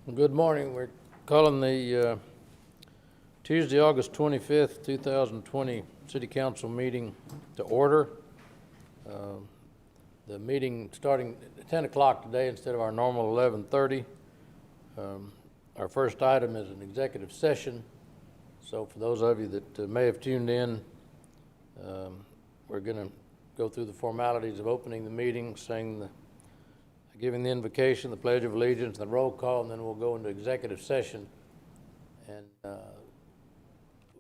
Good morning. We're calling the Tuesday, August 25th, 2020 City Council meeting to order. The meeting starting at 10 o'clock today instead of our normal 11:30. Our first item is an executive session. So for those of you that may have tuned in, we're going to go through the formalities of opening the meeting, giving the invocation, the Pledge of Allegiance, and the roll call, and then we'll go into executive session. And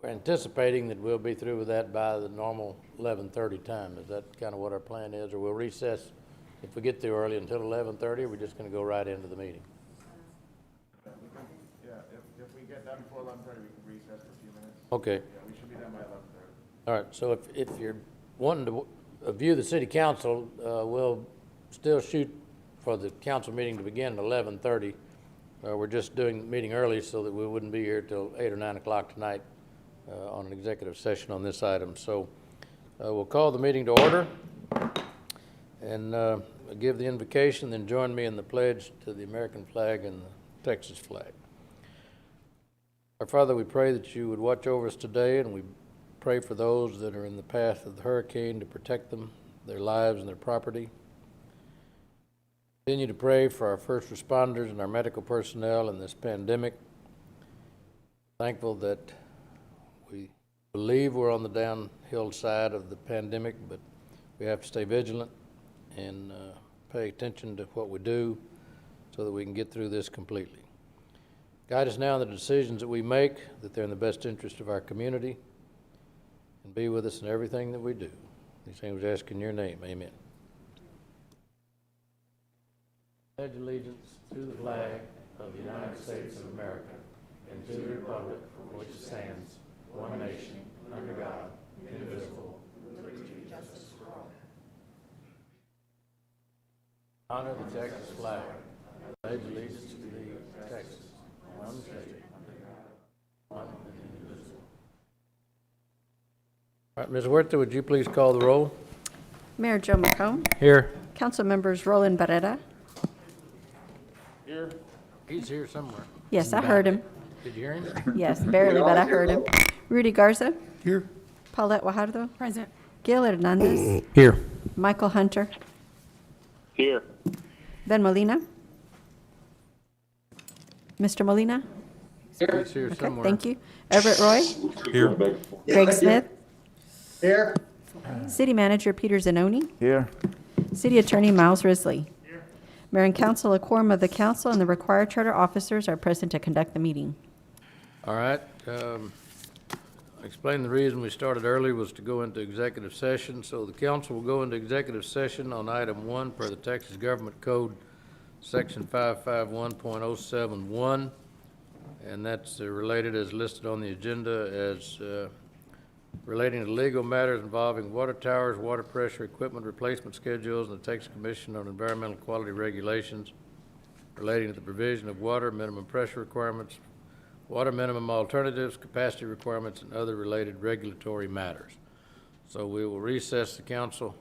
we're anticipating that we'll be through with that by the normal 11:30 time. Is that kind of what our plan is? Or we'll recess if we get through early until 11:30, or we're just going to go right into the meeting? Yeah, if we get done before 11:30, we can recess for a few minutes. Okay. Yeah, we should be done by 11:30. All right, so if you're wanting to view the city council, we'll still shoot for the council meeting to begin at 11:30. We're just doing the meeting early so that we wouldn't be here till 8 or 9 o'clock tonight on an executive session on this item. So we'll call the meeting to order and give the invocation, then join me in the pledge to the American flag and the Texas flag. Our Father, we pray that you would watch over us today, and we pray for those that are in the path of the hurricane to protect them, their lives, and their property. Continue to pray for our first responders and our medical personnel in this pandemic. Thankful that we believe we're on the downhill side of the pandemic, but we have to stay vigilant and pay attention to what we do so that we can get through this completely. Guide us now in the decisions that we make, that they're in the best interest of our community, and be with us in everything that we do. These things we ask in your name. Amen. Pledge allegiance to the flag of the United States of America and to the republic for which it stands, one nation, under God, indivisible, with liberty and justice for all. Honor the Texas flag. Pledge allegiance to the Texas, one state, under God, one and indivisible. All right, Ms. Huerta, would you please call the roll? Mayor Joe McComb. Here. Council members Roland Barrera. Here. He's here somewhere. Yes, I heard him. Did you hear him? Yes, barely, but I heard him. Rudy Garza. Here. Paulette Guajardo. Present. Gail Hernandez. Here. Michael Hunter. Here. Ben Molina. Mr. Molina. He's here Okay, somewhere. thank you. Everett Roy. Here. Greg Smith. Here. City Manager Peter Zanoni. Here. City Attorney Miles Risley. Mayor and council, a quorum of the council and the required charter officers are present to conduct the meeting. All right. I explained the reason we started early was to go into executive session. So the council will go into executive session on item 1 per the Texas Government Code, section 551.071. And that's related as listed on the agenda as relating to legal matters involving water towers, water pressure, equipment replacement schedules, and the Texas Commission on Environmental Quality Regulations relating to the provision of water minimum pressure requirements, water minimum alternatives, capacity requirements, and other related regulatory matters. So we will recess the council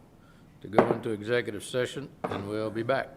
to go into executive session, and we'll be back.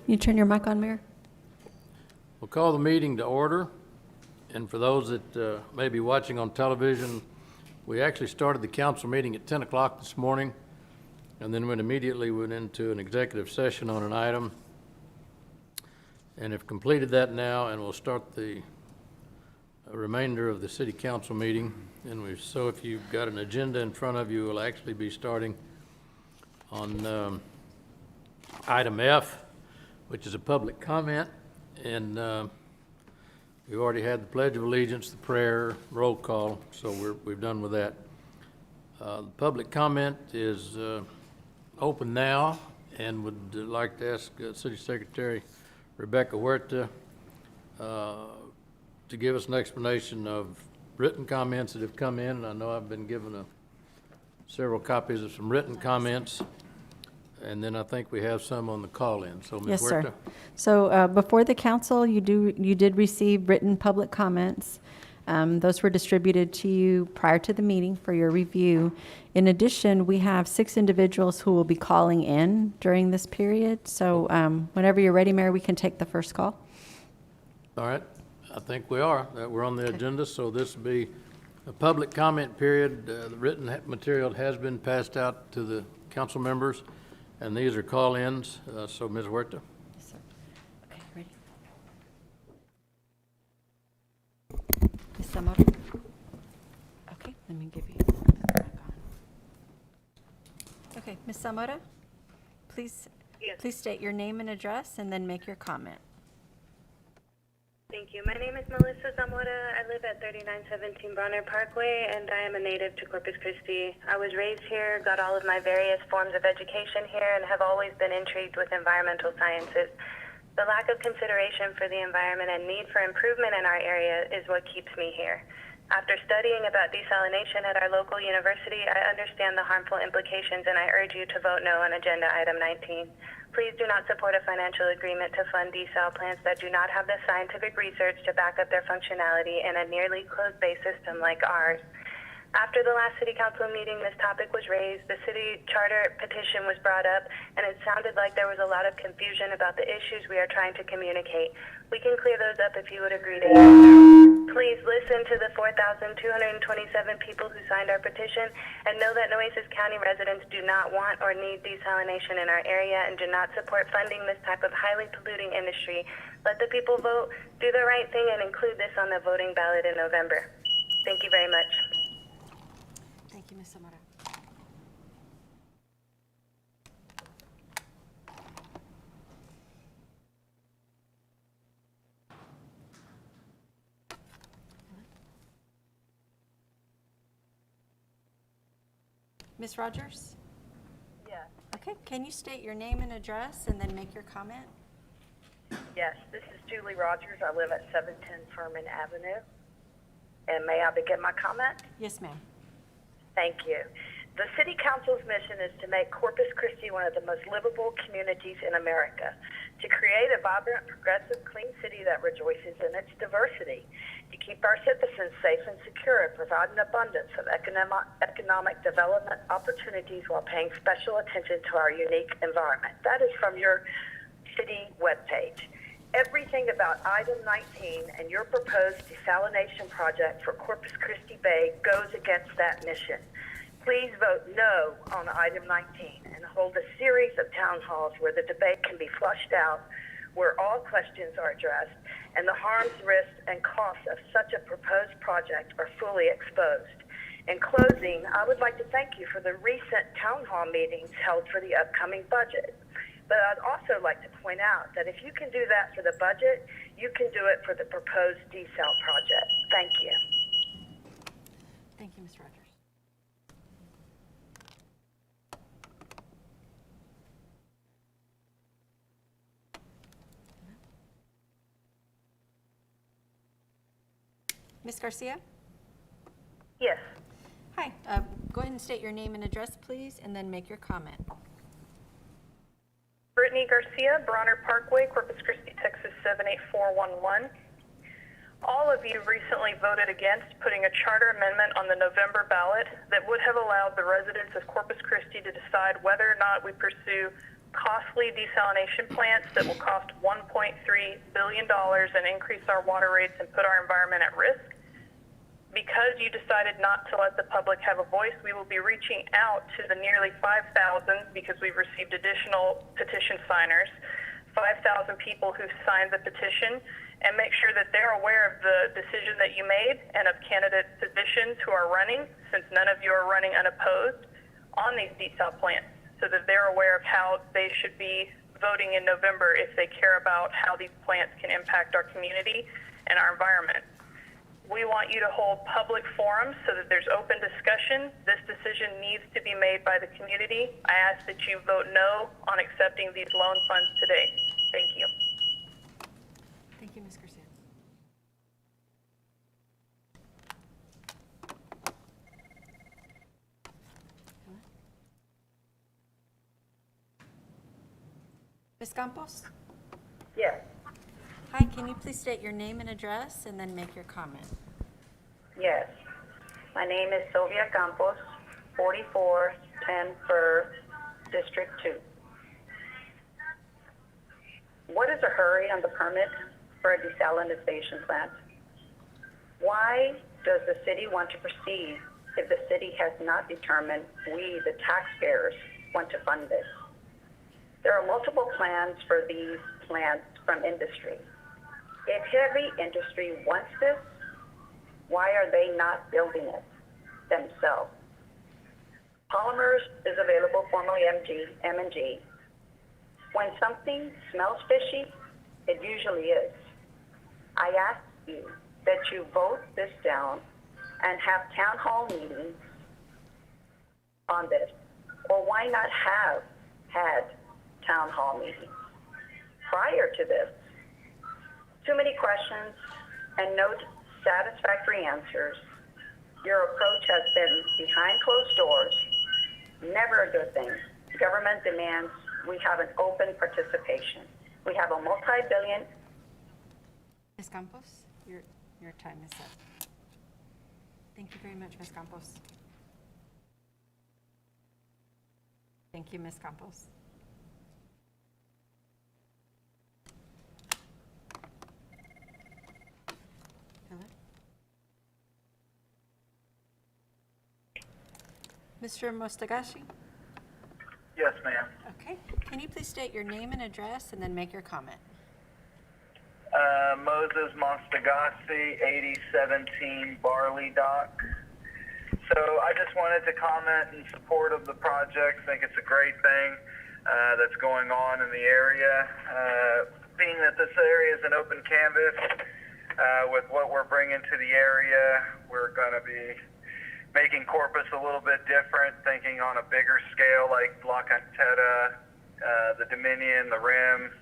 You turn your mic on, Mayor? We'll call the meeting to order. And for those that may be watching on television, we actually started the council meeting at 10 o'clock this morning, and then immediately went into an executive session on an item. And have completed that now, and we'll start the remainder of the city council meeting. And so if you've got an agenda in front of you, we'll actually be starting on item F, which is a public comment. And we've already had the Pledge of Allegiance, the prayer, roll call, so we're done with that. The public comment is open now, and would like to ask City Secretary Rebecca Huerta to give us an explanation of written comments that have come in. And I know I've been given several copies of some written comments, and then I think we have some on the call-in. So, Ms. Yes, Huerta. sir. So before the council, you did receive written public comments. Those were distributed to you prior to the meeting for your review. In addition, we have 6 individuals who will be calling in during this period. So whenever you're ready, Mayor, we can take the first call. All right, I think we are. We're on the agenda, so this will be a public comment period. The written material has been passed out to the council members, and these are call-ins. So, Ms. Huerta. Yes, sir. Okay, ready? Ms. Zamora? Okay, let me give you the mic on. Okay, Ms. Zamora, please state your name and address and then make your comment. Thank you. My name is Melissa Zamora. I live at 3917 Bronner Parkway, and I am a native to Corpus Christi. I was raised here, got all of my various forms of education here, and have always been intrigued with environmental sciences. The lack of consideration for the environment and need for improvement in our area is what keeps me here. After studying about desalination at our local university, I understand the harmful implications, and I urge you to vote no on agenda item 19. Please do not support a financial agreement to fund desal plants that do not have the scientific research to back up their functionality in a nearly closed-based system like ours. After the last city council meeting, this topic was raised, the city charter petition was brought up, and it sounded like there was a lot of confusion about the issues we are trying to communicate. We can clear those up if you would agree to hear them. Please listen to the 4,227 people who signed our petition, and know that Nueces County residents do not want or need desalination in our area and do not support funding this type of highly polluting industry. Let the people vote, do the right thing, and include this on the voting ballot in November. Thank you very much. Thank you, Ms. Zamora. Ms. Rogers? Yes. Okay, can you state your name and address and then make your comment? Yes, this is Julie Rogers. I live at 710 Furman Avenue. And may I begin my comment? Yes, ma'am. Thank you. The City Council's mission is to make Corpus Christi one of the most livable communities in America, to create a vibrant, progressive, clean city that rejoices in its diversity, to keep our citizens safe and secure, and provide an abundance of economic development opportunities while paying special attention to our unique environment. That is from your city webpage. Everything about item 19 and your proposed desalination project for Corpus Christi Bay goes against that mission. Please vote no on item 19 and hold a series of town halls where the debate can be flushed out, where all questions are addressed, and the harms, risks, and costs of such a proposed project are fully exposed. In closing, I would like to thank you for the recent town hall meetings held for the upcoming budget. But I'd also like to point out that if you can do that for the budget, you can do it for the proposed desal project. Thank you. Thank you, Ms. Rogers. Ms. Garcia? Yes. Hi, go ahead and state your name and address, please, and then make your comment. Brittany Garcia, Bronner Parkway, Corpus Christi, Texas 78411. All of you recently voted against putting a charter amendment on the November ballot that would have allowed the residents of Corpus Christi to decide whether or not we pursue costly desalination plants that will cost $1.3 billion and increase our water rates and put our environment at risk. Because you decided not to let the public have a voice, we will be reaching out to the nearly 5,000, because we've received additional petition signers, 5,000 people who've signed the petition, and make sure that they're aware of the decision that you made and of candidate positions who are running, since none of you are running unopposed, on these desal plants, so that they're aware of how they should be voting in November if they care about how these plants can impact our community and our environment. We want you to hold public forums so that there's open discussion. This decision needs to be made by the community. I ask that you vote no on accepting these loan funds today. Thank you. Thank you, Ms. Garcia. Ms. Campos? Yes, Hi, can you please state your name and address and then make your comment? yes. My name is Sylvia Campos, 4410 Fur, District 2. What is a hurry on the permit for a desalination plant? Why does the city want to proceed if the city has not determined we, the taxpayers, want to fund this? There are multiple plans for these plants from industry. If heavy industry wants this, why are they not building it themselves? Polymers is available, formerly M&G. When something smells fishy, it usually is. I ask you that you vote this down and have town hall meetings on this. Or why not have had town hall meetings prior to this? Too many questions and no satisfactory answers. Your approach has been behind closed doors, never a good thing. Government demands we have an open participation. We have a multi-billion. Ms. Campos, your time is up. Thank you very much, Ms. Campos. Thank you, Ms. Campos. Hello? Mr. Mostagashi? Yes, ma'am. Okay. Can you please state your name and address and then make your comment? Moses Mostagashi, 8017 Barley Dock. So I just wanted to comment in support of the project. I think it's a great thing that's going on in the area. Being that this area is an open canvas, with what we're bringing to the area, we're going to be making Corpus a little bit different, thinking on a bigger scale like La Cantera, the Dominion, the Rim.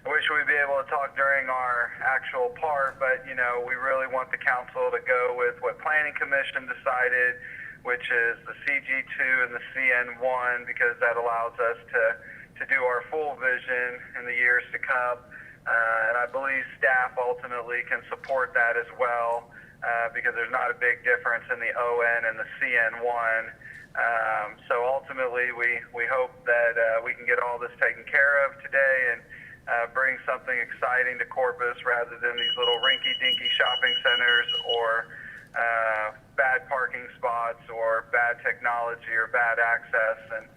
I wish we'd be able to talk during our actual part, but, you know, we really want the council to go with what Planning Commission decided, which is the CG2 and the CN1, because that allows us to do our full vision in the years to come. And I believe staff ultimately can support that as well, because there's not a big difference in the ON and the CN1. So ultimately, we hope that we can get all this taken care of today and bring something exciting to Corpus rather than these little rinky-dinky shopping centers or bad parking spots or bad technology or bad access. And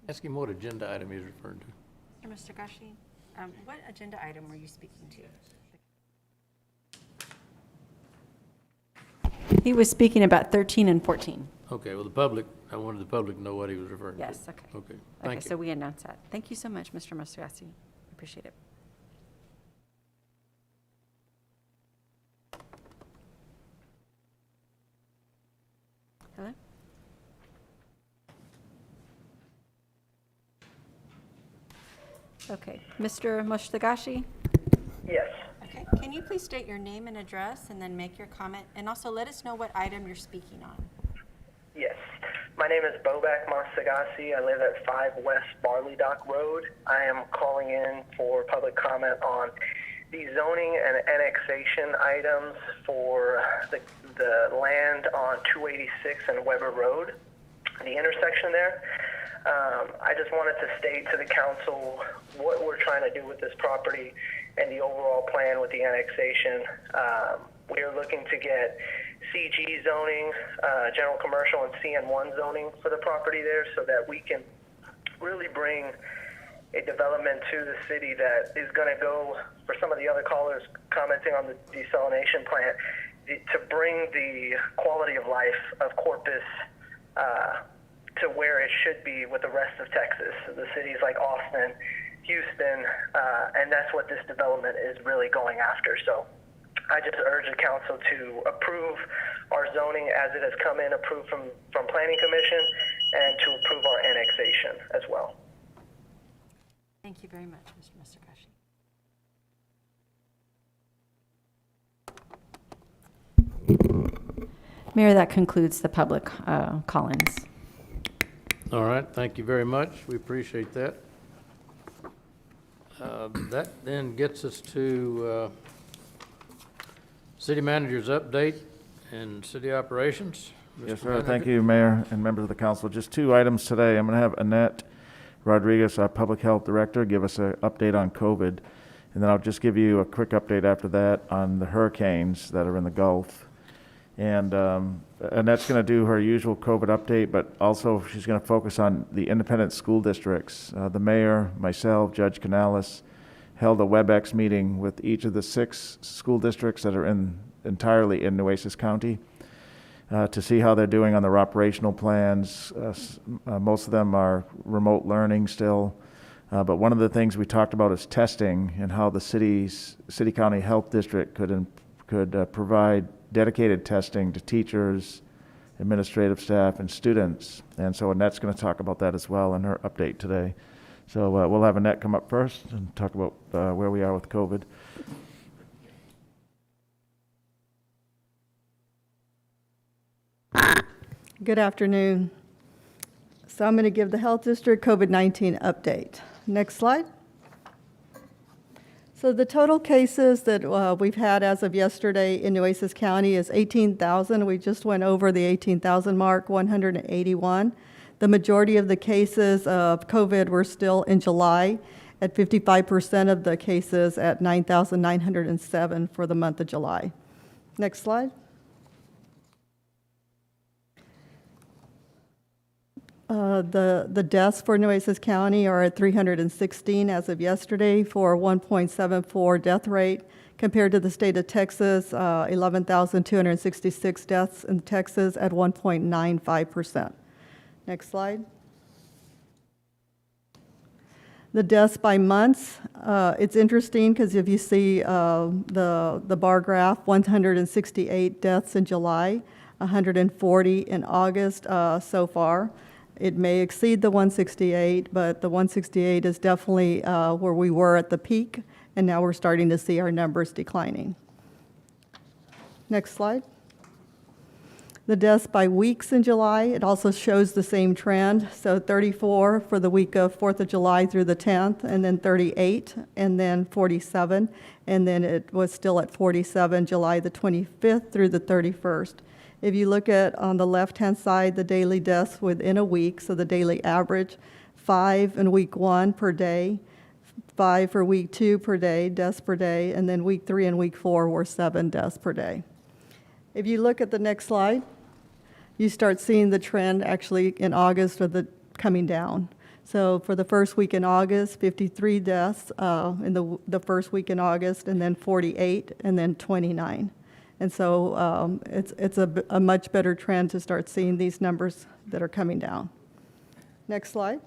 Ask him what agenda item he's referring to. Mr. Mostagashi, what agenda item were you speaking to? He was speaking about 13 and 14. Okay, well, I wanted the public to know what he was referring to. Yes, okay. Okay, Okay, thank so you. we announced that. Thank you so much, Mr. Mostagashi. Appreciate it. Hello? Okay, Mr. Mostagashi? yes, Okay, can you please state your name and address and then make your comment? And also let us know what item you're speaking on. Yes. My name is Bobak Mostagashi. I live at 5 West Barley Dock Road. I am calling in for public comment on the zoning and annexation items for the land on 286 and Weber Road. the intersection there. I just wanted to state to the council what we're trying to do with this property and the overall plan with the annexation. We are looking to get CG zoning, general commercial, and CN1 zoning for the property there so that we can really bring a development to the city that is going to go, for some of the other callers commenting on the desalination plant, to bring the quality of life of Corpus to where it should be with the rest of Texas. The cities like Austin, Houston, and that's what this development is really going after. So I just urge the council to approve our zoning as it has come in, approved from Planning Commission, and to approve our annexation as well. Thank you very much, Mr. Masagashi. Mayor, that concludes the public call-ins. All right, thank you very much. We appreciate that. That then gets us to city manager's update and city operations. Yes, Mr. sir. Manager? Thank you, Mayor and members of the council. Just 2 items today. I'm going to have Annette Rodriguez, our Public Health Director, give us an update on COVID. And then I'll just give you a quick update after that on the hurricanes that are in the Gulf. And Annette's going to do her usual COVID update, but also she's going to focus on the independent school districts. The mayor, myself, Judge Canales, held a WebEx meeting with each of the 6 school districts that are entirely in Nueces County to see how they're doing on their operational plans. Most of them are remote learning still. But one of the things we talked about is testing and how the city county health district could provide dedicated testing to teachers, administrative staff, and students. And so Annette's going to talk about that as well in her update today. So we'll have Annette come up first and talk about where we are with COVID. Good afternoon. So I'm going to give the Health District COVID-19 update. Next slide. So the total cases that we've had as of yesterday in Nueces County is 18,000. We just went over the 18,000 mark, 181. The majority of the cases of COVID were still in July, at 55% of the cases at 9,907 for the month of July. Next slide. The deaths for Nueces County are at 316 as of yesterday for a 1.74 death rate compared to the state of Texas, 11,266 deaths in Texas at 1.95%. Next slide. The deaths by months, it's interesting because if you see the bar graph, 168 deaths in July, 140 in August so far. It may exceed the 168, but the 168 is definitely where we were at the peak, and now we're starting to see our numbers declining. Next slide. The deaths by weeks in July, it also shows the same trend. So 34 for the week of 4th of July through the 10th, and then 38, and then 47, and then it was still at 47 July the 25th through the 31st. If you look at on the left-hand side, the daily deaths within a week, so the daily average, 5 in week 1 per day, 5 for week 2 per day, deaths per day, and then week 3 and week 4 were 7 deaths per day. If you look at the next slide, you start seeing the trend actually in August of the coming down. So for the first week in August, 53 deaths in the first week in August, and then 48, and then 29. And so it's a much better trend to start seeing these numbers that are coming down. Next slide.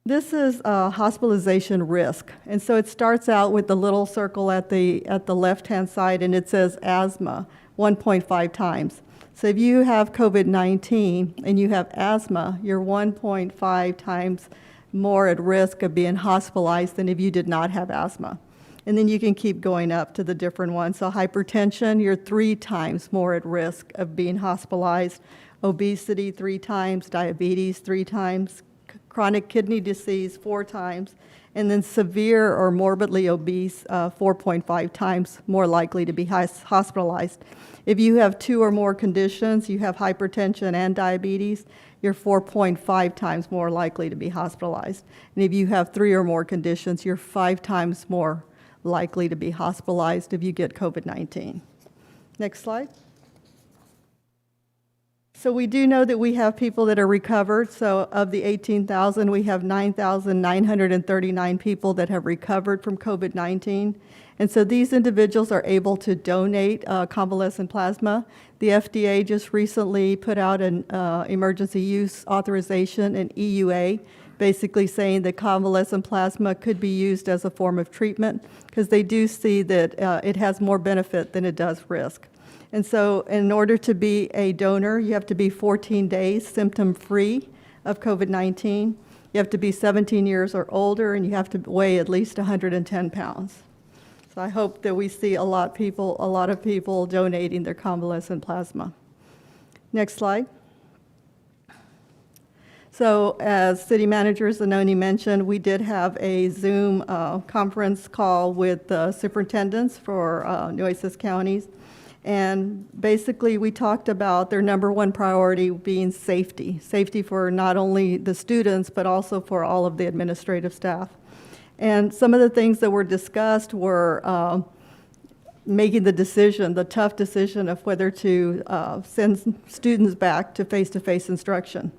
This is hospitalization risk. And so it starts out with the little circle at the left-hand side, and it says asthma, 1.5 times. So if you have COVID-19 and you have asthma, you're 1.5 times more at risk of being hospitalized than if you did not have asthma. And then you can keep going up to the different ones. So hypertension, you're 3 times more at risk of being hospitalized. Obesity, 3 times. Diabetes, 3 times. Chronic kidney disease, 4 times. And then severe or morbidly obese, 4.5 times more likely to be hospitalized. If you have 2 or more conditions, you have hypertension and diabetes, you're 4.5 times more likely to be hospitalized. And if you have 3 or more conditions, you're 5 times more likely to be hospitalized if you get COVID-19. Next slide. So we do know that we have people that are recovered. So of the 18,000, we have 9,939 people that have recovered from COVID-19. And so these individuals are able to donate convalescent plasma. The FDA just recently put out an emergency use authorization, an EUA, basically saying that convalescent plasma could be used as a form of treatment because they do see that it has more benefit than it does risk. And so in order to be a donor, you have to be 14 days symptom-free of COVID-19. You have to be 17 years or older, and you have to weigh at least 110 pounds. So I hope that we see a lot of people donating their convalescent plasma. Next slide. So as City Manager Zanoni mentioned, we did have a Zoom conference call with the superintendents for Nueces counties. And basically, we talked about their number one priority being safety. Safety for not only the students, but also for all of the administrative staff. And some of the things that were discussed were making the decision, the tough decision of whether to send students back to face-to-face instruction.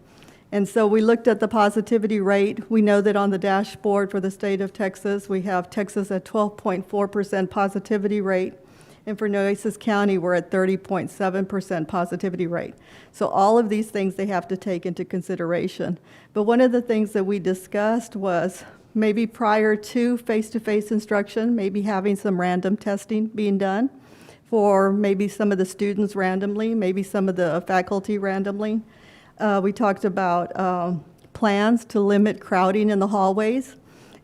And so we looked at the positivity rate. We know that on the dashboard for the state of Texas, we have Texas at 12.4% positivity rate. And for Nueces County, we're at 30.7% positivity rate. So all of these things they have to take into consideration. But one of the things that we discussed was maybe prior to face-to-face instruction, maybe having some random testing being done for maybe some of the students randomly, maybe some of the faculty randomly. We talked about plans to limit crowding in the hallways.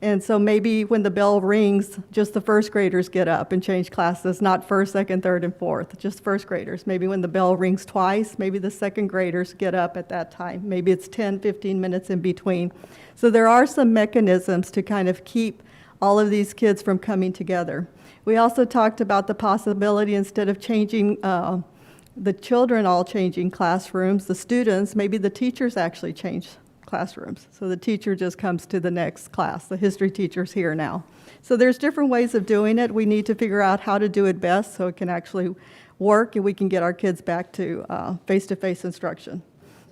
And so maybe when the bell rings, just the first graders get up and change classes, not first, second, third, and fourth, just first graders. Maybe when the bell rings twice, maybe the second graders get up at that time. Maybe it's 10, 15 minutes in between. So there are some mechanisms to kind of keep all of these kids from coming together. We also talked about the possibility, instead of changing the children all changing classrooms, the students, maybe the teachers actually change classrooms. So the teacher just comes to the next class. The history teacher's here now. So there's different ways of doing it. We need to figure out how to do it best so it can actually work and we can get our kids back to face-to-face instruction.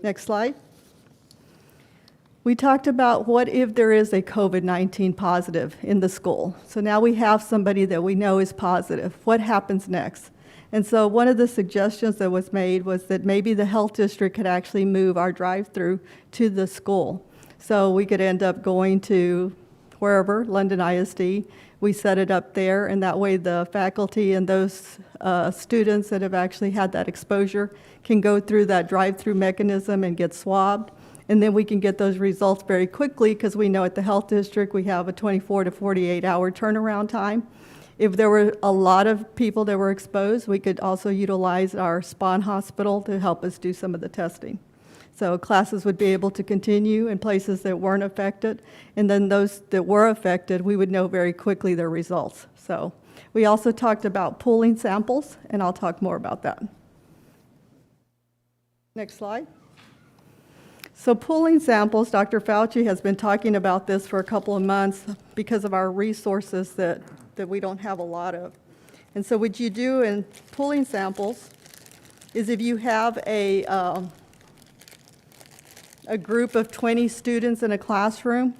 Next slide. We talked about what if there is a COVID-19 positive in the school. So now we have somebody that we know is positive. What happens next? And so one of the suggestions that was made was that maybe the health district could actually move our drive-through to the school. So we could end up going to wherever, London ISD, we set it up there, and that way the faculty and those students that have actually had that exposure can go through that drive-through mechanism and get swabbed. And then we can get those results very quickly because we know at the health district we have a 24 to 48 hour turnaround time. If there were a lot of people that were exposed, we could also utilize our spawn hospital to help us do some of the testing. So classes would be able to continue in places that weren't affected, and then those that were affected, we would know very quickly their results. So we also talked about pooling samples, and I'll talk more about that. Next slide. So pooling samples, Dr. Fauci has been talking about this for a couple of months because of our resources that we don't have a lot of. And so what you do in pooling samples is if you have a group of 20 students in a classroom,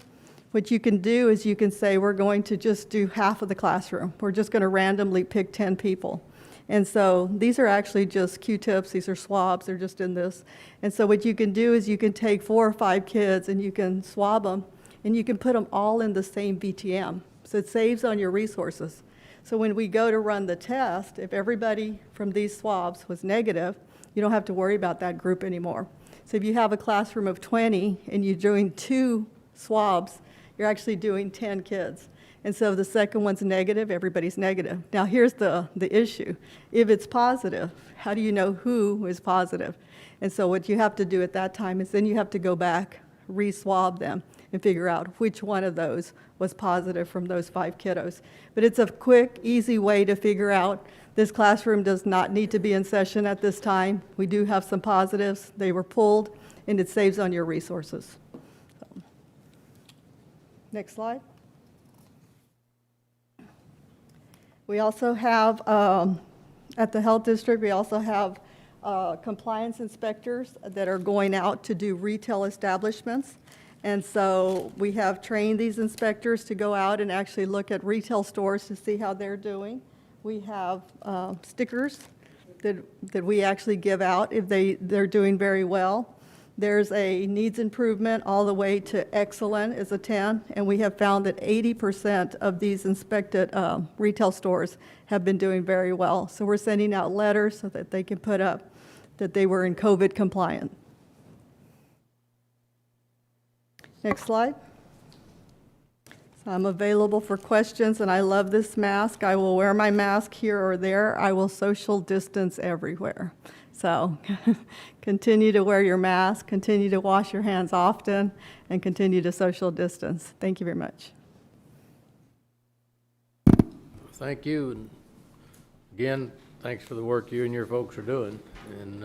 what you can do is you can say, we're going to just do half of the classroom. We're just going to randomly pick 10 people. And so these are actually just Q-tips. These are swabs. They're just in this. And so what you can do is you can take 4 or 5 kids and you can swab them, and you can put them all in the same VTM. So it saves on your resources. So when we go to run the test, if everybody from these swabs was negative, you don't have to worry about that group anymore. So if you have a classroom of 20 and you're doing 2 swabs, you're actually doing 10 kids. And so if the second one's negative, everybody's negative. Now here's the issue. If it's positive, how do you know who is positive? And so what you have to do at that time is then you have to go back, re-swab them, and figure out which one of those was positive from those 5 kiddos. But it's a quick, easy way to figure out this classroom does not need to be in session at this time. We do have some positives. They were pulled, and it saves on your resources. So, next slide. We also have, at the health district, we also have compliance inspectors that are going out to do retail establishments. And so we have trained these inspectors to go out and actually look at retail stores to see how they're doing. We have stickers that we actually give out if they're doing very well. There's a needs improvement all the way to excellent is a 10, and we have found that 80% of these inspected retail stores have been doing very well. So we're sending out letters so that they can put up that they were in COVID compliant. Next slide. So I'm available for questions, and I love this mask. I will wear my mask here or there. I will social distance everywhere. So continue to wear your mask, continue to wash your hands often, and continue to social distance. Thank you very much. Thank you. And again, thanks for the work you and your folks are doing. And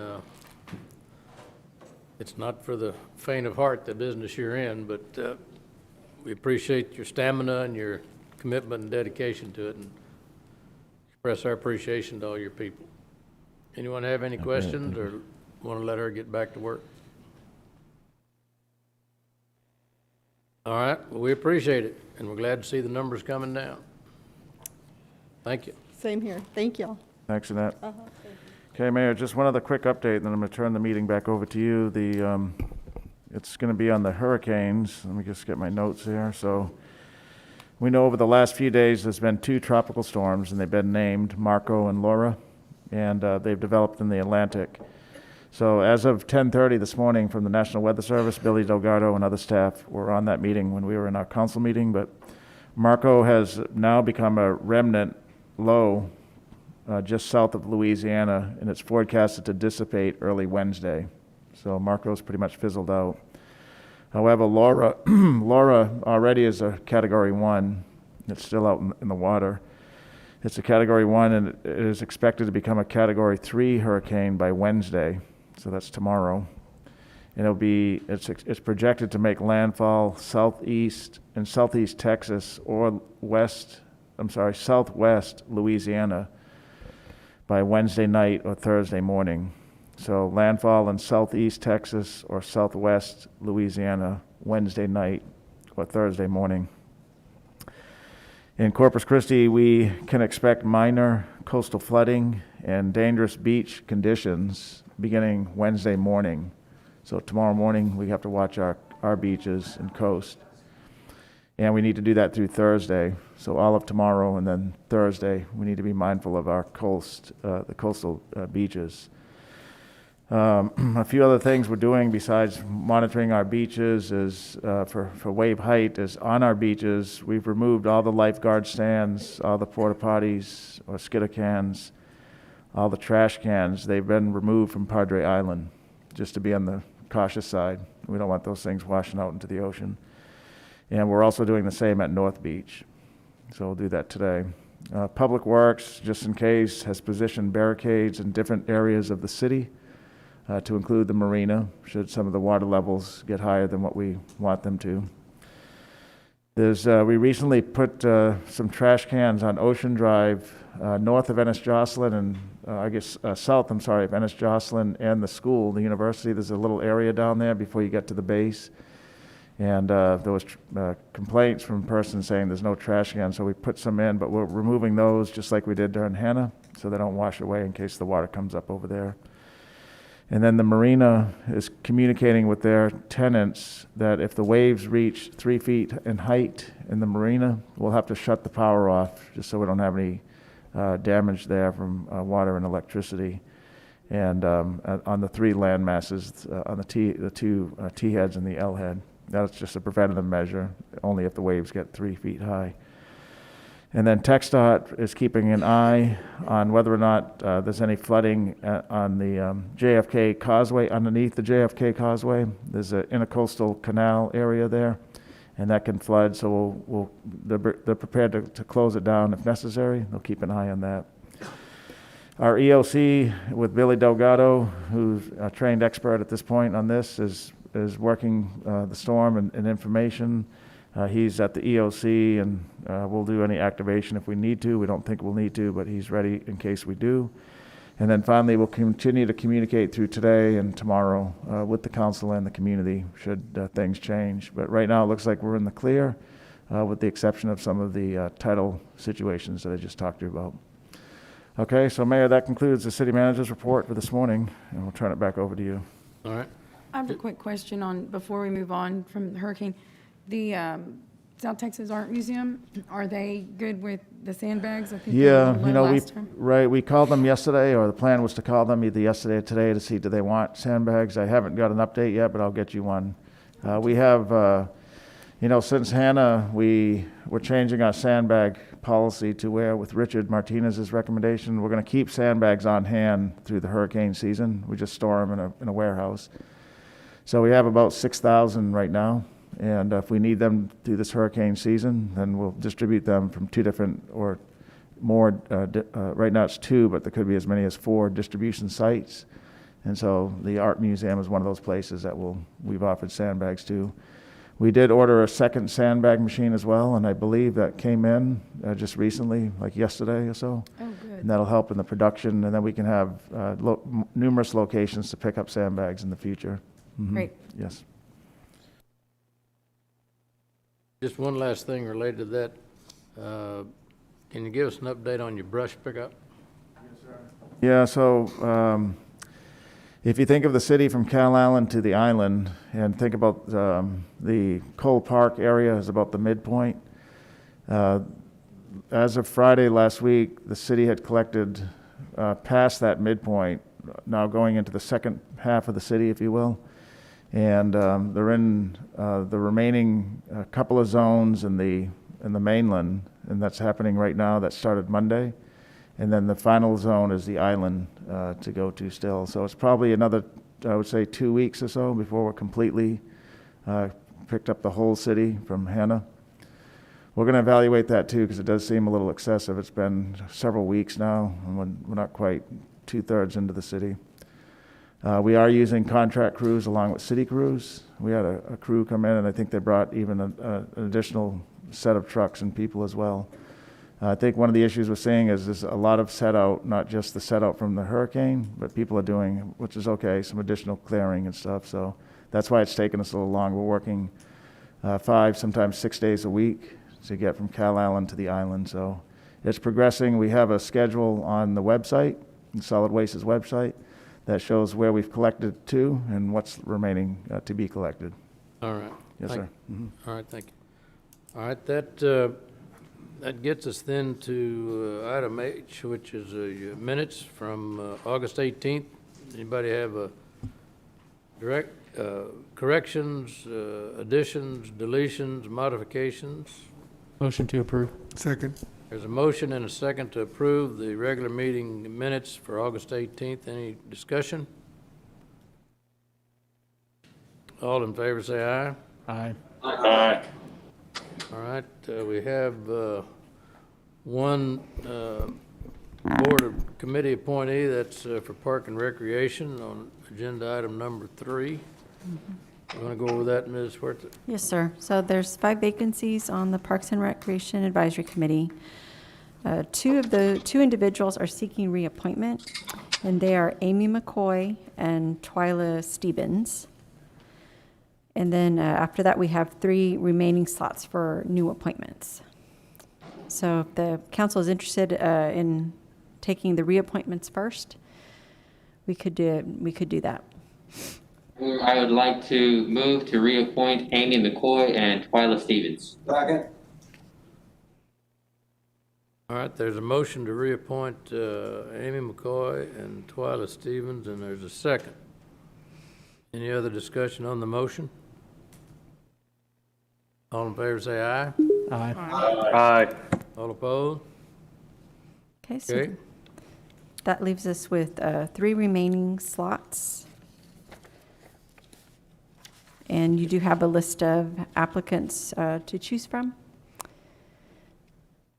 it's not for the faint of heart, the business you're in, but we appreciate your stamina and your commitment and dedication to it, and express our appreciation to all your people. Anyone have any questions or want to let her get back to work? All right, well, we appreciate it, and we're glad to see the numbers coming down. Thank you. Same here. Thank y'all. Thanks, Annette. Thank you. Okay, Mayor, just one other quick update, and then I'm going to turn the meeting back over to you. It's going to be on the hurricanes. Let me just get my notes here. So we know over the last few days there's been 2 tropical storms, and they've been named Marco and Laura, and they've developed in the Atlantic. So as of 10:30 this morning from the National Weather Service, Billy Delgado and other staff were on that meeting when we were in our council meeting, but Marco has now become a remnant low just south of Louisiana, and it's forecasted to dissipate early Wednesday. So Marco's pretty much fizzled out. However, Laura already is a Category 1. It's still out in the water. It's a Category 1, and it is expected to become a Category 3 hurricane by Wednesday. So that's tomorrow. And it's projected to make landfall southeast Texas or southwest Louisiana by Wednesday night or Thursday morning. So landfall in southeast Texas or southwest Louisiana Wednesday night or Thursday morning. In Corpus Christi, we can expect minor coastal flooding and dangerous beach conditions beginning Wednesday morning. So tomorrow morning, we have to watch our beaches and coast. And we need to do that through Thursday. So all of tomorrow and then Thursday, we need to be mindful of our the coastal beaches. A few other things we're doing besides monitoring our beaches is for wave height is on our beaches, we've removed all the lifeguard stands, all the porta potties or skitter cans, all the trash cans. They've been removed from Padre Island just to be on the cautious side. We don't want those things washing out into the ocean. And we're also doing the same at North Beach. So we'll do that today. Public Works, just in case, has positioned barricades in different areas of the city to include the marina, should some of the water levels get higher than what we want them to. We recently put some trash cans on Ocean Drive, north of Ennis Jocelyn and south of Ennis Jocelyn and the school, the university. There's a little area down there before you get to the base. And there was complaints from persons saying there's no trash cans, so we put some in, but we're removing those just like we did during Hannah, so they don't wash away in case the water comes up over there. And then the marina is communicating with their tenants that if the waves reach 3 feet in height in the marina, we'll have to shut the power off just so we don't have any damage there from water and electricity. And on the 3 land masses, on the 2 T heads and the L head. That's just a preventative measure, only if the waves get 3 feet high. And then TxDOT is keeping an eye on whether or not there's any flooding on the JFK Causeway, underneath the JFK Causeway. There's an intercoastal canal area there, and that can flood, so they're prepared to close it down if necessary. They'll keep an eye on that. Our EOC with Billy Delgado, who's a trained expert at this point on this, is working the storm and information. He's at the EOC, and we'll do any activation if we need to. We don't think we'll need to, but he's ready in case we do. And then finally, we'll continue to communicate through today and tomorrow with the council and the community should things change. But right now, it looks like we're in the clear, with the exception of some of the title situations that I just talked to you about. Okay, so Mayor, that concludes the city manager's report for this morning, and we'll turn it back over to you. All right. I have a quick question on, before we move on from the hurricane. The South Texas Art Museum, are they good with the sandbags? I think they were Yeah, low last time. we called them yesterday, or the plan was to call them either yesterday or today to see do they want sandbags. I haven't got an update yet, but I'll get you one. We have, since Hannah, we're changing our sandbag policy to where, with Richard Martinez's recommendation, we're going to keep sandbags on hand through the hurricane season. We just store them in a warehouse. So we have about 6,000 right now. And if we need them through this hurricane season, then we'll distribute them from 2 different or more. Right now it's 2, but there could be as many as 4 distribution sites. And so the Art Museum is one of those places that we've offered sandbags to. We did order a second sandbag machine as well, and I believe that came in just recently, like yesterday or so. Oh, good. And that'll help in the production, and then we can have numerous locations to pick up sandbags in the future. Mm-hmm. Great. Yes. Just one last thing related to that. Can you give us an update on your brush pickup? Yeah, so if you think of the city from Cal Island to the island, and think about the Cole Park area is about the midpoint. As of Friday last week, the city had collected past that midpoint, now going into the second half of the city, if you will. And they're in the remaining couple of zones in the mainland, and that's happening right now. That started Monday. And then the final zone is the island to go to still. So it's probably another, I would say, 2 weeks or so before we're completely picked up the whole city from Hannah. We're going to evaluate that too, because it does seem a little excessive. It's been several weeks now, and we're not quite 2/3 into the city. We are using contract crews along with city crews. We had a crew come in, and I think they brought even an additional set of trucks and people as well. I think one of the issues we're seeing is there's a lot of set out, not just the set out from the hurricane, but people are doing, which is okay, some additional clearing and stuff. So that's why it's taken us a little long. We're working 5, sometimes 6 days a week to get from Cal Island to the island. So it's progressing. We have a schedule on the website, Solid Waste's website, that shows where we've collected to and what's remaining to be collected. All right. Yes, sir. Mhm. All right, thank you. All right, that gets us then to item H, which is minutes from August 18th. Anybody have corrections, additions, deletions, modifications? Motion to approve. Second. There's a motion and a second to approve the regular meeting minutes for August 18th. Any discussion? All in favor say aye. Aye. All right, we have one Board of Committee appointee, that's for Park and Recreation on agenda item number 3. You want to go over that, Ms. Huerta? Yes, sir. So there's 5 vacancies on the Parks and Recreation Advisory Committee. 2 individuals are seeking reappointment, and they are Amy McCoy and Twyla Stevens. And then after that, we have 3 remaining slots for new appointments. So if the council is interested in taking the reappointments first, we could do that. I would like to move to reappoint Amy McCoy and Twyla Stevens. Second. All right, there's a motion to reappoint Amy McCoy and Twyla Stevens, and there's a second. Any other discussion on the motion? All in favor say aye. Aye. Aye. All opposed? Okay, so Okay. that leaves us with 3 remaining slots. And you do have a list of applicants to choose from.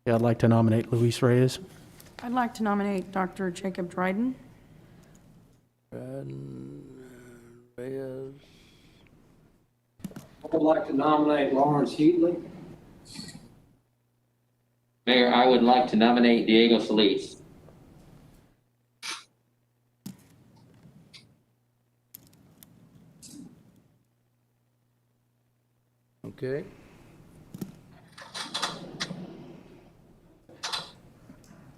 Yeah, I'd like to nominate Luis Reyes. I'd like to nominate Dr. Jacob Dryden. Reyes. I'd like to nominate Lawrence Heatley. Mayor, I would like to nominate Diego Solis. Okay.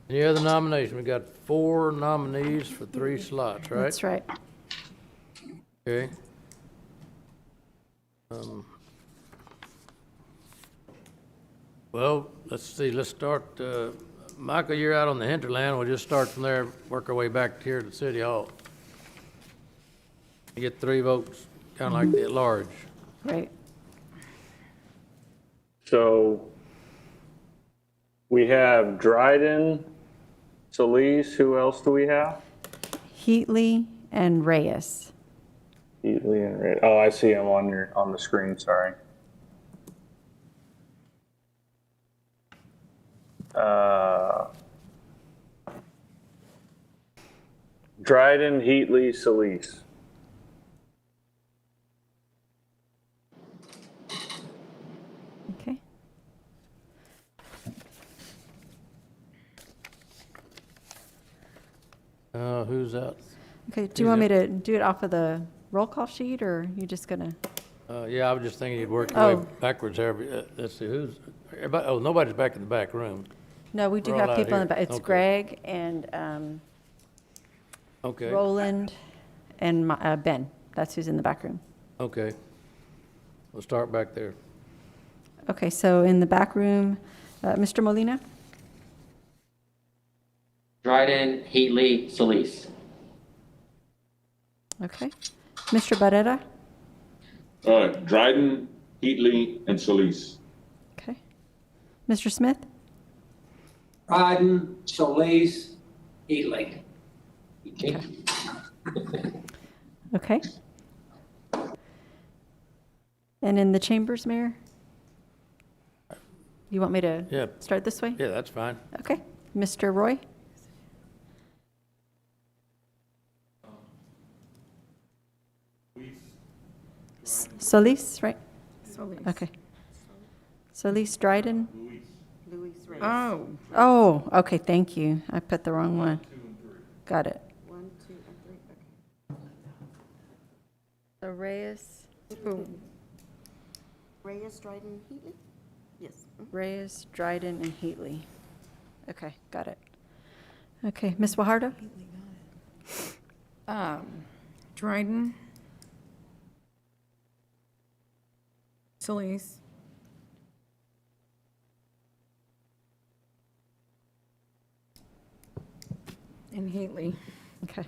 Any other nomination? We got 4 nominees for 3 slots, right? That's right. Okay. Well, let's see, let's start, Michael, you're out on the hinterland. We'll just start from there, work our way back here to City Hall. You get 3 votes, kind of like the at-large. Great. So we have Dryden, Solis. Who else do we have? Heatley and Reyes. Heatley and Ray. Oh, I see him on the screen. Sorry. Dryden, Heatley, Solis. Okay. Who's out? Okay, do you want me to do it off of the roll call sheet, or you just gonna? Yeah, I was just thinking you'd work your way Oh. backwards there. Let's see, who's, everybody, oh, nobody's back in the back room. No, we do We're all have out people in the here. back. It's Okay. Greg and Okay, Roland and Ben. That's who's in the back room. okay. We'll start back there. Okay, so in the back room, Mr. Molina? Dryden, Heatley, Solis. Okay. Mr. Barrera? Dryden, Heatley, and Solis. Okay. Mr. Smith? Dryden, Solis, Heatley. Okay. And in the chambers, Mayor? You want me to Yeah. start this way? Yeah, that's fine. Okay. Mr. Roy? Solis, right? Solis. Okay. Solis Dryden? Oh, Oh, okay, thank you. I put the wrong one. Got it. 1, 2, and 3, okay. So Reyes, Reyes, Dryden, Heatley? Yes. Reyes, Dryden, and Heatley. Okay, got it. Okay, Ms. Wahardo? Dryden. Solis. And Heatley. Okay.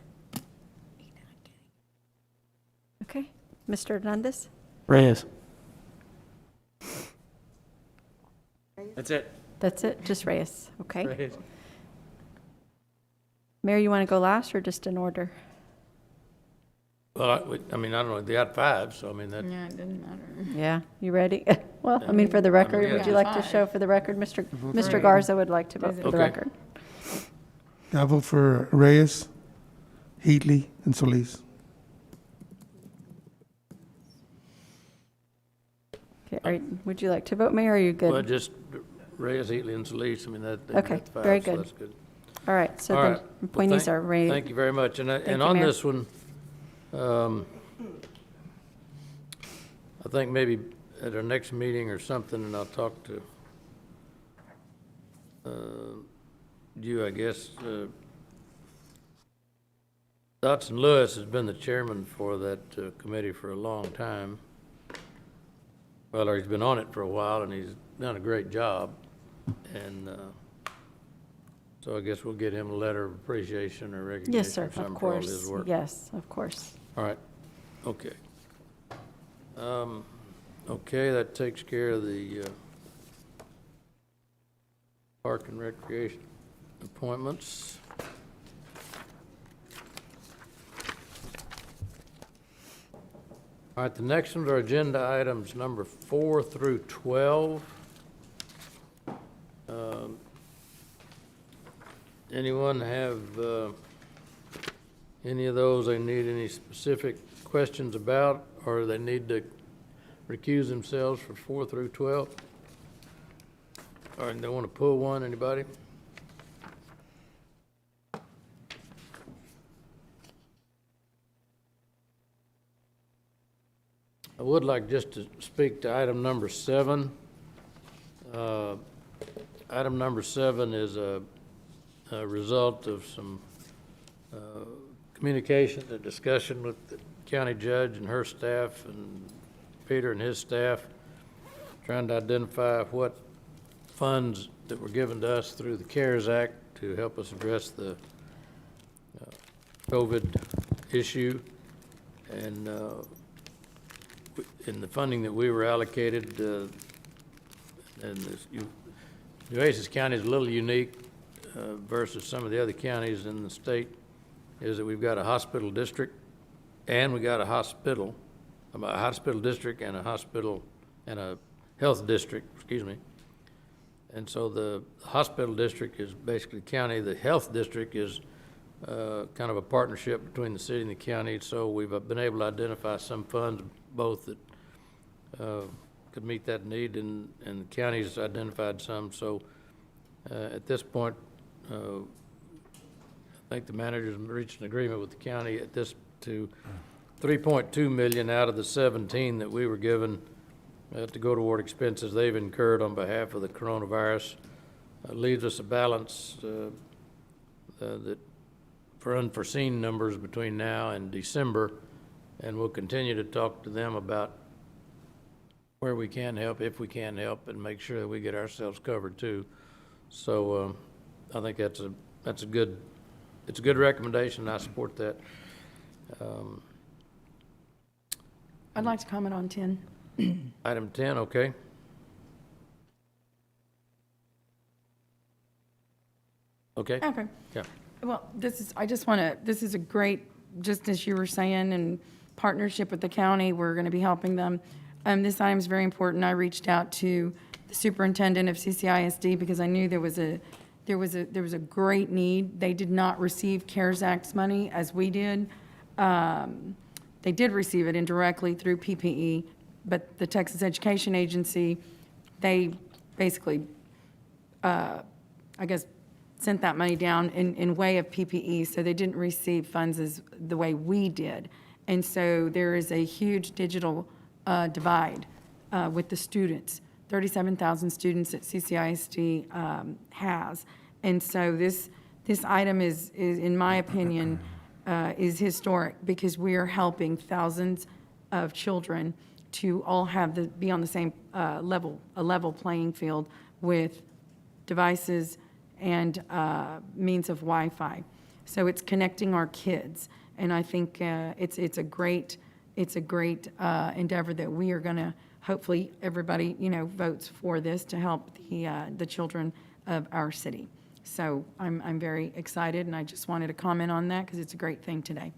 Okay, Mr. Hernandez? Reyes. That's it. That's it, just Reyes, okay? Reyes. Mayor, you want to go last or just in order? Well, I mean, I don't know, they got 5, so I mean, that, Yeah, it didn't matter. Yeah, you ready? Well, I mean, for the record, yeah. would you like to Five. show for the record? Mr. Right. Garza would like to vote for the Okay. record. I vote for Reyes, Heatley, and Solis. Okay, would you like to vote, Mayor, or are you well, good? just Reyes, Heatley, and Solis, I mean, that. they Okay, got the 5, very so good. that's good. All right, so All the right. Well, appointees thank- are ready. Thank you very much. And you, on Mayor. this one, I think maybe at our next meeting or something, and I'll talk to you, I guess. Dotson Lewis has been the chairman for that committee for a long time. Well, or he's been on it for a while, and he's done a great job. And so I guess we'll get him a letter of appreciation or recognition Yes, sir, or of something for all his course. work. Yes, of course. All right, okay. Okay, that takes care of the Park and Recreation appointments. All right, the next ones are agenda items number 4 through 12. Anyone have any of those they need any specific questions about, or they need to recuse themselves for 4 through 12? All right, they want to pull one, anybody? I would like just to speak to item number 7. Item number 7 is a result of some communication and discussion with the county judge and her staff and Peter and his staff, trying to identify what funds that were given to us through the CARES Act to help us address the COVID issue. And in the funding that we were allocated, and Nueces County is a little unique versus some of the other counties in the state, is that we've got a hospital district and we got a hospital district and a hospital and a health district, excuse me. And so the hospital district is basically county. The health district is kind of a partnership between the city and the county. So we've been able to identify some funds both that could meet that need, and the county's identified some. So at this point, I think the manager's reached an agreement with the county at this to $3.2 million out of the 17 that we were given to go toward expenses they've incurred on behalf of the coronavirus. Leaves us a balance that for unforeseen numbers between now and December, and we'll continue to talk to them about where we can help, if we can help, and make sure that we get ourselves covered too. So I think it's a good recommendation. I support that. I'd like to comment on 10. Item 10, okay. Okay. Okay. Yeah. Well, this is a great, just as you were saying, in partnership with the county, we're going to be helping them. This item is very important. I reached out to the superintendent of CCISD because I knew there was a great need. They did not receive CARES Act money as we did. They did receive it indirectly through PPE, but the Texas Education Agency, they basically, I guess, sent that money down in way of PPE, so they didn't receive funds as the way we did. And so there is a huge digital divide with the students. 37,000 students that CCISD has. And so this item is, in my opinion, is historic because we are helping thousands of children to all be on the same a level playing field with devices and means of Wi-Fi. So it's connecting our kids, and I think it's a great endeavor that we are going to hopefully everybody votes for this to help the children of our city. So I'm very excited, and I just wanted to comment on that because it's a great thing today.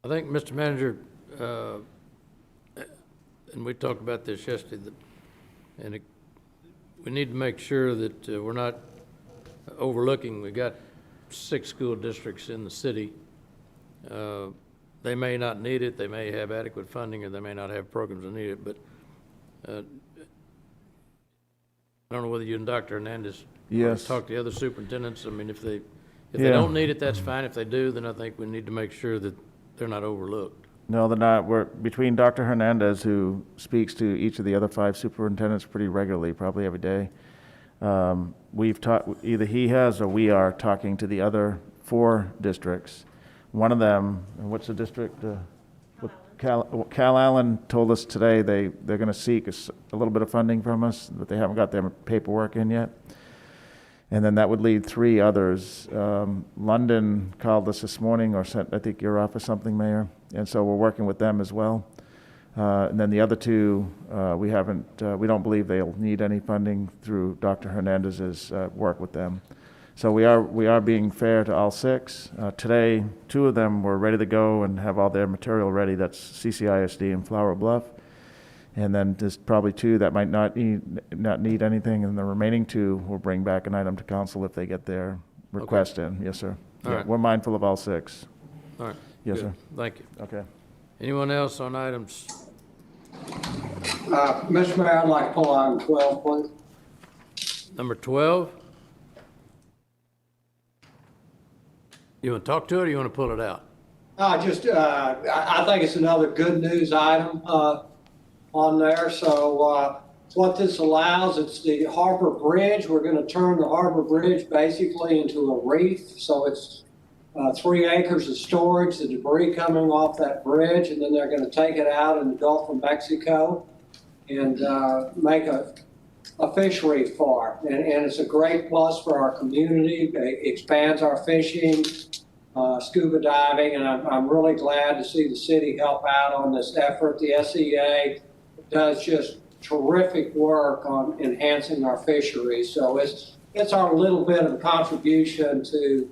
I think, Mr. Manager, and we talked about this yesterday, we need to make sure that we're not overlooking. We've got 6 school districts in the city. They may not need it, they may have adequate funding, or they may not have programs that need it, but I don't know whether you and Dr. Hernandez talk to the other superintendents. I mean, if they don't need it, that's fine. If they do, then I think we need to make sure that they're not overlooked. No, they're not. We're between Dr. Hernandez, who speaks to each of the other 5 superintendents pretty regularly, probably every day. We've talked, either he has or we are talking to the other 4 districts. One of them, what's the district? Cal Allen told us today they're going to seek a little bit of funding from us, but they haven't got their paperwork in yet. And then that would lead 3 others. London called us this morning, or sent, I think, your office something, Mayor. And so we're working with them as well. And then the other 2, we don't believe they'll need any funding through Dr. Hernandez's work with them. So we are being fair to all 6. Today, 2 of them were ready to go and have all their material ready. That's CCISD and Flower Bluff. And then there's probably 2 that might not need anything, and the remaining 2 will bring back an item to council if they get their request in. Yes, sir. All Yeah, right. we're mindful of all 6. All right. Yes, Good. sir. Thank you. Okay. Anyone else on items? Mr. Mayor, I'd like to pull item 12, please. Number 12? You want to talk to it, or you want to pull it out? I think it's another good news item on there. So what this allows, it's the Harbor Bridge. We're going to turn the Harbor Bridge basically into a reef. So it's 3 acres of storage, the debris coming off that bridge, and then they're going to take it out in the Gulf of Mexico and make a fishery farm. And it's a great plus for our community. It expands our fishing, scuba diving, and I'm really glad to see the city help out on this effort. The SEA does just terrific work on enhancing our fisheries. So it's our little bit of a contribution to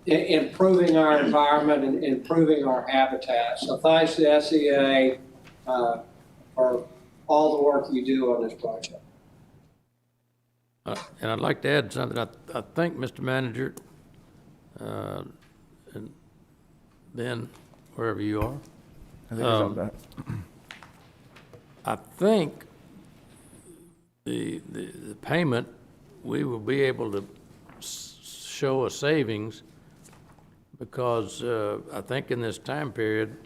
improving our environment and improving our habitat. So thanks to the SEA for all the work you do on this project. And I'd like to add something. I think, Mr. Manager, and then wherever you are, I think it's on that. I think the payment, we will be able to show a savings because I think in this time period,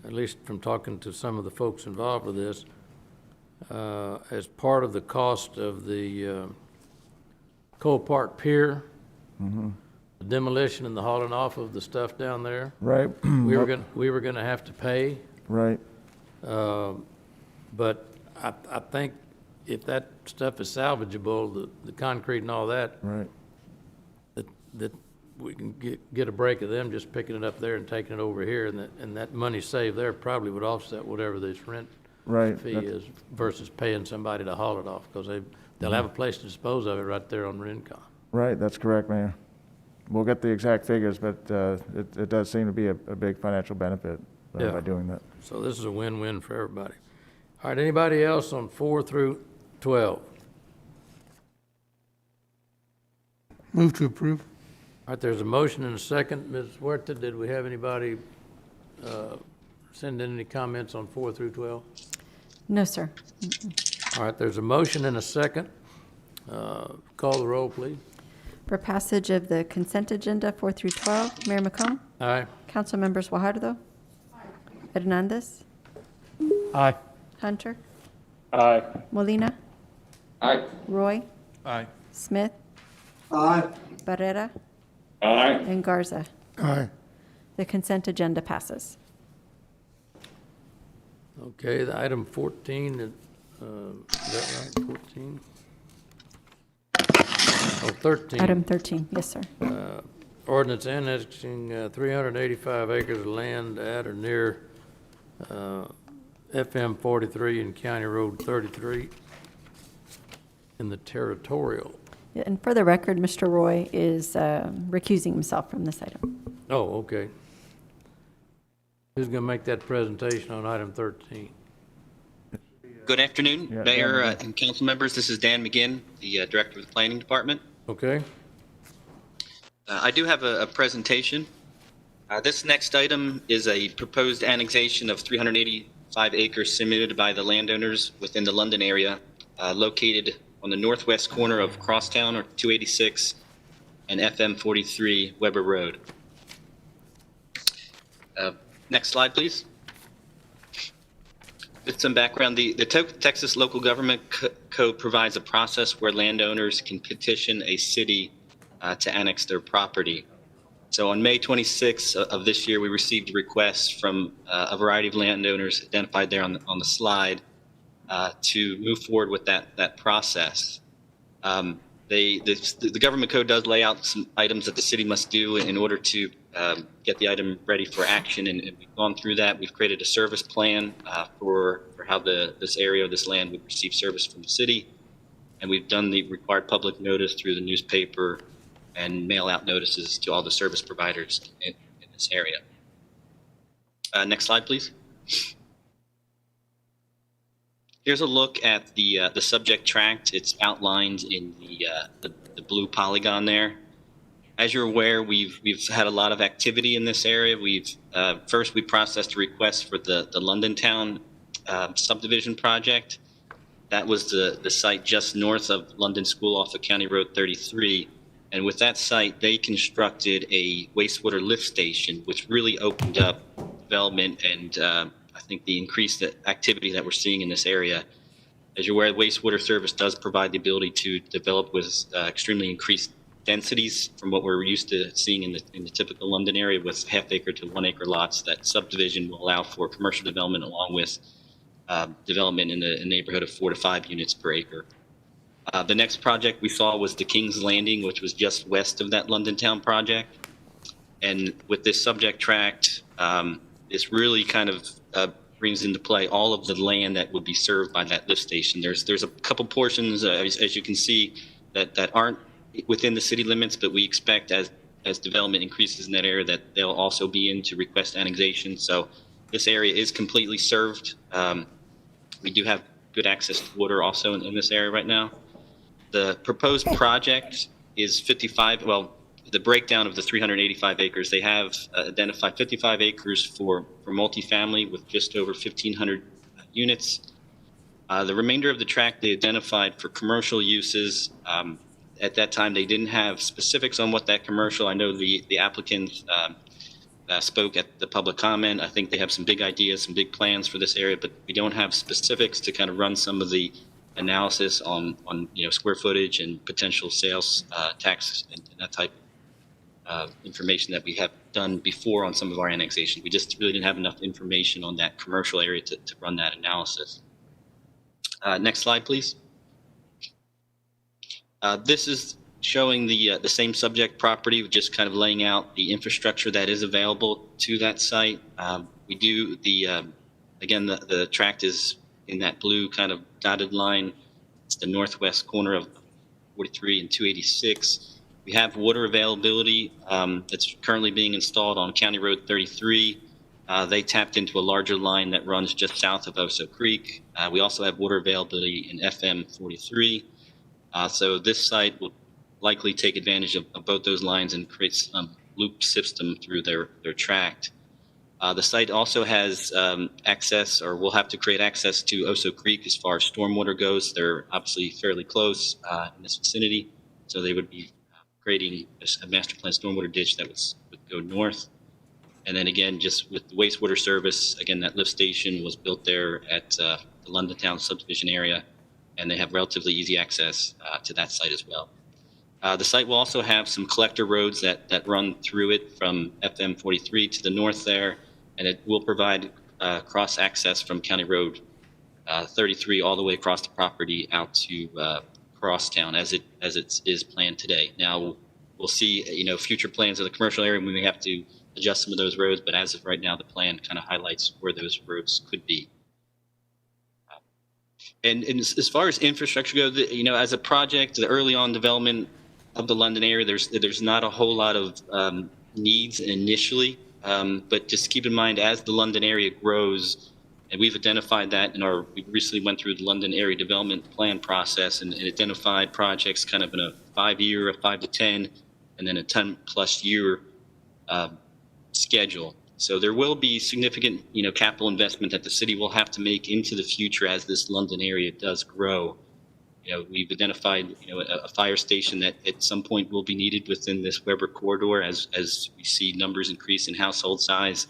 at least from talking to some of the folks involved with this, as part of the cost of the Cole Park Pier, the demolition and the hauling off of the stuff down there, Right. we were gonna have to pay. Right. But I think if that stuff is salvageable, the concrete and all that, Right. that we can get a break of them just picking it up there and taking it over here, and that money saved there probably would offset whatever this rent Right. fee is versus paying somebody to haul it off, because they'll have a place to dispose of it right there on Rincon. Right, that's correct, Mayor. We'll get the exact figures, but it does seem to be a big financial benefit Yeah. by doing that. So this is a win-win for everybody. All right, anybody else on 4 through 12? Move to approve. All right, there's a motion and a second. Ms. Huerta, did we have anybody send in any comments on 4 through 12? No, sir. All right, there's a motion and a second. Call the roll, please. For passage of the consent agenda 4 through 12, Mayor McComb, Aye. Council members Guajardo, Hernandez, Aye. Hunter, Aye. Molina, Aye. Roy, Aye. Smith, Aye. Barrera, Aye. and Garza. Aye. The consent agenda passes. Okay, the item 14, is that right, 14? Oh, 13. Item 13, yes, sir. Ordinance annexing 385 acres of land at or near FM 43 and County Road 33 in the territorial. Yeah, and for the record, Mr. Roy is recusing himself from this item. Oh, okay. Who's going to make that presentation on item 13? Good afternoon, Yeah, Mayor Dan. and council members. This is Dan McGinn, the Director of the Planning Department. Okay. I do have a presentation. This next item is a proposed annexation of 385 acres submitted by the landowners within the London area, located on the northwest corner of Crosstown, or 286, and FM 43 Weber Road. Next slide, please. With some background, the Texas Local Government Code provides a process where landowners can petition a city to annex their property. So on May 26th of this year, we received requests from a variety of landowners identified there on the slide to move forward with that process. The government code does lay out some items that the city must do in order to get the item ready for action, and we've gone through that. We've created a service plan for how this area of this land would receive service from the city, and we've done the required public notice through the newspaper and mail out notices to all the service providers in this area. Next slide, please. Here's a look at the subject tract. It's outlined in the blue polygon there. As you're aware, we've had a lot of activity in this area. First we processed a request for the London Town subdivision project. That was the site just north of London School off of County Road 33. And with that site, they constructed a wastewater lift station, which really opened up development and I think the increased activity that we're seeing in this area. As you're aware, wastewater service does provide the ability to develop with extremely increased densities from what we're used to seeing in the typical London area with half-acre to 1-acre lots. That subdivision will allow for commercial development along with development in the neighborhood of 4 to 5 units per acre. The next project we saw was the King's Landing, which was just west of that London Town project. And with this subject tract, this really kind of brings into play all of the land that would be served by that lift station. There's a couple portions, as you can see, that aren't within the city limits, but we expect as development increases in that area that they'll also be in to request annexation. So this area is completely served. We do have good access to water also in this area right now. The proposed project is 55, well, the breakdown of the 385 acres, they have identified 55 acres for multifamily with just over 1,500 units. The remainder of the tract they identified for commercial uses. At that time, they didn't have specifics on what that commercial. I know the applicant spoke at the public comment. I think they have some big ideas, some big plans for this area, but we don't have specifics to kind of run some of the analysis on square footage and potential sales tax and that type of information that we have done before on some of our annexation. We just really didn't have enough information on that commercial area to run that analysis. Next slide, please. This is showing the same subject property, just kind of laying out the infrastructure that is available to that site. We do again, the tract is in that blue kind of dotted line. It's the northwest corner of 43 and 286. We have water availability that's currently being installed on County Road 33. They tapped into a larger line that runs just south of Oso Creek. We also have water availability in FM 43. So this site will likely take advantage of both those lines and create some loop system through their tract. The site also has access, or will have to create access to Oso Creek as far as stormwater goes. They're obviously fairly close in this vicinity, so they would be creating a master plan stormwater ditch that would go north. And then again, just with the wastewater service, again, that lift station was built there at the London Town subdivision area, and they have relatively easy access to that site as well. The site will also have some collector roads that run through it from FM 43 to the north there, and it will provide cross access from County Road 33 all the way across the property out to Crosstown as it is planned today. Now we'll see, future plans of the commercial area. We may have to adjust some of those roads, but as of right now, the plan kind of highlights where those roads could be. And as far as infrastructure goes, as a project, the early on development of the London area, there's not a whole lot of needs initially, but just keep in mind as the London area grows, and we've identified that we recently went through the London area development plan process and identified projects kind of in a 5-year, a 5 to 10, and then a 10+ year schedule. So there will be significant, capital investment that the city will have to make into the future as this London area does grow. We've identified, a fire station that at some point will be needed within this Weber corridor as we see numbers increase in household size.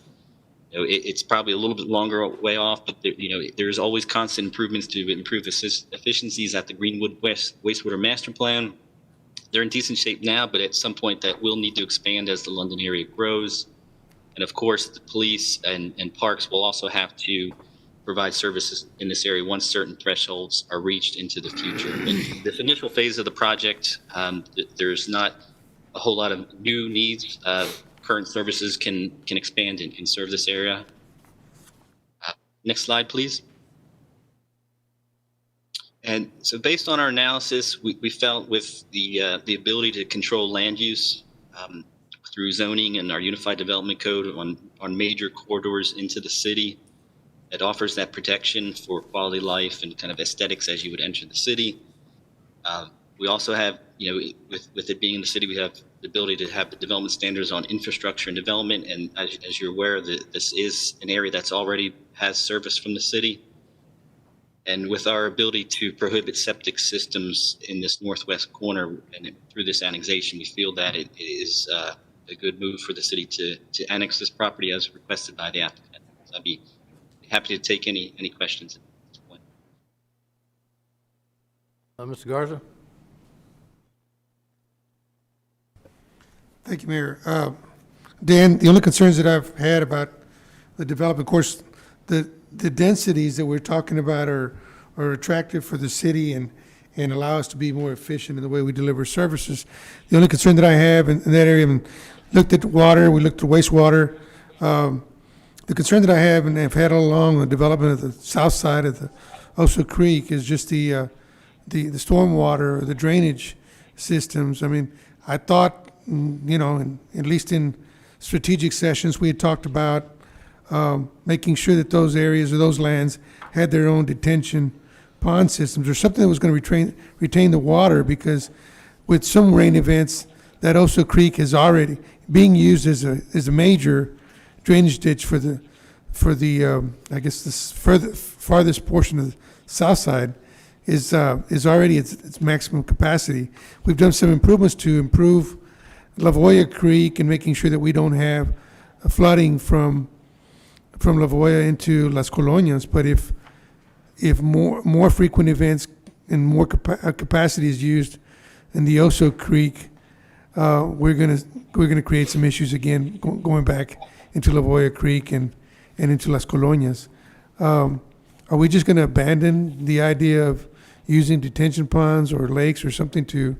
It's probably a little bit longer way off, but there's always constant improvements to improve efficiencies at the Greenwood Wastewater Master Plan. They're in decent shape now, but at some point that will need to expand as the London area grows. And of course, the police and parks will also have to provide services in this area once certain thresholds are reached into the future. In this initial phase of the project, there's not a whole lot of new needs. Current services can expand and serve this area. Next slide, please. And so based on our analysis, we felt with the ability to control land use through zoning and our Unified Development Code on major corridors into the city, it offers that protection for quality of life and kind of aesthetics as you would enter the city. We also have, with it being in the city, we have the ability to have the development standards on infrastructure and development. And as you're aware, this is an area that's already has service from the city. And with our ability to prohibit septic systems in this northwest corner and through this annexation, we feel that it is a good move for the city to annex this property as requested by the applicant. So I'd be happy to take any questions at this point. Mr. Garza? Thank you, Mayor. Dan, the only concerns that I've had about the development, of course, the densities that we're talking about are attractive for the city and allow us to be more efficient in the way we deliver services. The only concern that I have in that area, and looked at water, we looked at wastewater. The concern that I have, and I've had all along, the development of the south side of the Oso Creek, is just the stormwater, or the drainage systems. I mean, I thought, at least in strategic sessions, we had talked about making sure that those areas or those lands had their own detention pond systems or something that was going to retain the water, because with some rain events, that Oso Creek is already being used as a major drainage ditch for the I guess this farthest portion of the south side is already its maximum capacity. We've done some improvements to improve La Jolla Creek and making sure that we don't have flooding from La Jolla into Las Colonias. But if more frequent events and more capacity is used in the Oso Creek, we're gonna create some issues again going back into La Jolla Creek and into Las Colonias. Are we just going to abandon the idea of using detention ponds or lakes or something to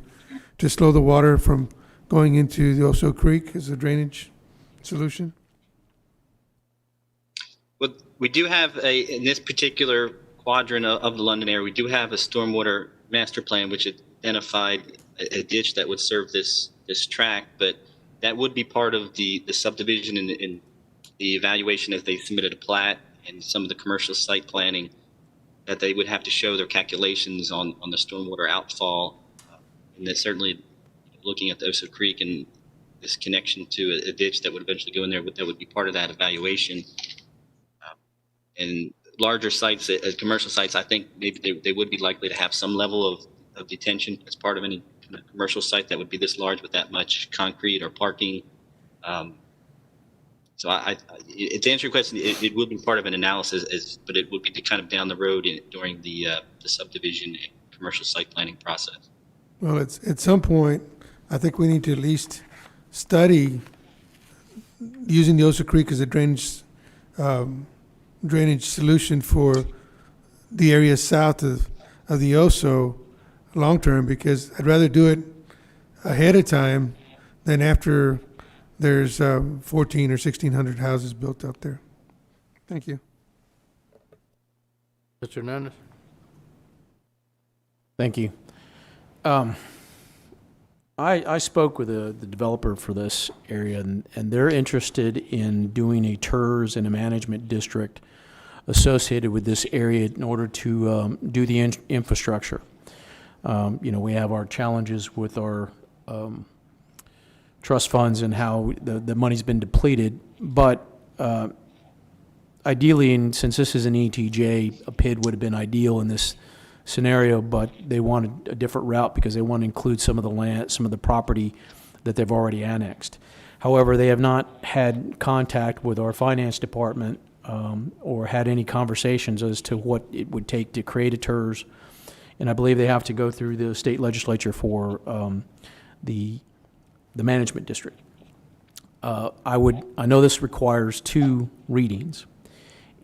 slow the water from going into the Oso Creek as a drainage solution? Well, we do have in this particular quadrant of the London area, we do have a stormwater master plan which identified a ditch that would serve this tract, but that would be part of the subdivision in the evaluation as they submitted a plat and some of the commercial site planning, that they would have to show their calculations on the stormwater outfall. And that's certainly looking at the Oso Creek and this connection to a ditch that would eventually go in there, that would be part of that evaluation. And larger sites, commercial sites, I think maybe they would be likely to have some level of detention as part of any commercial site that would be this large with that much concrete or parking. So to answer your question, it would be part of an analysis, but it would be kind of down the road during the subdivision and commercial site planning process. Well, at some point, I think we need to at least study using the Oso Creek as a drainage solution for the area south of the Oso long term, because I'd rather do it ahead of time than after there's 14 or 1,600 houses built out there. Thank you. Mr. Hernandez? Thank you. I spoke with the developer for this area, and they're interested in doing a TERS and a management district associated with this area in order to do the infrastructure. We have our challenges with our trust funds and how the money's been depleted, but ideally, and since this is an ETJ, a PID would have been ideal in this scenario, but they wanted a different route because they want to include some of the land, some of the property that they've already annexed. However, they have not had contact with our finance department or had any conversations as to what it would take to create a TERS, and I believe they have to go through the state legislature for the management district. I know this requires 2 readings,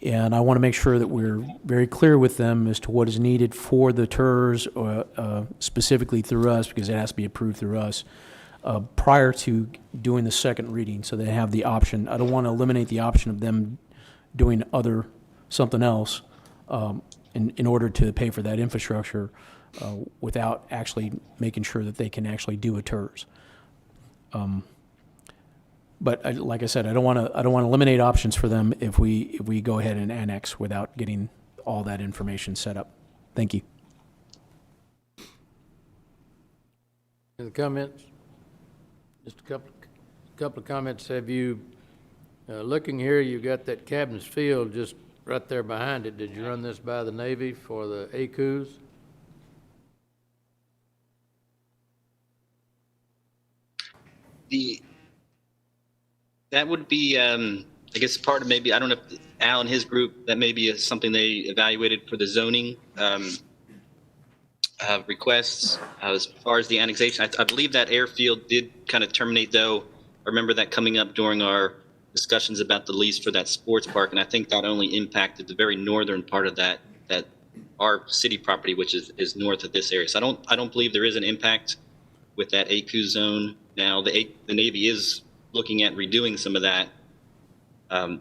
and I want to make sure that we're very clear with them as to what is needed for the TERS, specifically through us, because it has to be approved through us, prior to doing the second reading, so they have the option. I don't want to eliminate the option of them doing something else in order to pay for that infrastructure without actually making sure that they can actually do a TERS. But like I said, I don't want to eliminate options for them if we go ahead and annex without getting all that information set up. Thank you. Any comments? Just a couple of comments. Have you, looking here, you got that Cabin's Field just right there behind it. Did you run this by the Navy for the ACUs? That would be, I guess, part of maybe, I don't know if Al and his group, that may be something they evaluated for the zoning requests. As far as the annexation, I believe that airfield did kind of terminate, though. I remember that coming up during our discussions about the lease for that sports park, and I think that only impacted the very northern part of that our city property, which is north of this area. So I don't believe there is an impact with that ACU zone. Now, the Navy is looking at redoing some of that in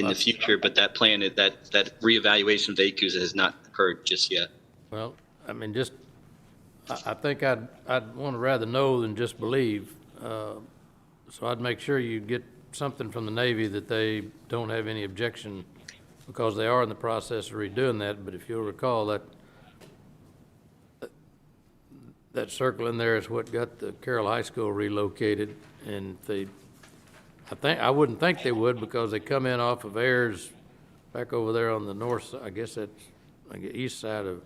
the future, but that plan, that reevaluation of the ACUs has not occurred just yet. Well, I mean, just, I think I'd want to rather know than just believe. So I'd make sure you get something from the Navy that they don't have any objection, because they are in the process of redoing that. But if you'll recall, that circle in there is what got the Carroll High School relocated, and I wouldn't think they would, because they come in off of Ayers back over there on the north, I guess that's like the east side of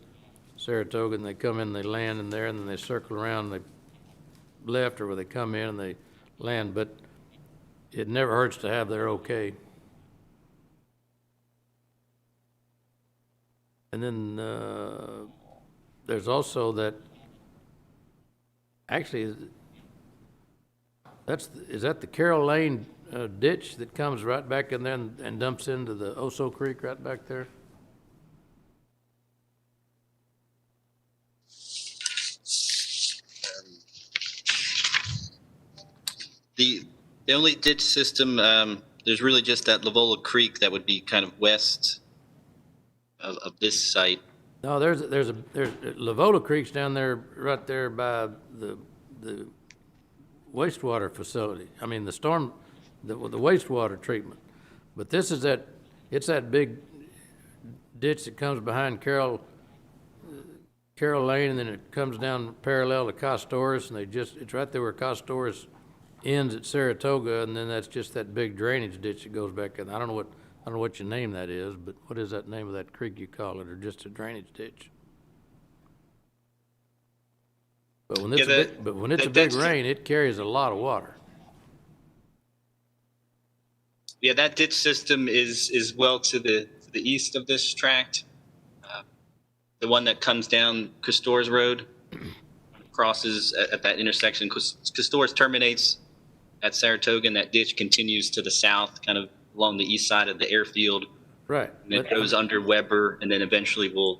Saratoga, and they come in, they land in there, and then they circle around, and they left, or where they come in and they land. But it never hurts to have their okay. And then there's also that, actually, is that the Carroll Lane ditch that comes right back in there and dumps into the Oso Creek right back there? The only ditch system, there's really just that Lavola Creek that would be kind of west of this site. No, there's Lavola Creek's down there, right there by the wastewater facility. I mean, the wastewater treatment. But this is it's that big ditch that comes behind Carroll Lane, and then it comes down parallel to Costoris, and it's right there where Costoris ends at Saratoga, and then that's just that big drainage ditch that goes back in. I don't know what your name that is, but what is that name of that creek you call it, or just a drainage ditch? But when it's a big rain, it carries a lot of water. Yeah, that ditch system is well to the east of this tract. The one that comes down Castores Road, crosses at that intersection. Castores terminates at Saratoga, and that ditch continues to the south, kind of along the east side of the airfield. Right. And it goes under Weber, and then eventually will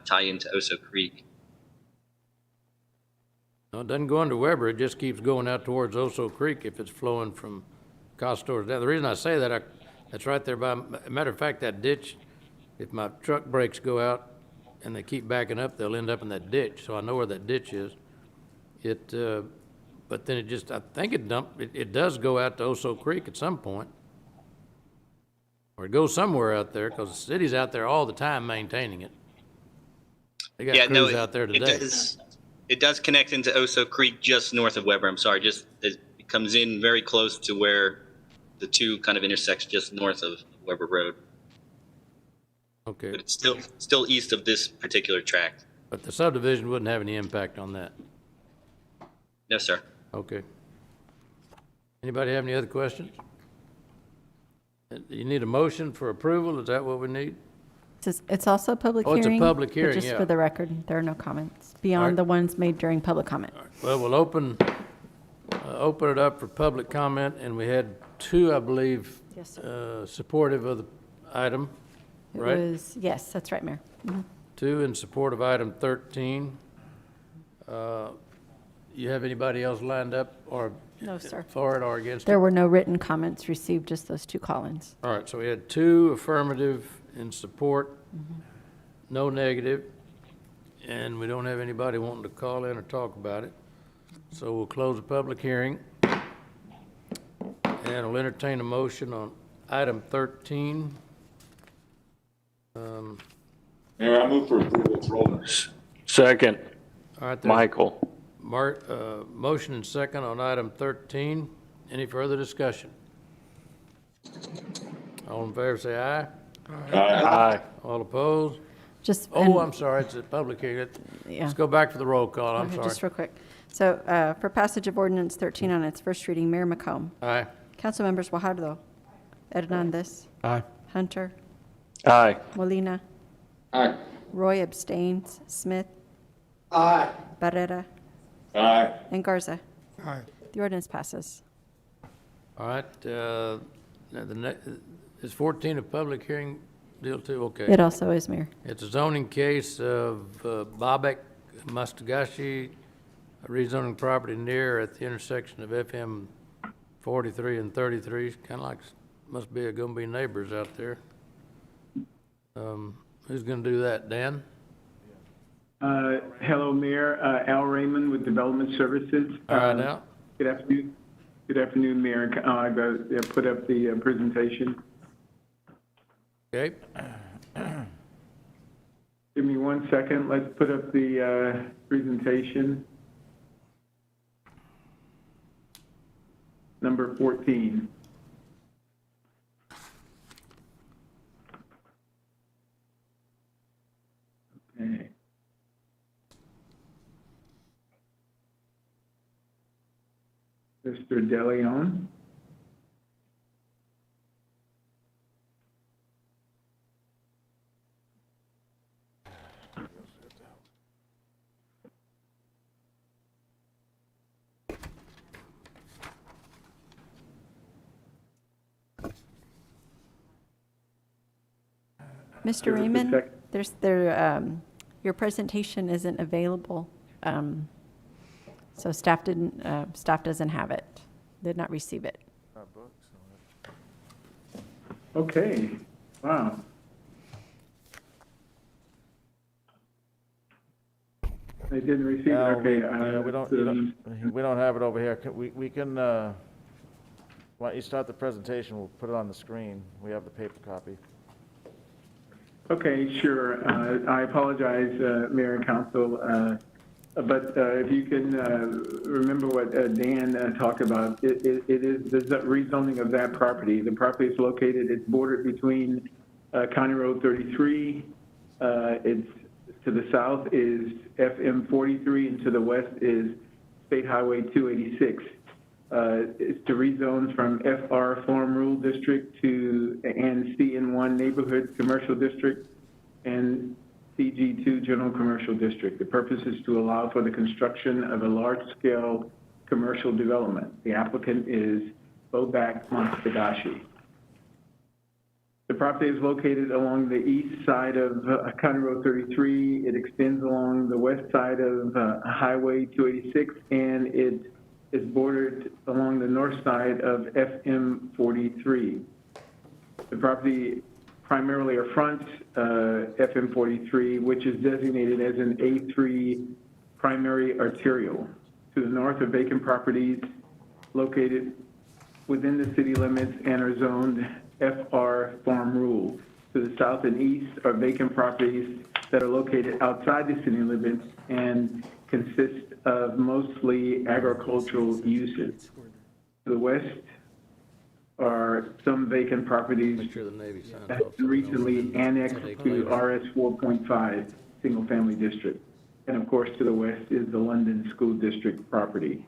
tie into Oso Creek. No, it doesn't go under Weber. It just keeps going out towards Oso Creek if it's flowing from Costores down. The reason I say that, that's right there by, matter of fact, that ditch, if my truck brakes go out and they keep backing up, they'll end up in that ditch. So I know where that ditch is. But then I think it does go out to Oso Creek at some point. Or it goes somewhere out there, because the city's out there all the time maintaining it. They got crews out there today. It does connect into Oso Creek just north of Weber. I'm sorry, it comes in very close to where the two kind of intersect, just north of Weber Road. Okay. But it's still east of this particular tract. But the subdivision wouldn't have any impact on that? No, sir. Okay. Anybody have any other questions? You need a motion for approval? Is that what we need? It's also a public hearing. Oh, it's a public but hearing, just yeah. for the record, there are no comments beyond the ones made during public comment. Well, we'll open it up for public comment, and we had two, I believe, Yes, supportive of the item, right? Yes, that's right, Mayor. Mhm. Two in support of item 13. You have anybody else lined up or No, sir. for it or against it? There were no written comments received, just those two call-ins. All right, so we had two affirmative in support. no negative, and we don't have anybody wanting to call in or talk about it. So we'll close the public hearing. And I'll entertain a motion on item 13. Mayor, I move for approval. It's rolling. Second, All right, there's Michael. motion and second on item 13. Any further discussion? All in favor, say aye. Aye. All opposed? Just, Oh, I'm sorry, it's a public hearing. Yeah. Let's go back to the roll call, I'm okay, sorry. just real quick. So for passage of ordinance 13 on its first reading, Mayor McComb. Aye. Council members Guajardo, Hernandez, Aye. Hunter, Aye. Molina, Aye. Roy abstains, Smith, Aye. Barrera, Aye. and Garza. Aye. The ordinance passes. All right, is 14 a public hearing deal too? Okay. It also is, Mayor. It's a zoning case of Babek Mastagashi, a rezoning property near at the intersection of FM 43 and 33. Kind of like, must be gonna be neighbors out there. Who's gonna do that, Dan? Hello, Mayor. Al Raymond with Development Services. All right, now. Good afternoon. Good afternoon, Mayor. I put up the presentation. Okay. Give me 1 second. Let's put up the presentation. Number 14. Okay. Mr. DeLeon. Mr. Give us a Raymond, sec. your presentation isn't available. So staff doesn't have it, did not receive it. Okay. Wow. They didn't receive it. Okay. We don't have it over here. We can, why don't you start the presentation, we'll put it on the screen. We have the paper copy. Okay, sure. I apologize, Mayor and Council, but if you can remember what Dan talked about, it is the rezoning of that property. The property is located, it's bordered between County Road 33. It's to the south is FM 43, and to the west is State Highway 286. It's to rezone from FR Farm Rural District to and CN1 Neighborhood Commercial District and CG2 General Commercial District. The purpose is to allow for the construction of a large-scale commercial development. The applicant is Bobak Mastagashi. The property is located along the east side of County Road 33. It extends along the west side of Highway 286, and it is bordered along the north side of FM 43. The property primarily fronts FM 43, which is designated as an A3 primary arterial. To the north are vacant properties located within the city limits and are zoned FR Farm Rural. To the south and east are vacant properties that are located outside the city limits and consist of mostly agricultural uses. To the west are some vacant properties Make sure the Navy signs that off. recently annexed to RS 4.5 single family district. And of course, to the west is the London School District property.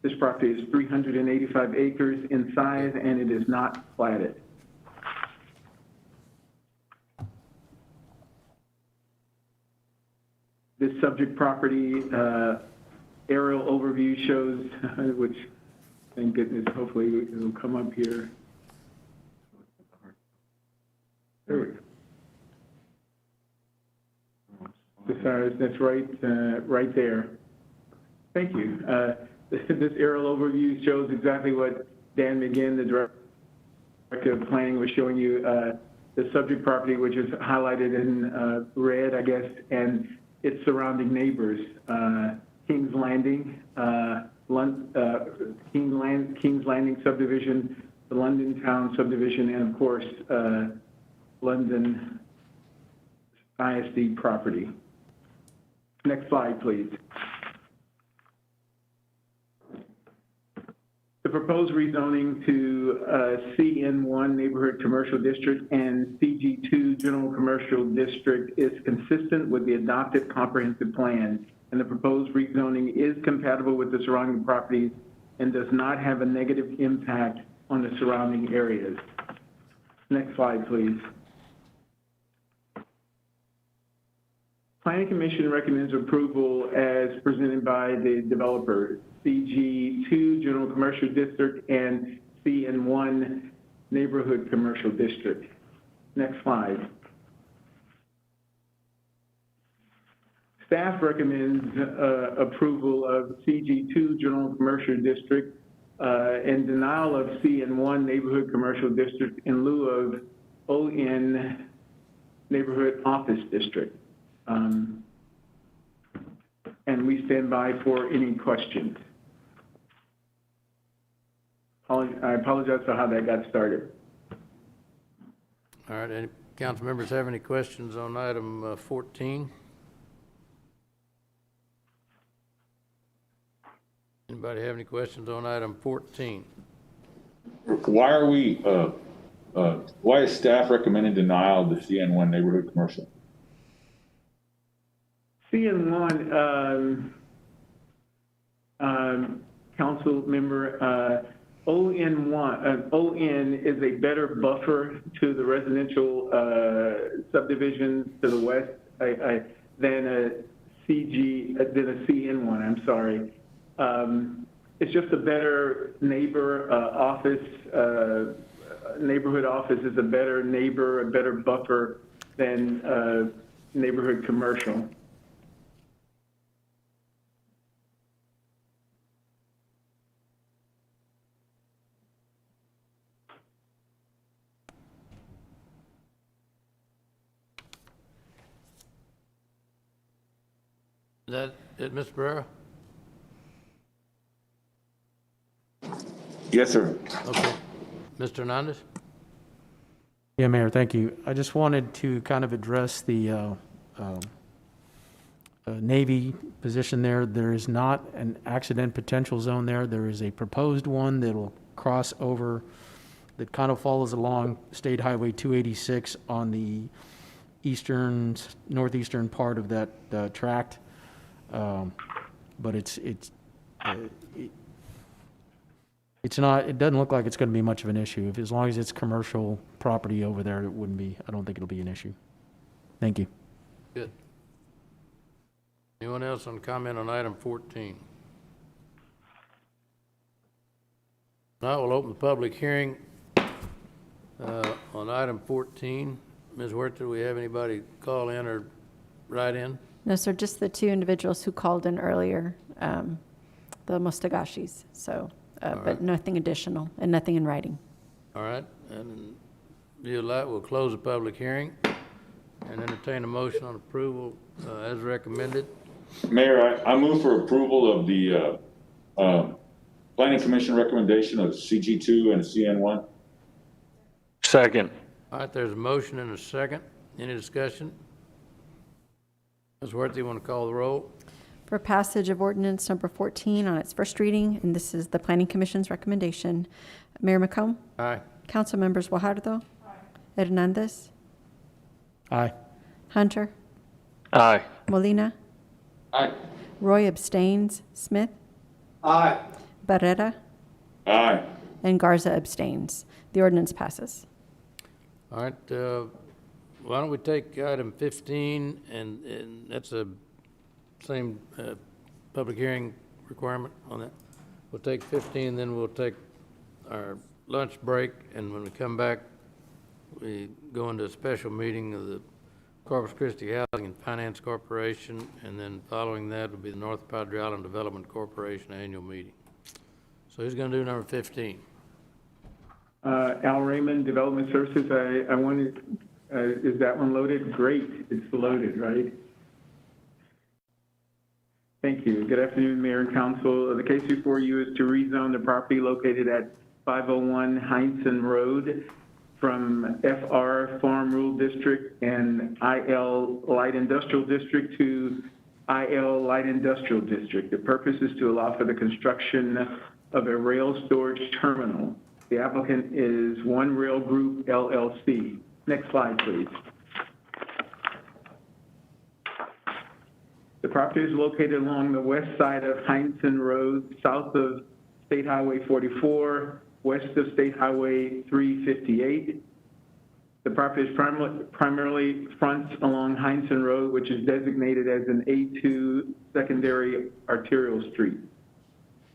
This property is 385 acres in size, and it is not platted. This subject property aerial overview shows, which, thank goodness, hopefully it'll come up here. There we go. Sorry, that's right there. Thank you. This aerial overview shows exactly what Dan McGinn, the Director of Planning, was showing you the subject property, which is highlighted in red, I guess, and its surrounding neighbors, Kings Landing, Kings Landing subdivision, the London Town subdivision, and of course, London ISD property. Next slide, please. The proposed rezoning to CN1 Neighborhood Commercial District and CG2 General Commercial District is consistent with the adopted comprehensive plan, and the proposed rezoning is compatible with the surrounding properties and does not have a negative impact on the surrounding areas. Next slide, please. Planning Commission recommends approval as presented by the developer, CG2 General Commercial District and CN1 Neighborhood Commercial District. Next slide. Staff recommends approval of CG2 General Commercial District and denial of CN1 Neighborhood Commercial District in lieu of ON Neighborhood Office District. And we stand by for any questions. I apologize for how that got started. All right, any council members have any questions on item 14? Anybody have any questions on item 14? Why are we, why is staff recommending denial of the CN1 neighborhood commercial? CN1, council member, ON is a better buffer to the residential subdivisions to the west than a CN1. I'm sorry. It's just a better neighbor office. Neighborhood office is a better neighbor, a better buffer than neighborhood commercial. Is that it, Mr. Barrera? Yes, sir. Okay. Mr. Hernandez? Yeah, Mayor, thank you. I just wanted to kind of address the Navy position there. There is not an accident potential zone there. There is a proposed one that will cross over, that kind of follows along State Highway 286 on the northeastern part of that tract. But it's not, it doesn't look like it's going to be much of an issue. As long as it's commercial property over there, it wouldn't be, I don't think it'll be an issue. Thank you. Good. Anyone else on comment on item 14? Now we'll open the public hearing on item 14. Ms. Huerta, do we have anybody call in or write in? No, sir, just the two individuals who called in earlier, the Mostagashis, so, but nothing additional and nothing in writing. All right, and in view of that, we'll close the public hearing and entertain a motion on approval as recommended. Mayor, I move for approval of the Planning Commission recommendation of CG2 and CN1. Second. All right, there's a motion and a second. Any discussion? Ms. Huerta, you want to call the roll? For passage of ordinance number 14 on its first reading, and this is the Planning Commission's recommendation. Mayor McComb? Aye. Council members Guajardo? Hernandez? Aye. Hunter? Aye. Molina? Aye. Roy abstains. Smith? Aye. Barrera? Aye. And Garza abstains. The ordinance passes. All right, why don't we take item 15, and that's a same public hearing requirement on that. We'll take 15, then we'll take our lunch break, and when we come back, we go into a special meeting of the Corpus Christi Housing and Finance Corporation, and then following that will be the North Padre Island Development Corporation annual meeting. So who's going to do number 15? Al Raymond, Development Services. I wanted Is that one loaded? Great, it's loaded, right? Thank you. Good afternoon, Mayor and Council. The case before you is to rezone the property located at 501 Heinzen Road from FR Farm Rural District and IL Light Industrial District to IL Light Industrial District. The purpose is to allow for the construction of a rail storage terminal. The applicant is One Rail Group LLC. Next slide, please. The property is located along the west side of Heinzen Road, south of State Highway 44, west of State Highway 358. The property is primarily fronts along Heinzen Road, which is designated as an A2 secondary arterial street.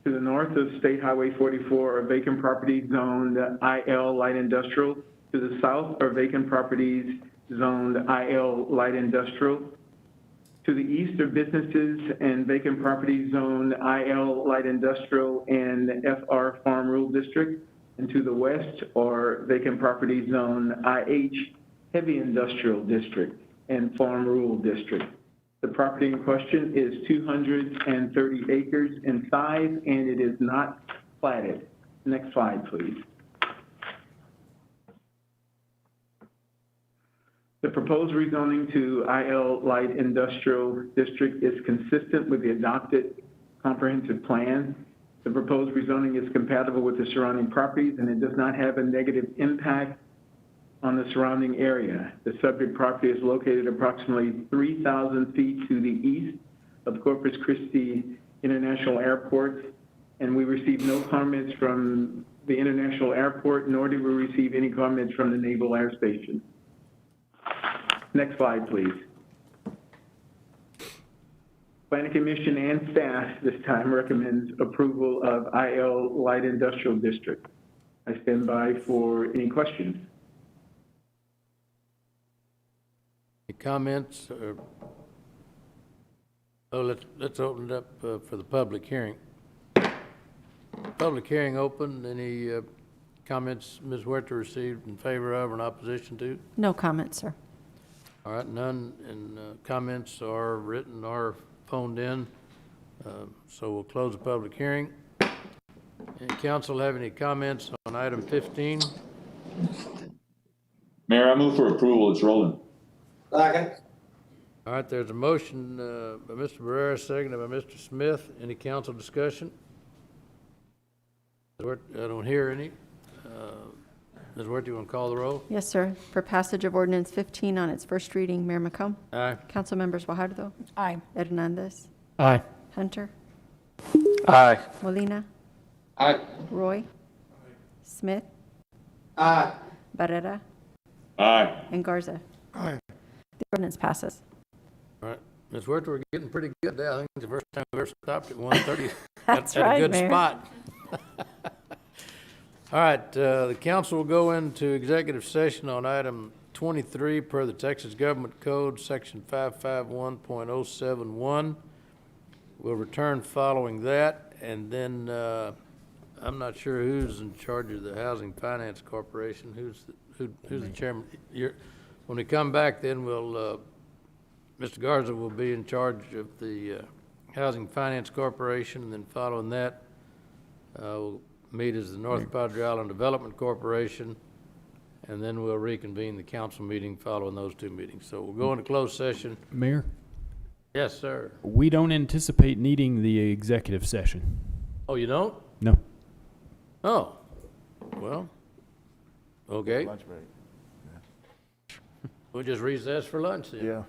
To the north of State Highway 44 are vacant properties zoned IL Light Industrial. To the south are vacant properties zoned IL Light Industrial. To the east are businesses and vacant properties zoned IL Light Industrial and FR Farm Rural District. And to the west are vacant properties zoned IH Heavy Industrial District and Farm Rural District. The property in question is 230 acres in size, and it is not platted. Next slide, please. The proposed rezoning to IL Light Industrial District is consistent with the adopted comprehensive plan. The proposed rezoning is compatible with the surrounding properties, and it does not have a negative impact on the surrounding area. The subject property is located approximately 3,000 feet to the east of Corpus Christi International Airport, and we received no comments from the International Airport, nor did we receive any comments from the Naval Air Station. Next slide, please. Planning Commission and staff this time recommends approval of IL Light Industrial District. I stand by for any questions. Any comments? Let's open it up for the public hearing. Public hearing open. Any comments Ms. Huerta received in favor of or in opposition to? No comments, sir. All right, none, and comments are written or phoned in, so we'll close the public hearing. And council have any comments on item 15? Mayor, I move for approval. It's rolling. Second. All right, there's a motion by Mr. Barrera, seconded by Mr. Smith. Any council discussion? I don't hear any. Ms. Wirt, do you want to call the roll? Yes, sir. For passage of ordinance 15 on its first reading, Mayor McComb. Aye. Council members Fajardo. Aye. Hernandez. Aye. Hunter. Aye. Molina. Aye. Roy. Smith. Aye. Barrera. Aye. And Garza. Aye. The ordinance passes. All right, Ms. Wirt, we're getting pretty good there. I think it's the first time we've ever stopped at 1:30. That's at right, a good Mayor. spot. All right, the council will go into executive session on item 23 per the Texas Government Code, section 551.071. We'll return following that, and then I'm not sure who's in charge of the Housing Finance Corporation. Who's the chairman? When we come back, then we'll Mr. Garza will be in charge of the Housing Finance Corporation, and then following that, we'll meet as the North Padre Island Development Corporation, and then we'll reconvene the council meeting following those two meetings. So we'll go into closed session. Mayor, Yes, sir. we don't anticipate needing the executive session. Oh, you don't? No. Oh, well, okay. Lunch break. We'll just recess for lunch then. Yeah.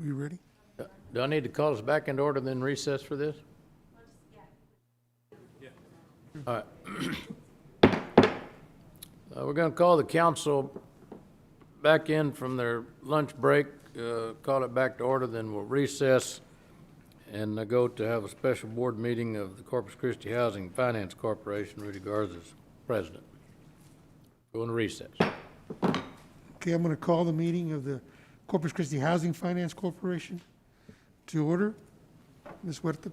you ready? Do I need to call us back into order and then recess for this? All right. We're going to call the council back in from their lunch break, call it back to order, then we'll recess and go to have a special board meeting of the Corpus Christi Housing Finance Corporation. Rudy Garza's president. Going to recess. Okay, I'm going to call the meeting of the Corpus Christi Housing Finance Corporation to order. Ms. Huerta?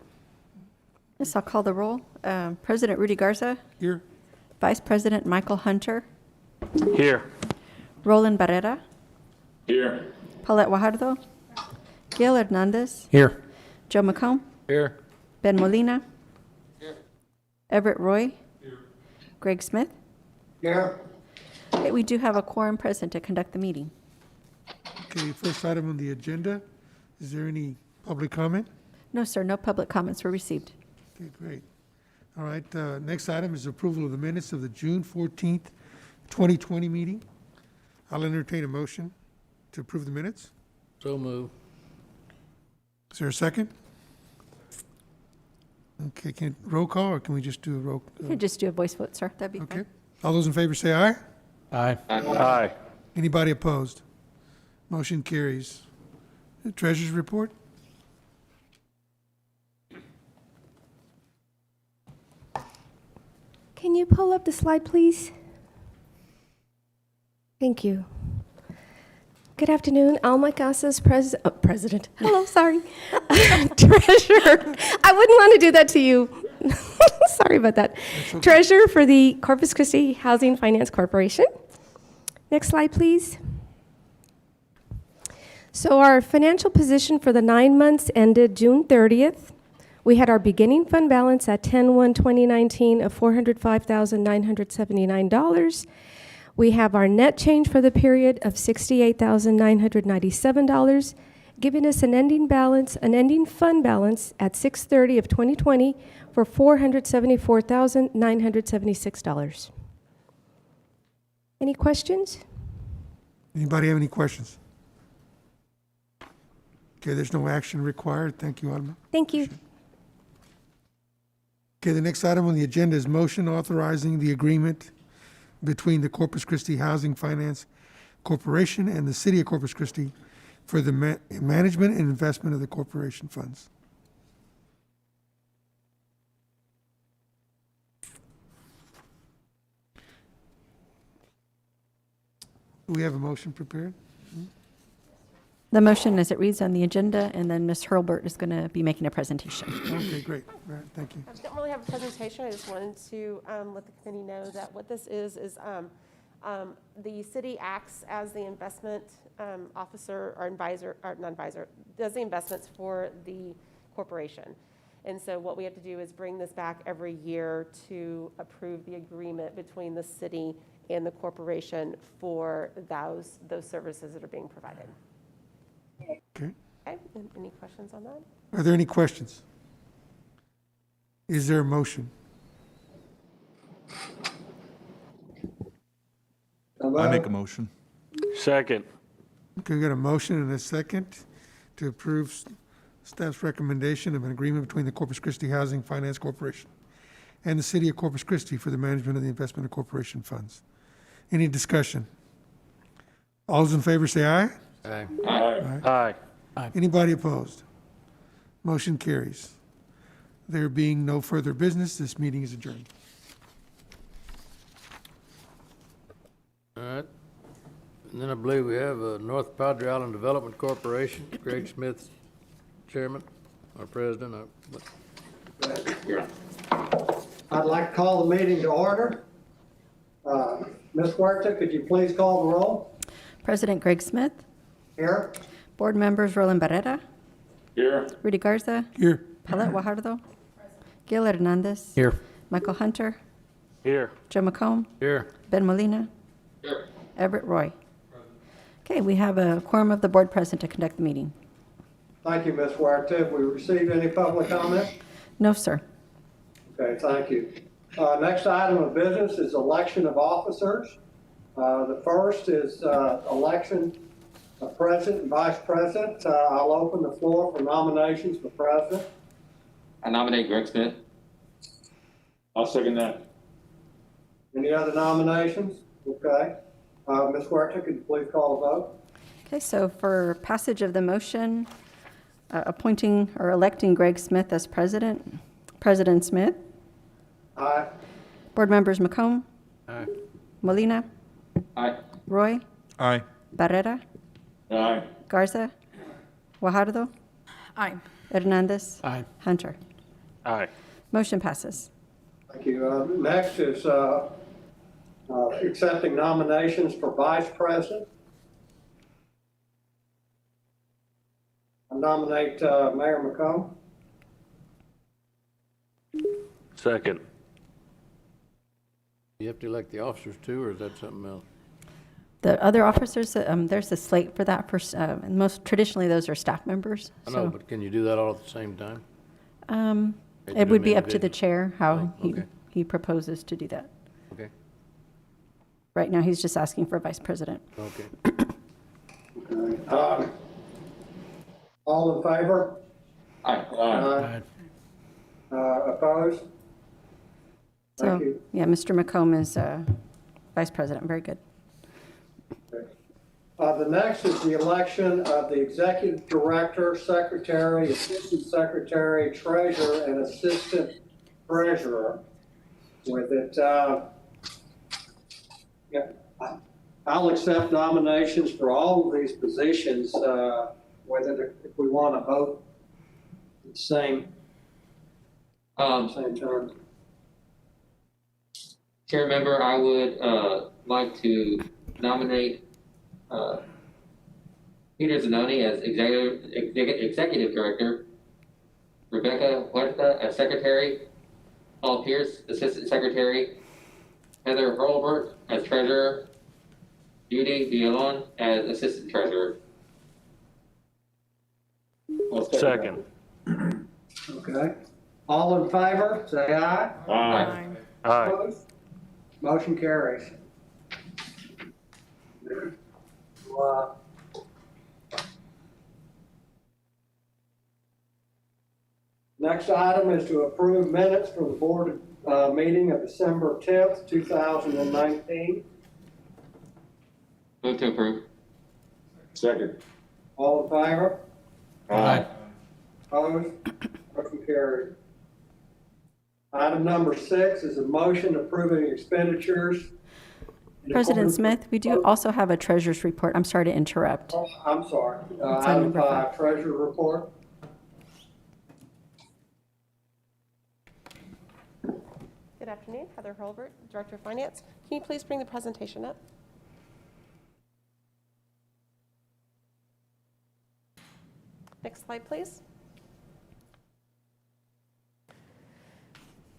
Yes, I'll call the roll. President Rudy Garza. Here. Vice President Michael Hunter. Here. Roland Barrera. Here. Paulette Guajardo. Gil Hernandez. Here. Joe McComb. Here. Ben Molina. Here. Everett Roy. Here. Greg Smith. Here. Okay, we do have a quorum present to conduct the meeting. Okay, first item on the agenda. Is there any public comment? No, sir, no public comments were received. Okay, great. All right, next item is approval of the minutes of the June 14th, 2020 meeting. I'll entertain a motion to approve the minutes. So move. Is there a second? Okay, can roll call, or can we just do a roll? You could just do a voice vote, sir. That'd be Okay. fine. All those in favor say aye. Aye. Aye. Anybody opposed? Motion carries. The treasurer's report? Can you pull up the slide, please? Thank you. Good afternoon. Alma Casas, President. Hello, sorry. Treasurer. I wouldn't want to do that to you. Sorry about that. Okay. Treasurer for the Corpus Christi Housing Finance Corporation. Next slide, please. So our financial position for the 9 months ended June 30th. We had our beginning fund balance at 10/1/2019 of $405,979. We have our net change for the period of $68,997, giving us an ending fund balance at 6/30 of 2020 for $474,976. Any questions? Anybody have any questions? Okay, there's no action required. Thank you, Alma. Thank you. Okay, the next item on the agenda is motion authorizing the agreement between the Corpus Christi Housing Finance Corporation and the City of Corpus Christi for the management and investment of the corporation funds. Do we have a motion prepared? The motion as it reads on the agenda, and then Ms. Hurlbert is going to be making a presentation. Okay, great. All right, thank you. I don't really have a presentation. I just wanted to let the committee know that what this is the city acts as the investment officer or advisor, or not advisor, does the investments for the corporation. And so what we have to do is bring this back every year to approve the agreement between the city and the corporation for those services that are being provided. Okay. Okay, and any questions on that? Are there any questions? Is there a motion? I make a motion. Second. Okay, we got a motion and a second to approve staff's recommendation of an agreement between the Corpus Christi Housing Finance Corporation and the City of Corpus Christi for the management of the investment of corporation funds. Any discussion? All those in favor say aye. Aye. Aye. Aye. Anybody opposed? Motion carries. There being no further business, this meeting is adjourned. All right. And then I believe we have North Padre Island Development Corporation, Greg Smith, chairman, our president. I'd like to call the meeting to order. Ms. Huerta, could you please call the roll? President Greg Smith. Here. Board members Roland Barrera. Here. Rudy Garza. Here. Paulette Guajardo. Gil Hernandez. Here. Michael Hunter. Here. Joe McComb. Here. Ben Molina. Here. Everett Roy. Okay, we have a quorum of the board present to conduct the meeting. Thank you, Ms. Huerta. Have we received any public comment? No, sir. Okay, thank you. Next item of business is election of officers. The first is election President and Vice President. I'll open the floor for nominations for President. I nominate Greg Smith. I'll second that. Any other nominations? Okay. Ms. Huerta, could you please call the vote? Okay, so for passage of the motion, appointing or electing Greg Smith as president, President Smith. Aye. Board members McComb. Aye. Molina. Aye. Roy. Aye. Barrera. Aye. Garza. Guajardo. Aye. Hernandez. Aye. Hunter. Aye. Motion passes. Thank you. Next is accepting nominations for Vice President. I nominate Mayor McComb. Second. You have to elect the officers too, or is that something else? The other officers, there's a slate for that. And most traditionally, those are staff members. I know, but can you do that all at the same time? It would be up to the individually. chair how Oh, okay. he proposes to do that. Okay. Right now, he's just asking for vice president. Okay. Okay. All in favor? Aye. Aye. Opposed? Thank So, you. yeah, Mr. McComb is vice president. Very good. The next is the election of the executive director, secretary, assistant secretary, treasurer, and assistant treasurer. With it, I'll accept nominations for all of these positions, whether if we want to vote at the same time. Chair member, I would like to nominate Peter Zanoni as executive director, Rebecca Huerta as secretary, Paul Pierce assistant secretary, Heather Hurlbert as treasurer, Judy Villalon as assistant treasurer. Second. Okay. All in favor, say aye. Aye. Aye. Opposed? Motion carries. Next item is to approve minutes from the board meeting of December 10th, 2019. Move to approve. Second. All in favor? Aye. Opposed? Motion carried. Item number 6 is a motion approving expenditures. President Smith, we do also have a treasurer's report. I'm sorry to interrupt. Oh, I'm sorry. on Item number 5, treasurer report. Good afternoon, Heather Hurlbert, Director of Finance. Can you please bring the presentation up? Next slide, please.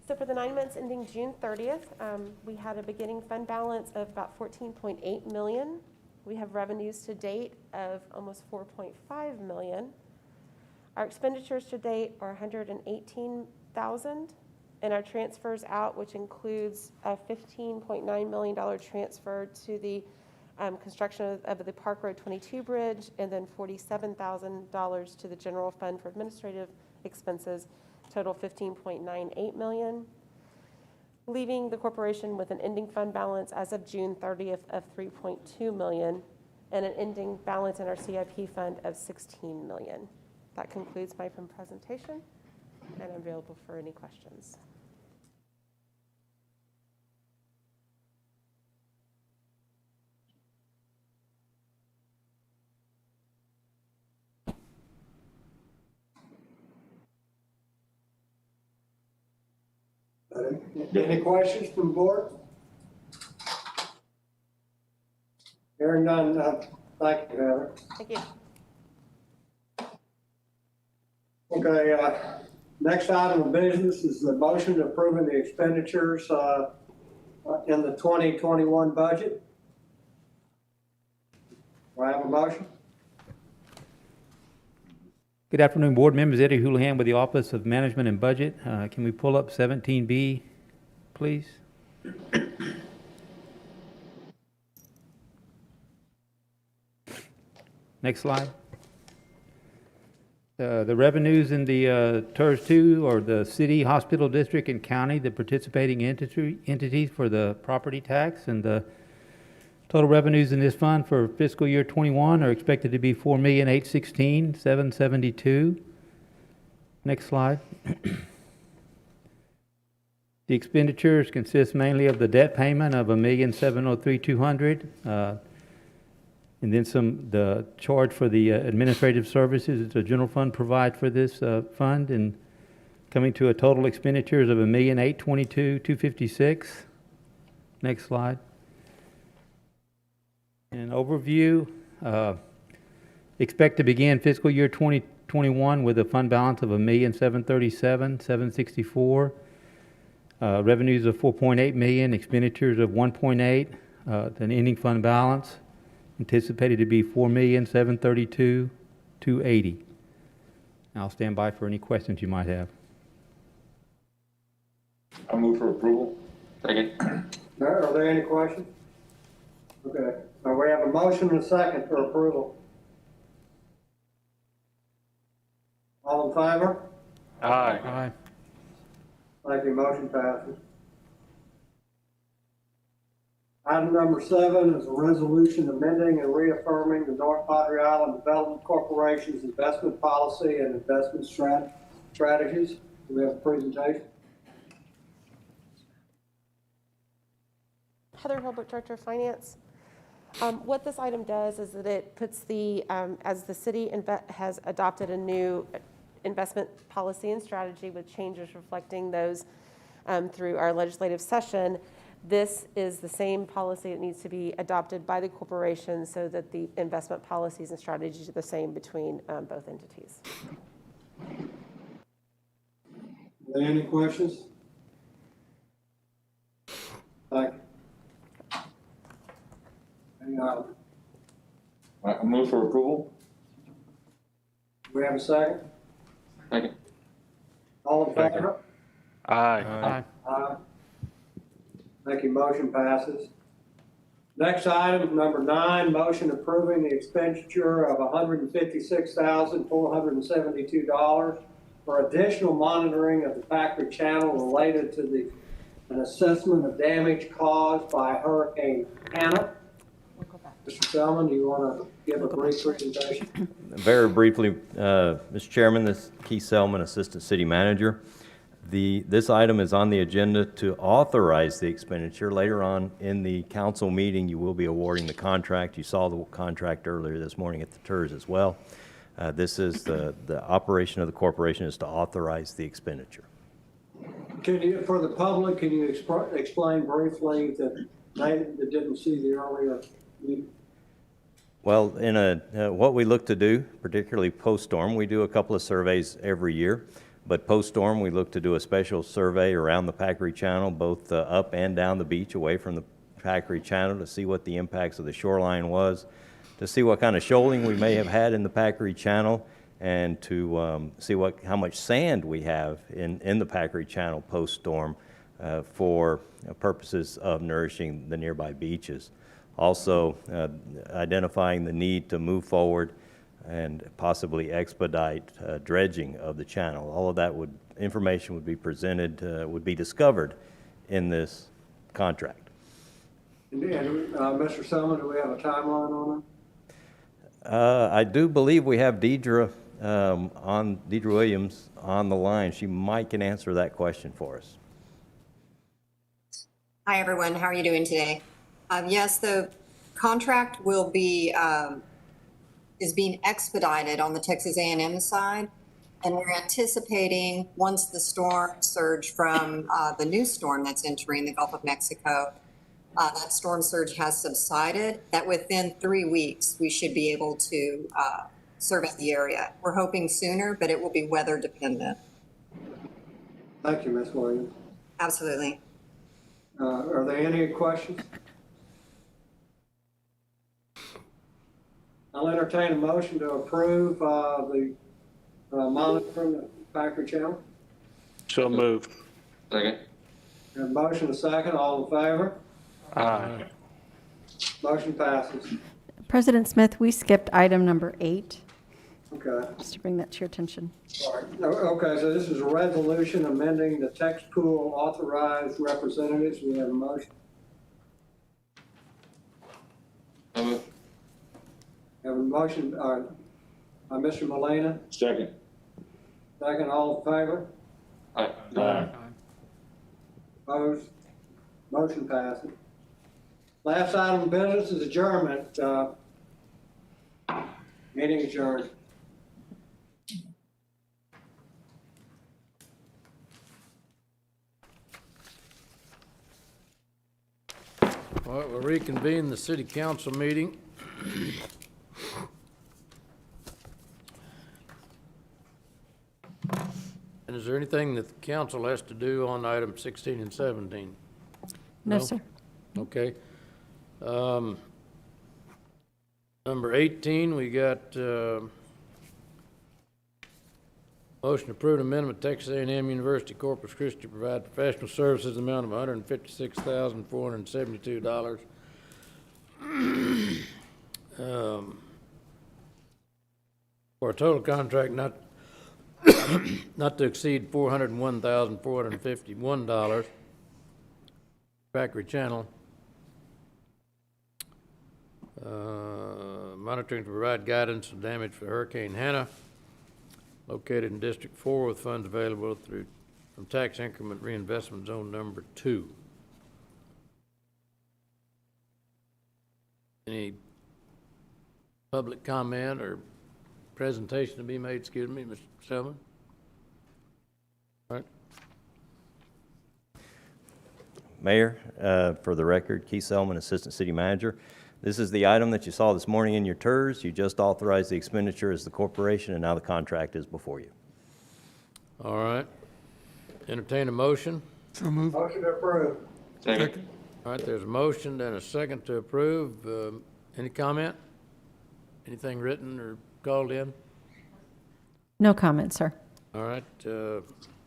So for the 9 months ending June 30th, we had a beginning fund balance of about $14.8 million. We have revenues to date of almost $4.5 million. Our expenditures to date are $118,000, and our transfers out, which includes a $15.9 million transfer to the construction of the Park Road 22 bridge, and then $47,000 to the general fund for administrative expenses, total $15.98 million, leaving the corporation with an ending fund balance as of June 30th of $3.2 million and an ending balance in our CIP fund of $16 million. That concludes my presentation, and I'm available for any questions. Any questions from the board? Hearing none, thank you, Heather. Thank you. Okay, next item of business is the motion approving the expenditures in the 2021 budget. Do I have a motion? Good afternoon, board members. Eddie Houlihan with the Office of Management and Budget. Can we pull up 17B, please? Next slide. The revenues in the TERS 2 or the city, hospital district, and county, the participating entities for the property tax, and the total revenues in this fund for fiscal year 21 are expected to be $4,816,772. Next slide. The expenditures consist mainly of the debt payment of $1,703,200, and then the charge for the administrative services that the general fund provide for this fund, and coming to a total expenditures of $1,822,256. Next slide. An overview. Expect to begin fiscal year 2021 with a fund balance of $1,737,764. Revenues of $4.8 million, expenditures of $1.8, an ending fund balance anticipated to be $4,732,280. I'll stand by for any questions you might have. I move for approval. Second. Are there any questions? Okay, so we have a motion and a second for approval. All in favor? Aye. Aye. Thank you, motion passes. Item number 7 is a resolution amending and reaffirming the North Padre Island Development Corporation's investment policy and investment strategies. Do we have a presentation? Heather Hilbert, Director of Finance. What this item does is that it puts as the city has adopted a new investment policy and strategy with changes reflecting those through our legislative session. This is the same policy that needs to be adopted by the corporation so that the investment policies and strategies are the same between both entities. Are there any questions? Thank you. I move for approval. Do we have a second? Second. All in favor? Aye. Aye. Aye. Thank you, motion passes. Next item, number 9, motion approving the expenditure of $156,472 for additional monitoring of the Packard Channel related to an assessment of damage caused by Hurricane Hannah. Mr. Selman, do you want to give a brief presentation? Very briefly, Mr. Chairman, this is Keith Selman, Assistant City Manager. This item is on the agenda to authorize the expenditure. Later on in the council meeting, you will be awarding the contract. You saw the contract earlier this morning at the TERS as well. This is the operation of the corporation is to authorize the expenditure. Can you, for the public, can you explain briefly that they didn't see the earlier meeting? Well, what we look to do, particularly post-storm, we do a couple of surveys every year, but post-storm we look to do a special survey around the Packard Channel, both up and down the beach away from the Packard Channel, to see what the impacts of the shoreline was, to see what kind of shoaling we may have had in the Packard Channel, and to see how much sand we have in the Packard Channel post-storm for purposes of nourishing the nearby beaches. Also, identifying the need to move forward and possibly expedite dredging of the channel. All of that information would be presented, would be discovered in this contract. And Mr. Selman, do we have a timeline on it? I do believe we have Deidre Williams on the line. She might can answer that question for us. Hi, everyone. How are you doing today? Yes, the contract will be is being expedited on the Texas A&M side, and we're anticipating once the storm surge from the new storm that's entering the Gulf of Mexico, that storm surge has subsided, that within 3 weeks we should be able to survey the area. We're hoping sooner, but it will be weather dependent. Thank you, Ms. Williams. Absolutely. Are there any questions? I'll entertain a motion to approve the monitoring of Packard Channel. So moved. Second. And a motion a second, all in favor? Aye. Motion passes. President Smith, we skipped item number 8, Okay. just to bring that to your attention. All right. Okay, so this is a resolution amending the tax pool authorized representatives. We have a motion. Have a motion, by Mr. Molina, Second. second, all in favor? Aye. Opposed? Motion passes. Last item of business is adjournment. Meeting adjourned. All right, we'll reconvene the city council meeting. And is there anything that the council has to do on item 16 and 17? No, sir. Okay. Number 18, we got motion to approve an amendment, Texas A&M University Corpus Christi provide professional services amount of $156,472. For a total contract not to exceed $401,451. Factory Channel. Monitoring to provide guidance on damage for Hurricane Hannah, located in District 4 with funds available from tax increment reinvestment zone number 2. Any public comment or presentation to be made? Excuse me, Mr. Selman. All right. Mayor, for the record, Keith Selman, Assistant City Manager. This is the item that you saw this morning in your TERS. You just authorized the expenditure as the corporation, and now the contract is before you. All right. Entertain a motion. So moved. Motion approved. Second. All right, there's a motion and a second to approve. Any comment? Anything written or called in? No comment, sir. All right,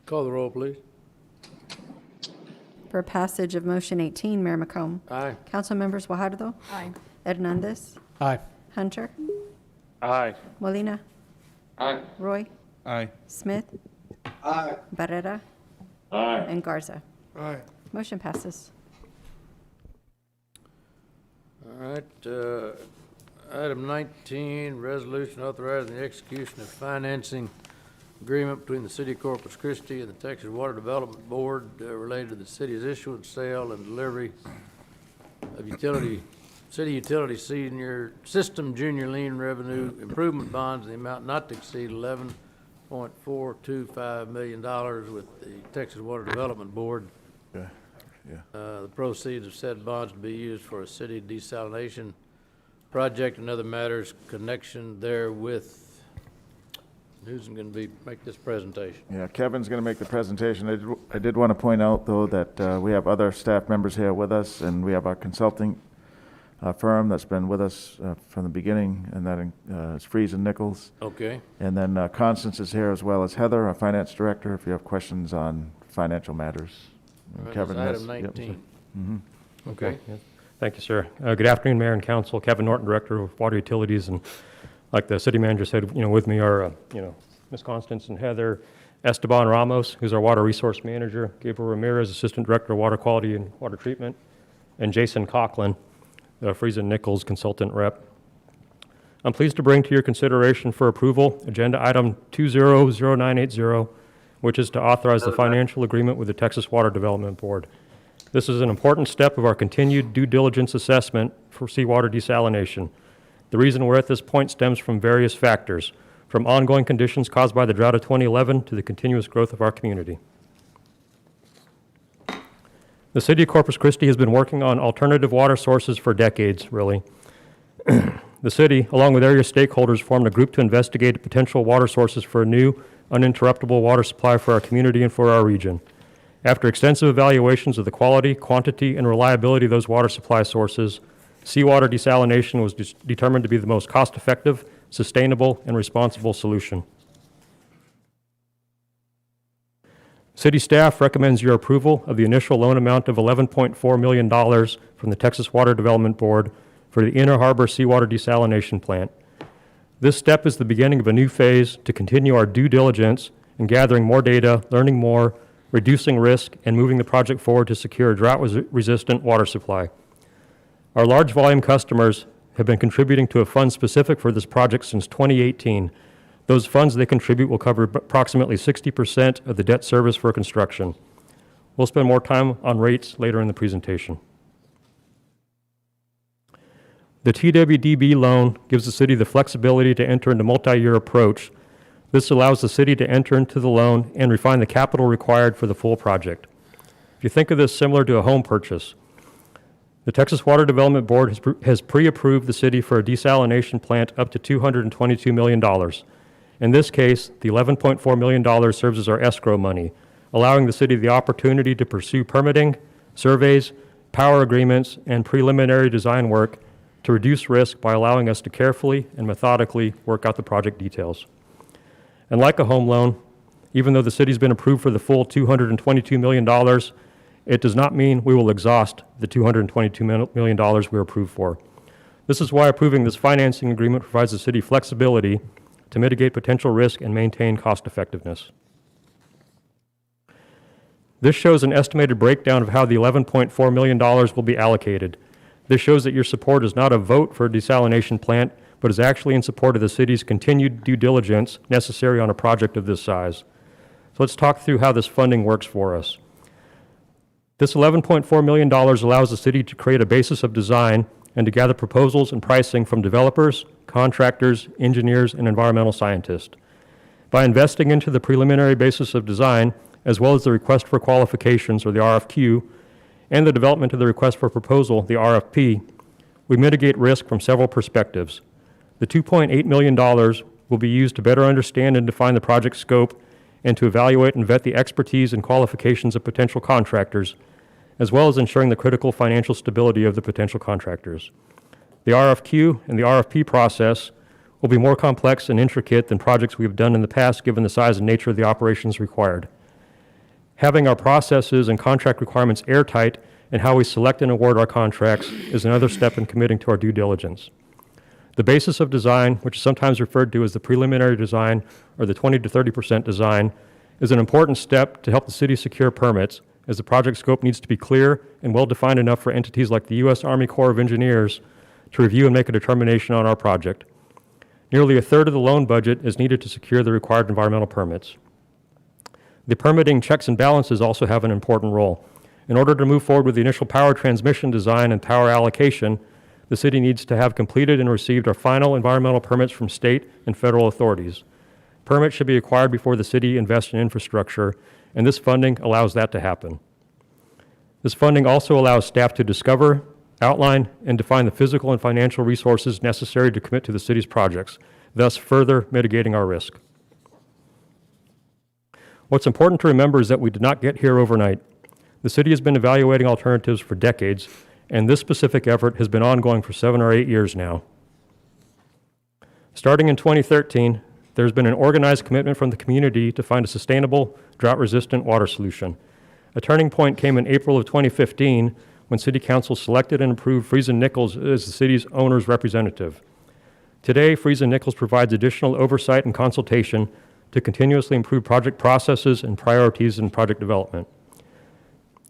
call the roll, please. For passage of motion 18, Mayor McComb. Aye. Council members Guajardo, Aye. Hernandez, Aye. Hunter, Aye. Molina, Aye. Roy, Aye. Smith, Aye. Barrera, Aye. and Garza. Aye. Motion passes. All right, item 19, resolution authorizing the execution of financing agreement between the City of Corpus Christi and the Texas Water Development Board related to the city's issuance, sale, and delivery of city utility senior system junior lien revenue improvement bonds in the amount not to exceed $11.425 million with the Texas Water Development Board. Yeah. The proceeds of said bonds to be used for a city desalination project and other matters connection therewith. Who's going to make this presentation? Yeah, Kevin's going to make the presentation. I did want to point out, though, that we have other staff members here with us, and we have our consulting firm that's been with us from the beginning, and that is Freeze and Nichols. Okay. And then Constance is here, as well as Heather, our finance director, if you have questions on financial matters. All right, Kevin that's has- item yep, 19. Okay. Yes. Thank you, sir. Good afternoon, Mayor and Council. Kevin Norton, Director of Water Utilities, and like the city manager said, with me are, Ms. Constance and Heather, Esteban Ramos, who's our Water Resource Manager, Gabriel Ramirez, Assistant Director of Water Quality and Water Treatment, and Jason Coughlin, the Friesen Nichols Consultant Rep. I'm pleased to bring to your consideration for approval Agenda Item 200980, which is to authorize the financial agreement with the Texas Water Development Board. This is an important step of our continued due diligence assessment for seawater desalination. The reason we're at this point stems from various factors, from ongoing conditions caused by the drought of 2011 to the continuous growth of our community. The City of Corpus Christi has been working on alternative water sources for decades, really. The city, along with area stakeholders, formed a group to investigate potential water sources for a new, uninterruptible water supply for our community and for our region. After extensive evaluations of the quality, quantity, and reliability of those water supply sources, seawater desalination was determined to be the most cost-effective, sustainable, and responsible solution. City staff recommends your approval of the initial loan amount of $11.4 million from the Texas Water Development Board for the Inner Harbor Seawater Desalination Plant. This step is the beginning of a new phase to continue our due diligence in gathering more data, learning more, reducing risk, and moving the project forward to secure a drought-resistant water supply. Our large volume customers have been contributing to a fund specific for this project since 2018. Those funds they contribute will cover approximately 60% of the debt service for construction. We'll spend more time on rates later in the presentation. The TWDB loan gives the city the flexibility to enter into a multi-year approach. This allows the city to enter into the loan and refine the capital required for the full project. If you think of this similar to a home purchase, the Texas Water Development Board has pre-approved the city for a desalination plant up to $222 million. In this case, the $11.4 million serves as our escrow money, allowing the city the opportunity to pursue permitting, surveys, power agreements, and preliminary design work to reduce risk by allowing us to carefully and methodically work out the project details. And like a home loan, even though the city's been approved for the full $222 million, it does not mean we will exhaust the $222 million we're approved for. This is why approving this financing agreement provides the city flexibility to mitigate potential risk and maintain cost effectiveness. This shows an estimated breakdown of how the $11.4 million will be allocated. This shows that your support is not a vote for a desalination plant, but is actually in support of the city's continued due diligence necessary on a project of this size. So let's talk through how this funding works for us. This $11.4 million allows the city to create a basis of design and to gather proposals and pricing from developers, contractors, engineers, and environmental scientists. By investing into the preliminary basis of design, as well as the request for qualifications, or the RFQ, and the development of the request for proposal, the RFP, we mitigate risk from several perspectives. The $2.8 million will be used to better understand and define the project scope and to evaluate and vet the expertise and qualifications of potential contractors, as well as ensuring the critical financial stability of the potential contractors. The RFQ and the RFP process will be more complex and intricate than projects we have done in the past, given the size and nature of the operations required. Having our processes and contract requirements airtight and how we select and award our contracts is another step in committing to our due diligence. The basis of design, which is sometimes referred to as the preliminary design or the 20 to 30% design, is an important step to help the city secure permits, as the project scope needs to be clear and well-defined enough for entities like the U.S. Army Corps of Engineers to review and make a determination on our project. Nearly a third of the loan budget is needed to secure the required environmental permits. The permitting checks and balances also have an important role. In order to move forward with the initial power transmission design and power allocation, the city needs to have completed and received our final environmental permits from state and federal authorities. Permits should be acquired before the city invests in infrastructure, and this funding allows that to happen. This funding also allows staff to discover, outline, and define the physical and financial resources necessary to commit to the city's projects, thus further mitigating our risk. What's important to remember is that we did not get here overnight. The city has been evaluating alternatives for decades, and this specific effort has been ongoing for 7 or 8 years now. Starting in 2013, there's been an organized commitment from the community to find a sustainable, drought-resistant water solution. A turning point came in April of 2015 when City Council selected and approved Friesen Nichols as the city's owner's representative. Today, Friesen Nichols provides additional oversight and consultation to continuously improve project processes and priorities in project development.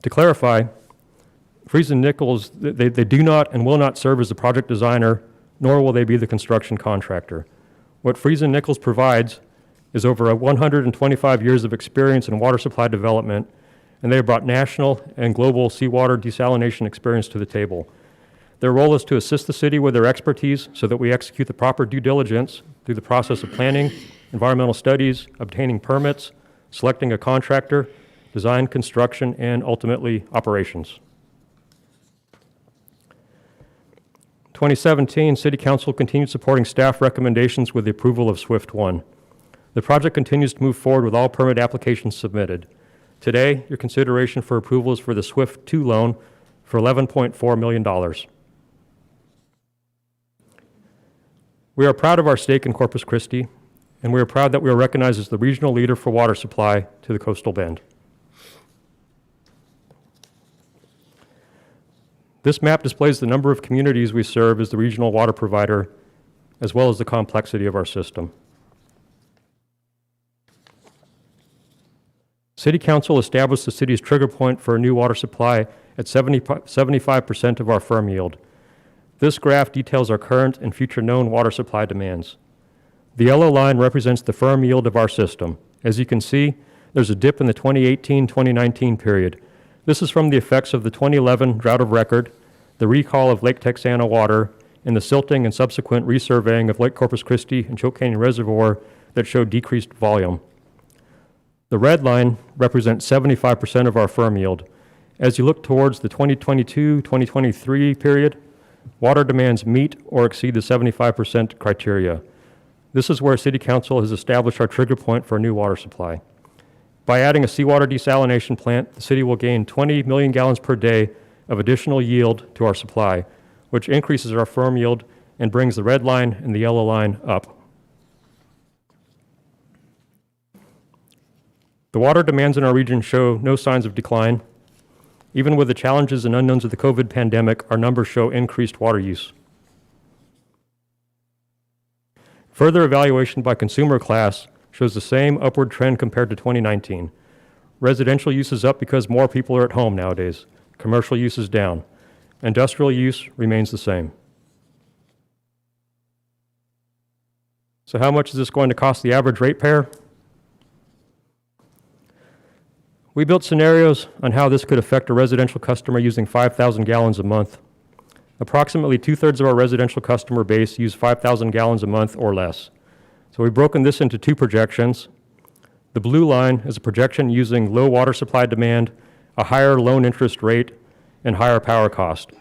To clarify, Friesen Nichols, they do not and will not serve as the project designer, nor will they be the construction contractor. What Friesen Nichols provides is over 125 years of experience in water supply development, and they have brought national and global seawater desalination experience to the table. Their role is to assist the city with their expertise so that we execute the proper due diligence through the process of planning, environmental studies, obtaining permits, selecting a contractor, design, construction, and ultimately operations. 2017, City Council continued supporting staff recommendations with the approval of SWIFT 1. The project continues to move forward with all permit applications submitted. Today, your consideration for approval is for the SWIFT 2 loan for $11.4 million. We are proud of our stake in Corpus Christi, and we are proud that we are recognized as the regional leader for water supply to the coastal bend. This map displays the number of communities we serve as the regional water provider, as well as the complexity of our system. City Council established the city's trigger point for a new water supply at 75% of our firm yield. This graph details our current and future known water supply demands. The yellow line represents the firm yield of our system. As you can see, there's a dip in the 2018-2019 period. This is from the effects of the 2011 drought of record, the recall of Lake Texana water, and the silting and subsequent resurveying of Lake Corpus Christi and Choke Canyon Reservoir that showed decreased volume. The red line represents 75% of our firm yield. As you look towards the 2022-2023 period, water demands meet or exceed the 75% criteria. This is where City Council has established our trigger point for a new water supply. By adding a seawater desalination plant, the city will gain 20 million gallons per day of additional yield to our supply, which increases our firm yield and brings the red line and the yellow line up. The water demands in our region show no signs of decline. Even with the challenges and unknowns of the COVID pandemic, our numbers show increased water use. Further evaluation by consumer class shows the same upward trend compared to 2019. Residential use is up because more people are at home nowadays. Commercial use is down. Industrial use remains the same. So how much is this going to cost the average ratepayer? We built scenarios on how this could affect a residential customer using 5,000 gallons a month. Approximately 2/3 of our residential customer base use 5,000 gallons a month or less. So we've broken this into two projections. The blue line is a projection using low water supply demand, a higher loan interest rate, and higher power cost.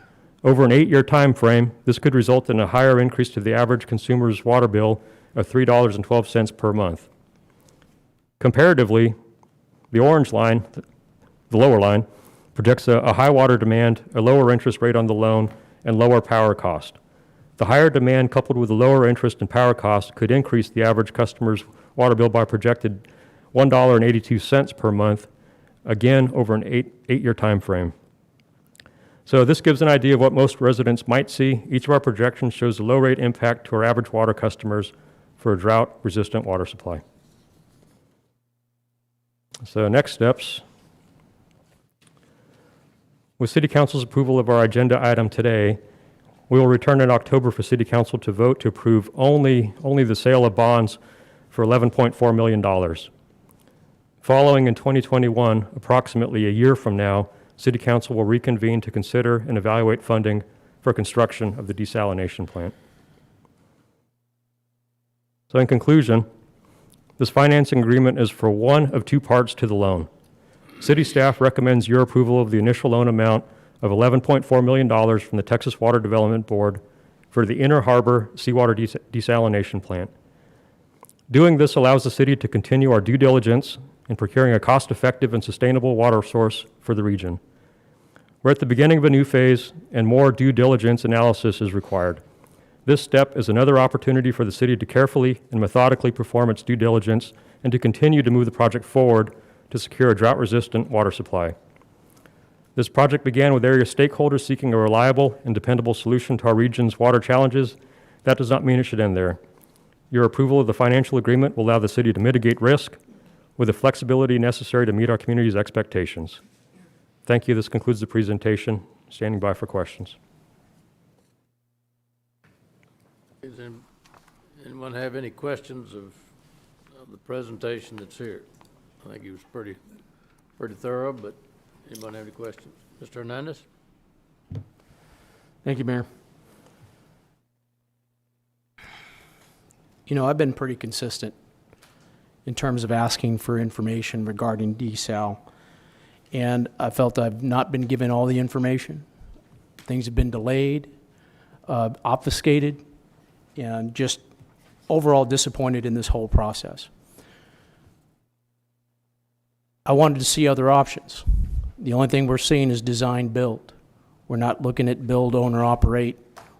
Over an 8-year time frame, this could result in a higher increase to the average consumer's water bill of $3.12 per month. Comparatively, the orange line, the lower line, projects a high water demand, a lower interest rate on the loan, and lower power cost. The higher demand coupled with the lower interest and power cost could increase the average customer's water bill by projected $1.82 per month, again over an 8-year time frame. So this gives an idea of what most residents might see. Each of our projections shows the low rate impact to our average water customers for a drought-resistant water supply. So next steps. With City Council's approval of our agenda item today, we will return in October for City Council to vote to approve only the sale of bonds for $11.4 million. Following in 2021, approximately a year from now, City Council will reconvene to consider and evaluate funding for construction of the desalination plant. So in conclusion, this financing agreement is for one of two parts to the loan. City staff recommends your approval of the initial loan amount of $11.4 million from the Texas Water Development Board for the Inner Harbor Seawater Desalination Plant. Doing this allows the city to continue our due diligence in procuring a cost-effective and sustainable water source for the region. We're at the beginning of a new phase, and more due diligence analysis is required. This step is another opportunity for the city to carefully and methodically perform its due diligence and to continue to move the project forward to secure a drought-resistant water supply. This project began with area stakeholders seeking a reliable and dependable solution to our region's water challenges. That does not mean it should end there. Your approval of the financial agreement will allow the city to mitigate risk with the flexibility necessary to meet our community's expectations. Thank you. This concludes the presentation. Standing by for questions. Does anyone have any questions of the presentation that's here? I think he was pretty thorough, but anybody have any questions? Mr. Hernandez? Thank you, Mayor. You know, I've been pretty consistent in terms of asking for information regarding desal, and I felt I've not been given all the information. Things have been delayed, obfuscated, and just overall disappointed in this whole process. I wanted to see other options. The only thing we're seeing is design build. We're not looking at build, owner, operate.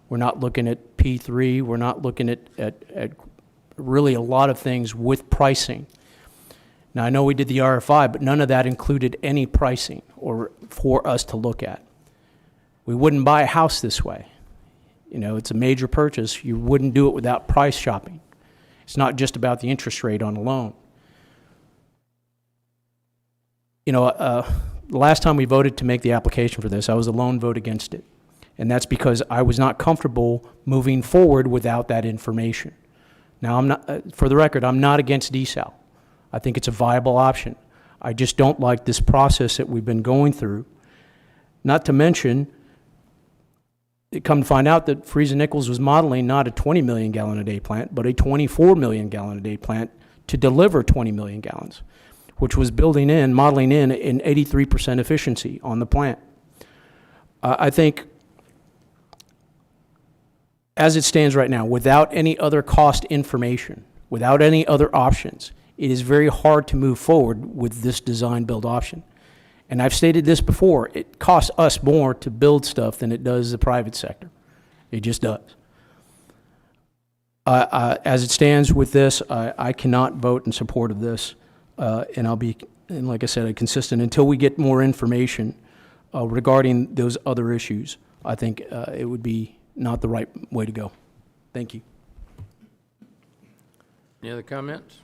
We're not looking at P3. We're not looking at really a lot of things with pricing. Now, I know we did the RFI, but none of that included any pricing or for us to look at. We wouldn't buy a house this way. You know, it's a major purchase. You wouldn't do it without price shopping. It's not just about the interest rate on a loan. You know, the last time we voted to make the application for this, I was a lone vote against it. And that's because I was not comfortable moving forward without that information. Now, I'm not, for the record, I'm not against desal. I think it's a viable option. I just don't like this process that we've been going through. Not to mention, it come to find out that Freeze and Nichols was modeling not a 20 million gallon a day plant, but a 24 million gallon a day plant to deliver 20 million gallons, which was modeling in an 83% efficiency on the plant. I think, as it stands right now, without any other cost information, without any other options, it is very hard to move forward with this design build option. And I've stated this before, it costs us more to build stuff than it does the private sector. It just does. As it stands with this, I cannot vote in support of this, and I'll be, and like I said, consistent until we get more information regarding those other issues. I think it would be not the right way to go. Thank you. Any other comments?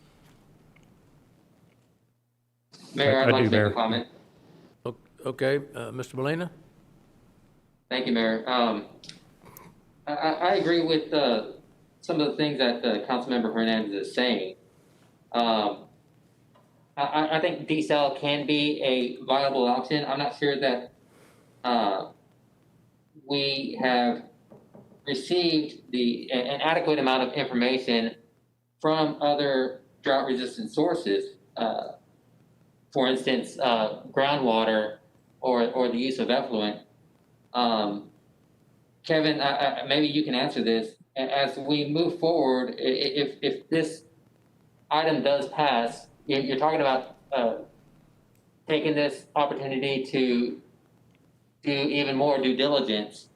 Mayor, I'd like to make a comment. Okay, Mr. Molina? Thank you, Mayor. I agree with some of the things that Councilmember Hernandez is saying. I think desal can be a viable option. I'm not sure that we have received an adequate amount of information from other drought-resistant sources. For instance, groundwater or the use of effluent. Kevin, maybe you can answer this. As we move forward, if this item does pass, you're talking about taking this opportunity to do even more due diligence.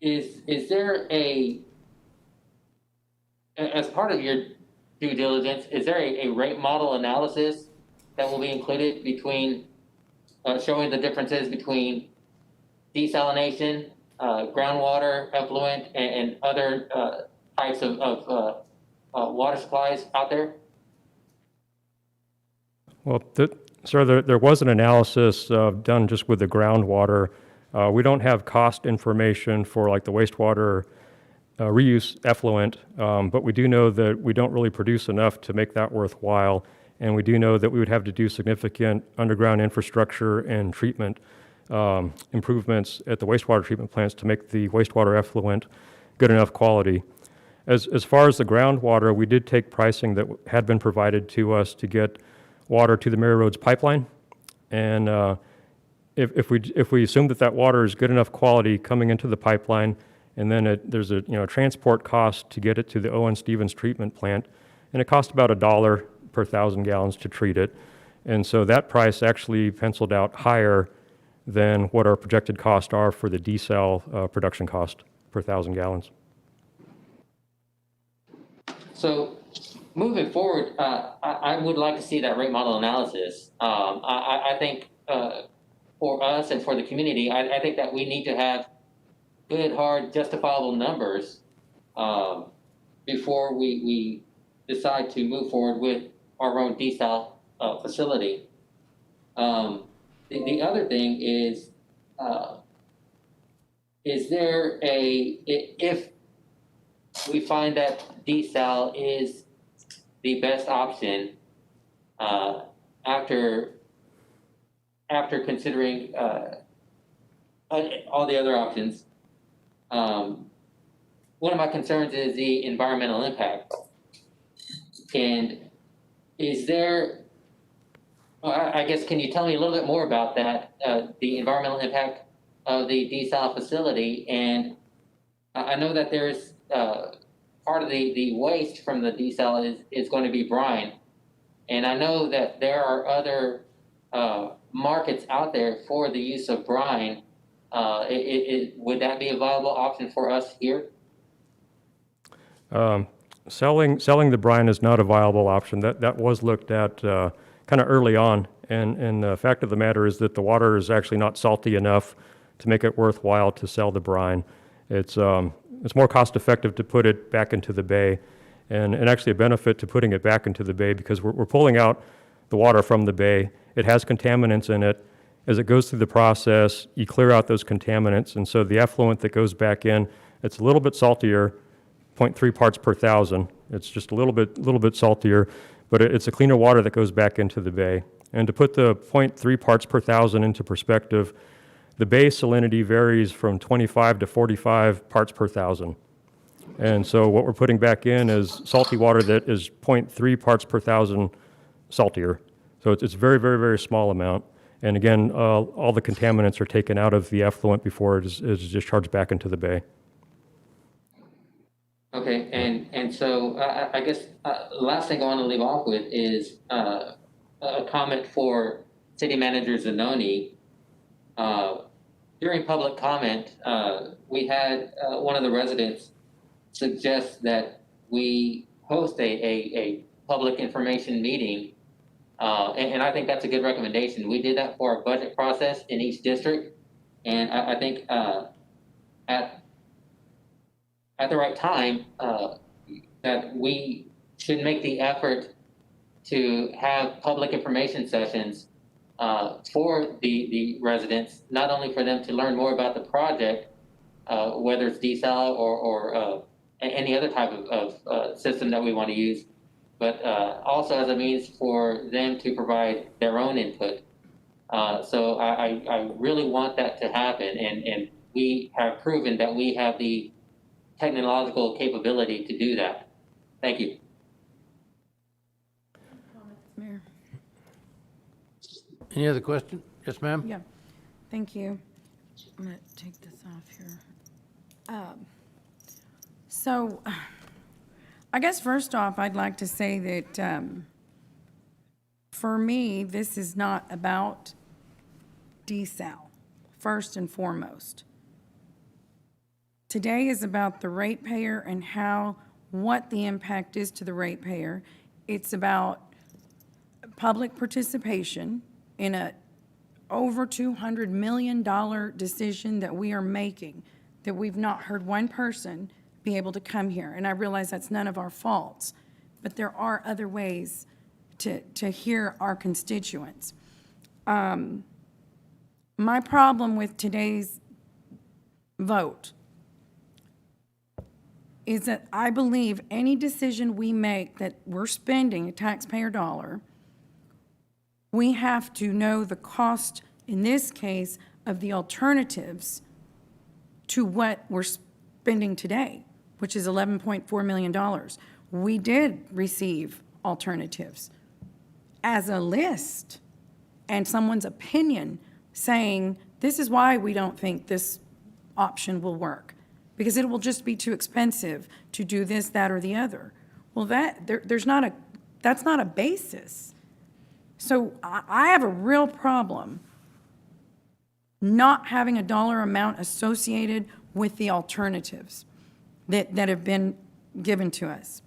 Is there as part of your due diligence, is there a rate model analysis that will be included between showing the differences between desalination, groundwater, effluent, and other types of water supplies out there? Well, sir, there was an analysis done just with the groundwater. We don't have cost information for like the wastewater reuse effluent, but we do know that we don't really produce enough to make that worthwhile. And we do know that we would have to do significant underground infrastructure and treatment improvements at the wastewater treatment plants to make the wastewater effluent good enough quality. As far as the groundwater, we did take pricing that had been provided to us to get water to the Mary Roads pipeline. And if we assume that water is good enough quality coming into the pipeline, and then there's a transport cost to get it to the Owen Stevens treatment plant, and it costs about $1 per 1,000 gallons to treat it. And so that price actually penciled out higher than what our projected costs are for the desal production cost per 1,000 gallons. So moving forward, I would like to see that rate model analysis. I think for us and for the community, I think that we need to have good, hard, justifiable numbers before we decide to move forward with our own desal facility. The other thing is there if we find that desal is the best option after considering all the other options, one of my concerns is the environmental impact. And is there, I guess, can you tell me a little bit more about that, the environmental impact of the desal facility? And I know that there's part of the waste from the desal is going to be brine. And I know that there are other markets out there for the use of brine. Would that be a viable option for us here? Selling the brine is not a viable option. That was looked at kind of early on And the fact of the matter is that the water is actually not salty enough to make it worthwhile to sell the brine. It's more cost effective to put it back into the bay, and actually a benefit to putting it back into the bay because we're pulling out the water from the bay. It has contaminants in it. As it goes through the process, you clear out those contaminants, and so the effluent that goes back in, it's a little bit saltier, 0.3 parts per thousand. It's just a little bit saltier, but it's a cleaner water that goes back into the bay. And to put the 0.3 parts per thousand into perspective, the bay salinity varies from 25 to 45 parts per thousand. And so what we're putting back in is salty water that is 0.3 parts per thousand saltier. So it's very, very, very small amount. And again, all the contaminants are taken out of the effluent before it is discharged back into the bay. Okay, and so I guess the last thing I want to leave off with is a comment for City Manager Zanoni. During public comment, we had one of the residents suggest that we host a public information meeting, and I think that's a good recommendation. We did that for our budget process in each district, and I think at the right time, that we should make the effort to have public information sessions for the residents, not only for them to learn more about the project, whether it's desal or any other type of system that we want to use, but also as a means for them to provide their own input. So I really want that to happen, and we have proven that we have the technological capability to do that. Thank you. Mayor. Any other question? Yes, ma'am? Yeah, thank you. I'm going to take this off here. So I guess first off, I'd like to say that for me, this is not about desal, first and foremost. Today is about the ratepayer and what the impact is to the ratepayer. It's about public participation in a over $200 million decision that we are making, that we've not heard one person be able to come here. And I realize that's none of our faults, but there are other ways to hear our constituents. My problem with today's vote is that I believe any decision we make that we're spending a taxpayer dollar, we have to know the cost, in this case, of the alternatives to what we're spending today, which is $11.4 million. We did receive alternatives as a list and someone's opinion saying, this is why we don't think this option will work, because it will just be too expensive to do this, that, or the other. Well, that's not a basis. So I have a real problem not having a dollar amount associated with the alternatives that have been given to us.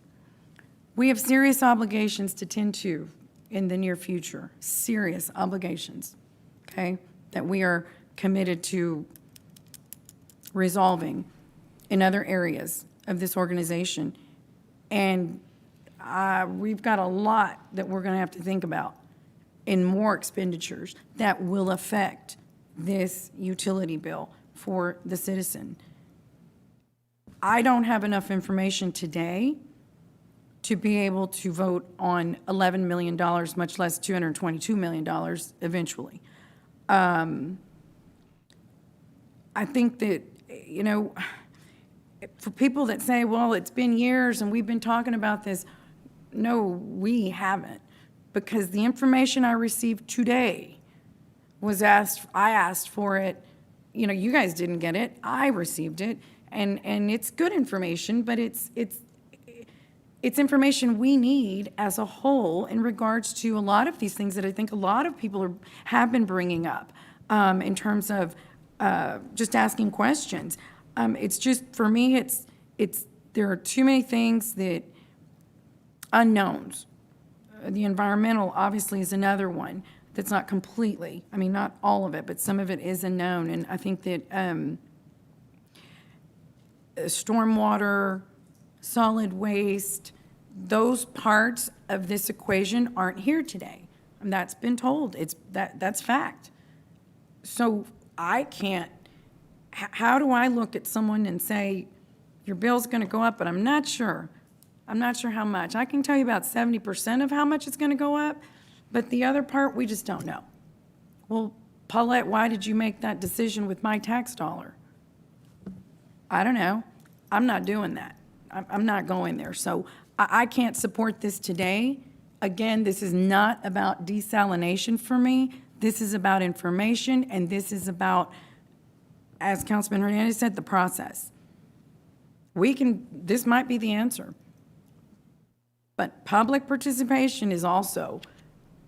We have serious obligations to tend to in the near future, serious obligations, okay, that we are committed to resolving in other areas of this organization. And we've got a lot that we're going to have to think about in more expenditures that will affect this utility bill for the citizen. I don't have enough information today to be able to vote on $11 million, much less $222 million eventually. I think that, you know, for people that say, well, it's been years and we've been talking about this, no, we haven't. Because the information I received today was I asked for it, you know, you guys didn't get it, I received it, and it's good information, but it's information we need as a whole in regards to a lot of these things that I think a lot of people have been bringing up in terms of just asking questions. It's just, for me, there are too many things that, unknowns. The environmental obviously is another one that's not completely, I mean, not all of it, but some of it is unknown. And I think that stormwater, solid waste, those parts of this equation aren't here today. And that's been told. That's fact. So I can't, how do I look at someone and say, your bill's going to go up, but I'm not sure. I'm not sure how much. I can tell you about 70% of how much it's going to go up, but the other part, we just don't know. Well, Paulette, why did you make that decision with my tax dollar? I don't know. I'm not doing that. I'm not going there. So I can't support this today. Again, this is not about desalination for me. This is about information, and this is about, as Councilman Hernandez said, the process. This might be the answer. But public participation is also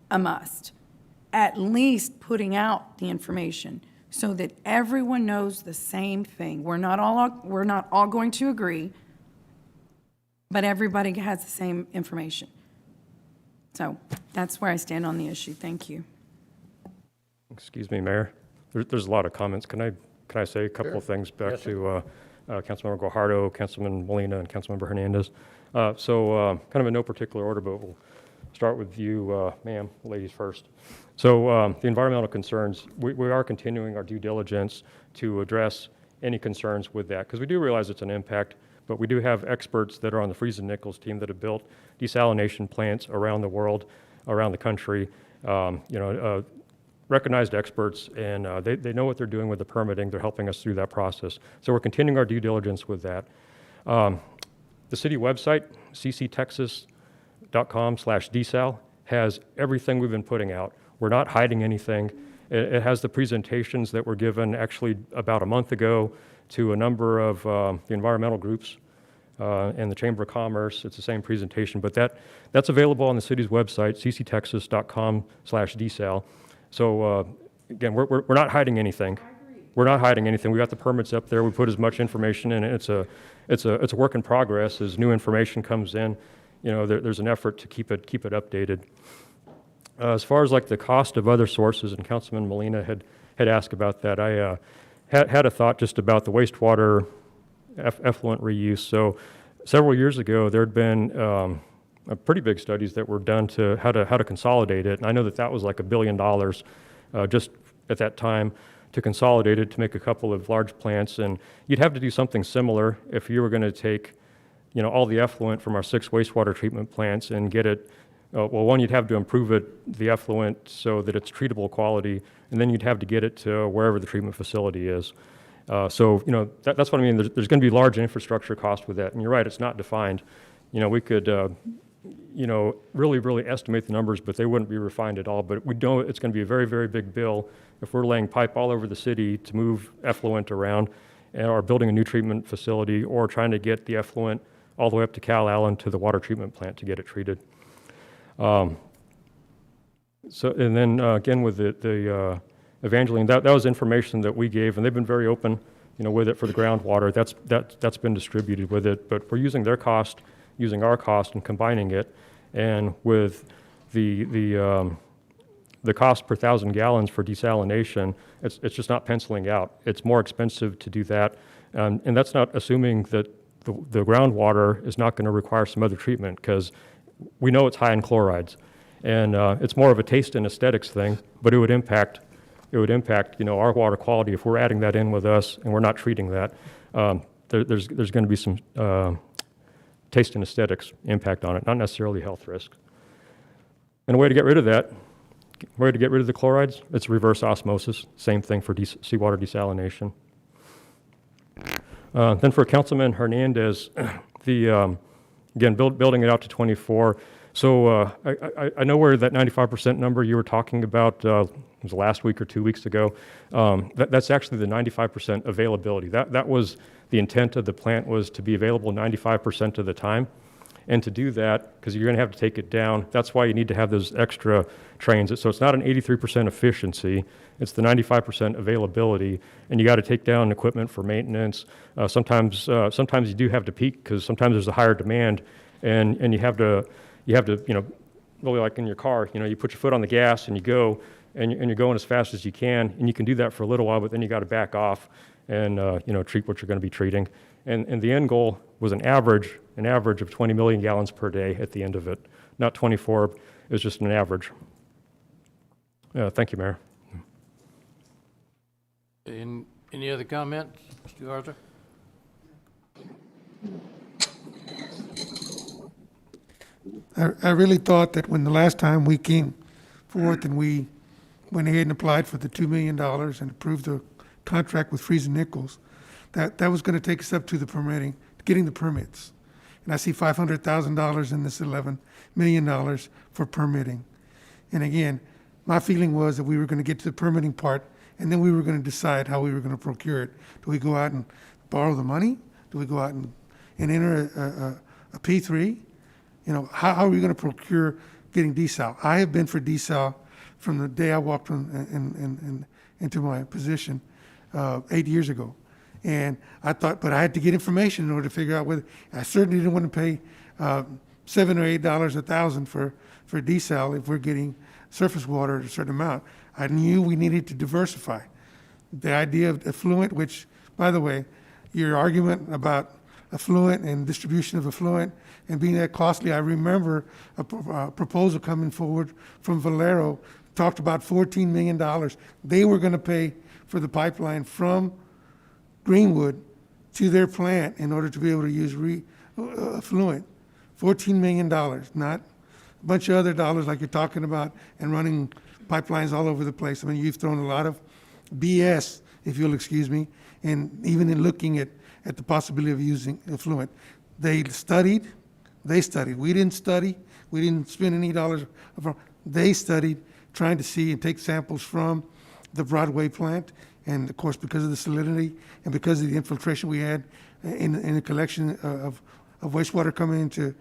a must. At least putting out the information so that everyone knows the same thing. We're not all going to agree, but everybody has the same information. So that's where I stand on the issue. Thank you. Excuse me, Mayor. There's a lot of comments. Can I say a couple of things back to Councilmember Guajardo, Councilman Molina, and Councilmember Hernandez? Kind of in no particular order, but we'll start with you, ma'am, ladies first. So the environmental concerns, we are continuing our due diligence to address any concerns with that, because we do realize it's an impact, but we do have experts that are on the Freeze and Nichols team that have built desalination plants around the world, around the country, recognized experts, and they know what they're doing with the permitting. They're helping us through that process. So we're continuing our due diligence with that. The city website, cctexas.com/desal, has everything we've been putting out. We're not hiding anything. It has the presentations that were given actually about a month ago to a number of the environmental groups and the Chamber of Commerce. It's the same presentation, but that's available on the city's website, cctexas.com/desal. So again, we're not hiding anything. We're not hiding anything. We got the permits up there. We put as much information in. It's a work in progress. As new information comes in, there's an effort to keep it updated. As far as like the cost of other sources, and Councilman Molina had asked about that, I had a thought just about the wastewater effluent reuse. So several years ago, there had been pretty big studies that were done to how to consolidate it. And I know that was like $1 billion just at that time to consolidate it to make a couple of large plants. And you'd have to do something similar if you were going to take, all the effluent from our 6 wastewater treatment plants and get it. One, you'd have to improve the effluent so that it's treatable quality, and then you'd have to get it to wherever the treatment facility is. That's what I mean. There's going to be large infrastructure cost with that. And you're right, it's not defined. We could, really estimate the numbers, but they wouldn't be refined at all. But we know it's going to be a very, very big bill if we're laying pipe all over the city to move effluent around, or building a new treatment facility, or trying to get the effluent all the way up to Cal Allen to the water treatment plant to get it treated. And then again with the Evangeline, that was information that we gave, and they've been very open, with it for the groundwater. That's been distributed with it, but we're using their cost, using our cost, and combining it, and with the cost per 1,000 gallons for desalination, it's just not penciling out. It's more expensive to do that, and that's not assuming that the groundwater is not going to require some other treatment, because we know it's high in chlorides, and it's more of a taste and aesthetics thing, but it would impact our water quality if we're adding that in with us and we're not treating that. There's going to be some taste and aesthetics impact on it, not necessarily health risks. And a way to get rid of that, way to get rid of the chlorides, it's reverse osmosis. Same thing for seawater desalination. Then for Councilman Hernandez, again, building it out to 24. So I know where that 95% number you were talking about was last week or 2 weeks ago. That's actually the 95% availability. That was the intent of the plant, was to be available 95% of the time. And to do that, because you're going to have to take it down, that's why you need to have those extra trains. So it's not an 83% efficiency, it's the 95% availability, and you got to take down equipment for maintenance. Sometimes you do have to peak, because sometimes there's a higher demand, and you have to, really like in your car, you put your foot on the gas and you go, and you're going as fast as you can, and you can do that for a little while, but then you got to back off and treat what you're going to be treating. And the end goal was an average of 20 million gallons per day at the end of it, not 24. It was just an average. Thank you, Mayor. Any other comments, Mr. Arthur? I really thought that when the last time we came forth and we went ahead and applied for the $2 million and approved the contract with Freeze and Nichols, that was going to take us up to the permitting, getting the permits. And I see $500,000 in this $11 million for permitting. And again, my feeling was that we were going to get to the permitting part, and then we were going to decide how we were going to procure it. Do we go out and borrow the money? Do we go out and enter a P3? How are we going to procure getting desal? I have been for desal from the day I walked into my position 8 years ago. And I thought, but I had to get information in order to figure out whether, I certainly didn't want to pay $7 or $8 a thousand for desal if we're getting surface water at a certain amount. I knew we needed to diversify. The idea of effluent, which, by the way, your argument about effluent and distribution of effluent and being that costly, I remember a proposal coming forward from Valero, talked about $14 million. They were going to pay for the pipeline from Greenwood to their plant in order to be able to use effluent. $14 million, not a bunch of other dollars like you're talking about and running pipelines all over the place. I mean, you've thrown a lot of BS, if you'll excuse me, and even in looking at the possibility of using effluent. They studied. We didn't study. We didn't spend any dollars. They studied, trying to see and take samples from the Broadway plant. And of course, because of the salinity and because of the infiltration we had in the collection of wastewater coming into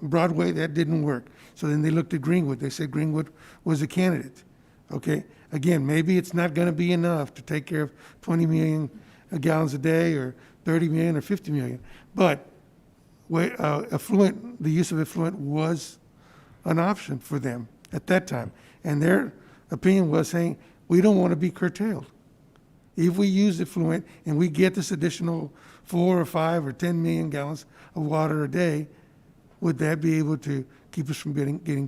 Broadway, that didn't work. So then they looked at Greenwood. They said Greenwood was a candidate. Okay. Again, maybe it's not going to be enough to take care of 20 million gallons a day or 30 million or 50 million. But effluent, the use of effluent was an option for them at that time. And their opinion was saying, we don't want to be curtailed. If we use effluent and we get this additional 4 or 5 or 10 million gallons of water a day, would that be able to keep us from getting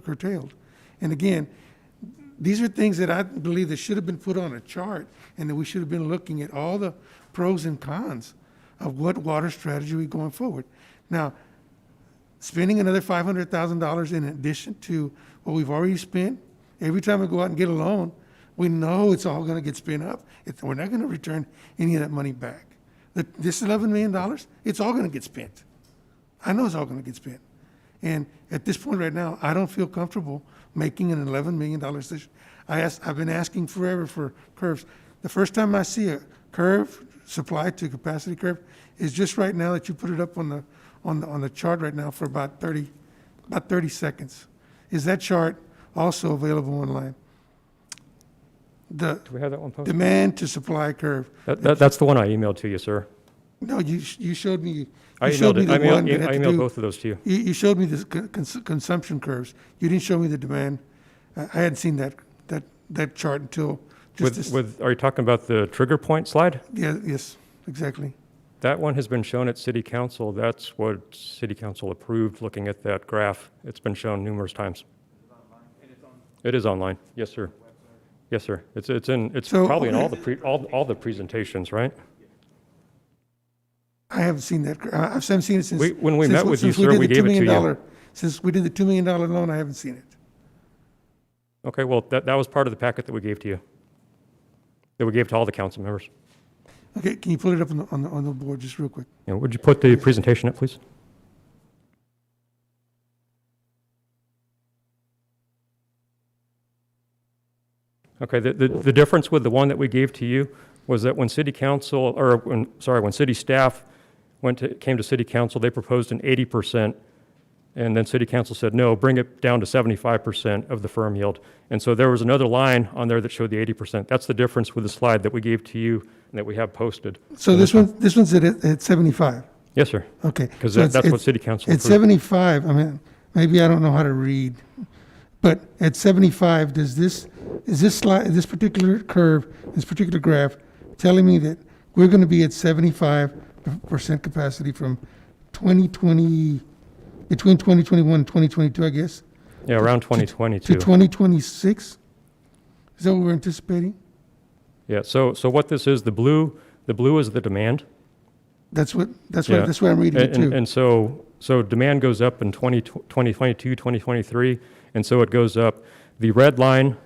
curtailed? And again, these are things that I believe that should have been put on a chart and that we should have been looking at all the pros and cons of what water strategy we're going forward. Now, spending another $500,000 in addition to what we've already spent, every time we go out and get a loan, we know it's all going to get spent up. We're not going to return any of that money back. This $11 million, it's all going to get spent. I know it's all going to get spent. And at this point right now, I don't feel comfortable making an $11 million decision. I've been asking forever for curves. The first time I see a curve, supply to capacity curve, is just right now that you put it up on the chart right now for about 30 seconds. Is that chart also available online? Do we have that one posted? Demand to supply curve. That's the one I emailed to you, sir. No, you showed me. I emailed both of those to you. You showed me the consumption curves. You didn't show me the demand. I hadn't seen that chart until just Are you talking about the trigger point slide? Yeah. Yes. Exactly. That one has been shown at City Council. That's what City Council approved. Looking at that graph, it's been shown numerous times. It is online. Yes, sir. Yes, sir. It's probably in all the presentations, right? I haven't seen that. I haven't seen it since when we met with you, sir. We gave it to you. Since we did the $2 million loan, I haven't seen it. Okay, well, that was part of the packet that we gave to you. That we gave to all the council members. Okay, can you put it up on the board just real quick? Yeah, would you put the presentation up, please? Okay, the difference with the one that we gave to you was that when city council, when city staff came to city council, they proposed an 80%, and then city council said, no, bring it down to 75% of the firm yield. And so there was another line on there that showed the 80%. That's the difference with the slide that we gave to you and that we have posted. So this one's at 75? Yes, sir. Okay. Because that's what city council approved. At 75, I mean, maybe I don't know how to read But at 75, is this particular curve, this particular graph, telling me that we're going to be at 75% capacity from 2020, between 2021 and 2022, I guess? Yeah, around To 2022. 2026? Is that what we're anticipating? Yeah, so what this is, the blue is the demand. That's what Yeah. I'm reading it too. And so demand goes up in 2022, 2023, and so it goes up. The red line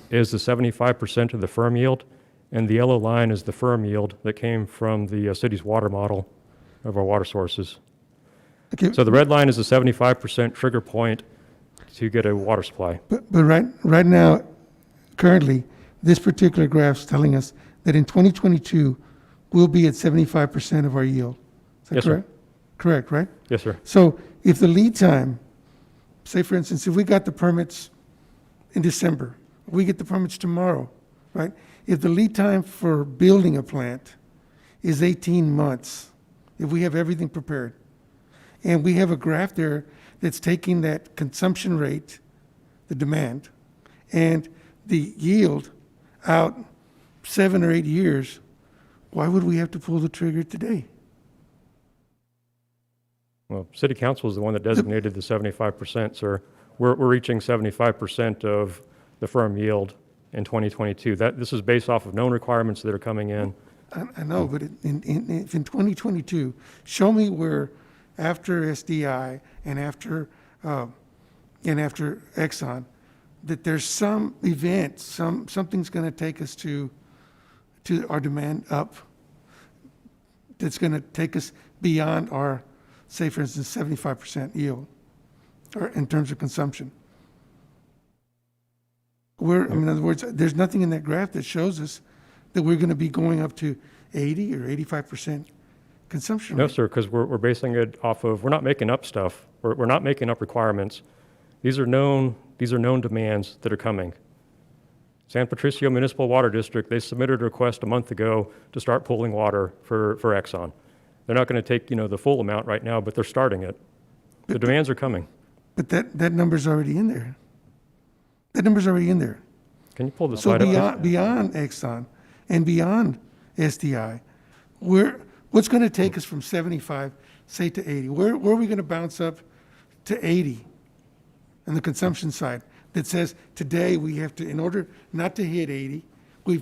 is the 75% of the firm yield, and the yellow line is the firm yield that came from the city's water model of our water sources. Okay. So the red line is the 75% trigger point to get a water supply. But right now, currently, this particular graph's telling us that in 2022, we'll be at 75% of our yield. Is that Yes, sir. correct? Correct, right? Yes, sir. So if the lead time, say for instance, if we got the permits in December, we get the permits tomorrow, right? If the lead time for building a plant is 18 months, if we have everything prepared, and we have a graph there that's taking that consumption rate, the demand, and the yield out 7 or 8 years, why would we have to pull the trigger today? Well, city council is the one that designated the 75%, sir. We're reaching 75% of the firm yield in 2022. This is based off of known requirements that are coming in. I know, but if in 2022, show me where after SDI and after Exxon, that there's some event, something's going to take us to our demand up. That's going to take us beyond our, say for instance, 75% yield, or in terms of consumption. In other words, there's nothing in that graph that shows us that we're going to be going up to 80 or 85% consumption No, rate. sir, because we're basing it off of, we're not making up stuff. We're not making up requirements. These are known demands that are coming. San Patricio Municipal Water District, they submitted a request a month ago to start pulling water for Exxon. They're not going to take, the full amount right now, but they're starting it. The demands are coming. But that number's already in there. That number's already in there. Can you pull the So slide up? beyond Exxon and beyond SDI, what's going to take us from 75, say, to 80? Where are we going to bounce up to 80 on the consumption side that says today we have to, in order not to hit 80, we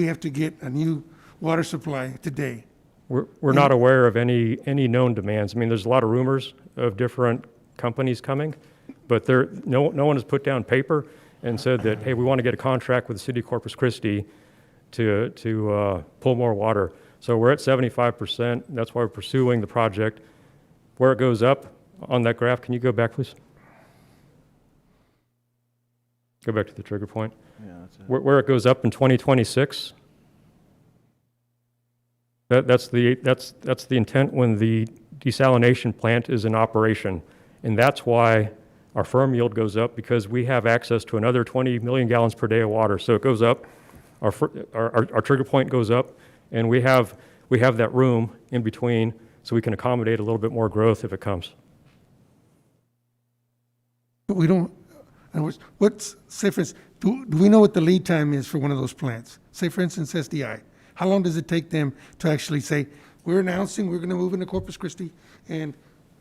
have to get a new water supply today? We're not aware of any known demands. I mean, there's a lot of rumors of different companies coming, but no one has put down paper and said that, hey, we want to get a contract with the city of Corpus Christi to pull more water. So we're at 75%. That's why we're pursuing the project. Where it goes up on that graph, can you go back, please? Go back to the trigger point. Yeah, that's it. Where it goes up in 2026. That's the intent when the desalination plant is in operation. And that's why our firm yield goes up, because we have access to another 20 million gallons per day of water. So it goes up, our trigger point goes up, and we have that room in between so we can accommodate a little bit more growth if it comes. But we don't, in other words, say for instance, do we know what the lead time is for one of those plants? Say for instance, SDI. How long does it take them to actually say, we're announcing we're going to move into Corpus Christi and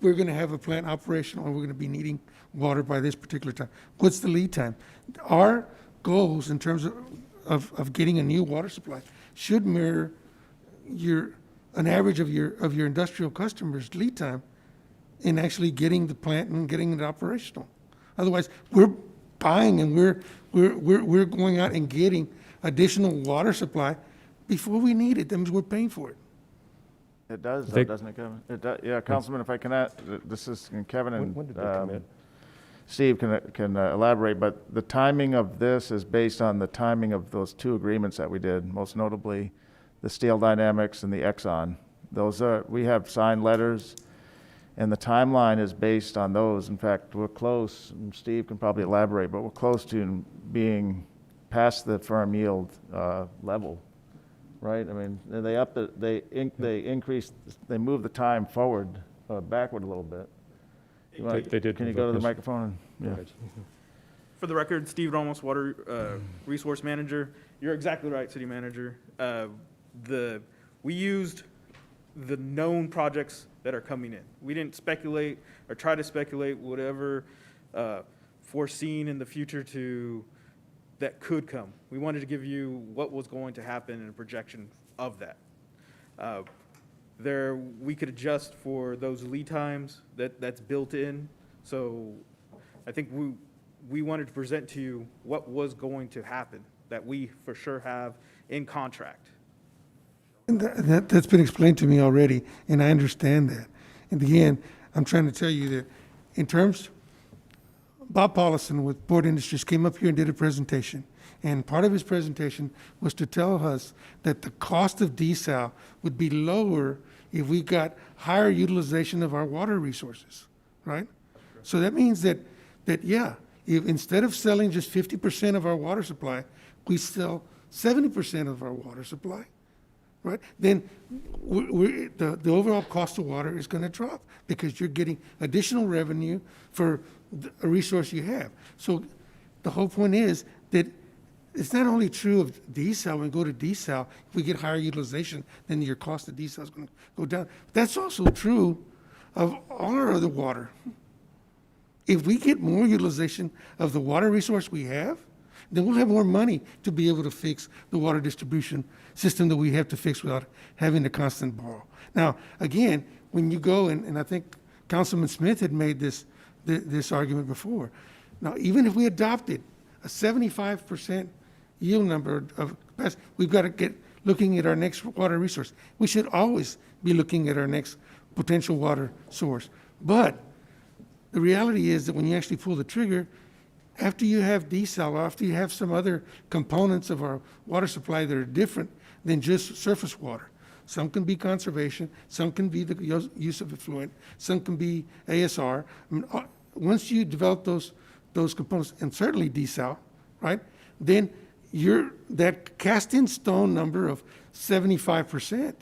we're going to have a plant operational and we're going to be needing water by this particular time? What's the lead time? Our goals in terms of getting a new water supply should mirror an average of your industrial customers' lead time in actually getting the plant and getting it operational. Otherwise, we're buying and we're going out and getting additional water supply before we need it. That means we're paying for it. It does, though, doesn't it, Kevin? It does, yeah, Councilman, if I can add, this is, and Kevin and When did they come in? Steve can elaborate, but the timing of this is based on the timing of those two agreements that we did, most notably the Steel Dynamics and the Exxon. Those we have signed letters, and the timeline is based on those. In fact, we're close, and Steve can probably elaborate, but we're close to being past the firm yield level. Right, I mean, they increased, they moved the time forward, backward a little bit. They did. Can you go to the microphone? Yeah. For the record, Steve Ramos, Water Resource Manager. You're exactly right, City Manager. We used the known projects that are coming in. We didn't speculate or try to speculate whatever foreseen in the future that could come. We wanted to give you what was going to happen and a projection of that. We could adjust for those lead times that's built in. So I think we wanted to present to you what was going to happen that we for sure have in contract. And that's been explained to me already, and I understand that. And again, I'm trying to tell you that in terms, Bob Paulison with Board Industries came up here and did a presentation. And part of his presentation was to tell us that the cost of desal would be lower if we got higher utilization of our water resources, right? So that means that yeah, if instead of selling just 50% of our water supply, we sell 70% of our water supply, right? Then the overall cost of water is going to drop because you're getting additional revenue for a resource you have. So the whole point is that it's not only true of desal. When we go to desal, if we get higher utilization, then your cost of desal is going to go down. That's also true of all our other water. If we get more utilization of the water resource we have, then we'll have more money to be able to fix the water distribution system that we have to fix without having to constant borrow. Now, again, when you go, and I think Councilman Smith had made this argument before. Now, even if we adopted a 75% yield number of capacity, we've got to get looking at our next water resource. We should always be looking at our next potential water source. But the reality is that when you actually pull the trigger, after you have desal, or after you have some other components of our water supply that are different than just surface water, some can be conservation, some can be the use of effluent, some can be ASR. I mean, once you develop those components, and certainly desal, right, then that cast-in stone number of 75%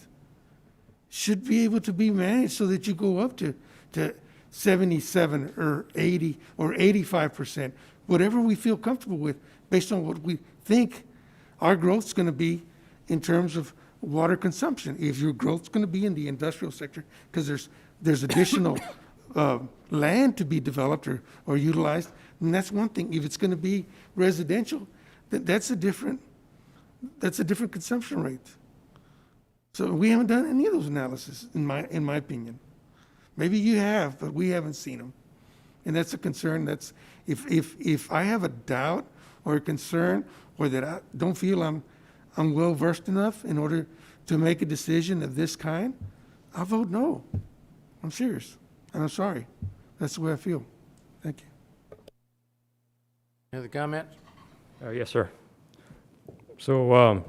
should be able to be managed so that you go up to 77 or 80 or 85%, whatever we feel comfortable with based on what we think our growth is going to be in terms of water consumption. If your growth is going to be in the industrial sector, because there's additional land to be developed or utilized, and that's one thing. If it's going to be residential, that's a different consumption rate. So we haven't done any of those analysis, in my opinion. Maybe you have, but we haven't seen them, and that's a concern. That's if I have a doubt or a concern, or that I don't feel I'm well versed enough in order to make a decision of this kind, I'll vote no. I'm serious, and I'm sorry. That's the way I feel. Thank you. Any other comments? Yes, sir. So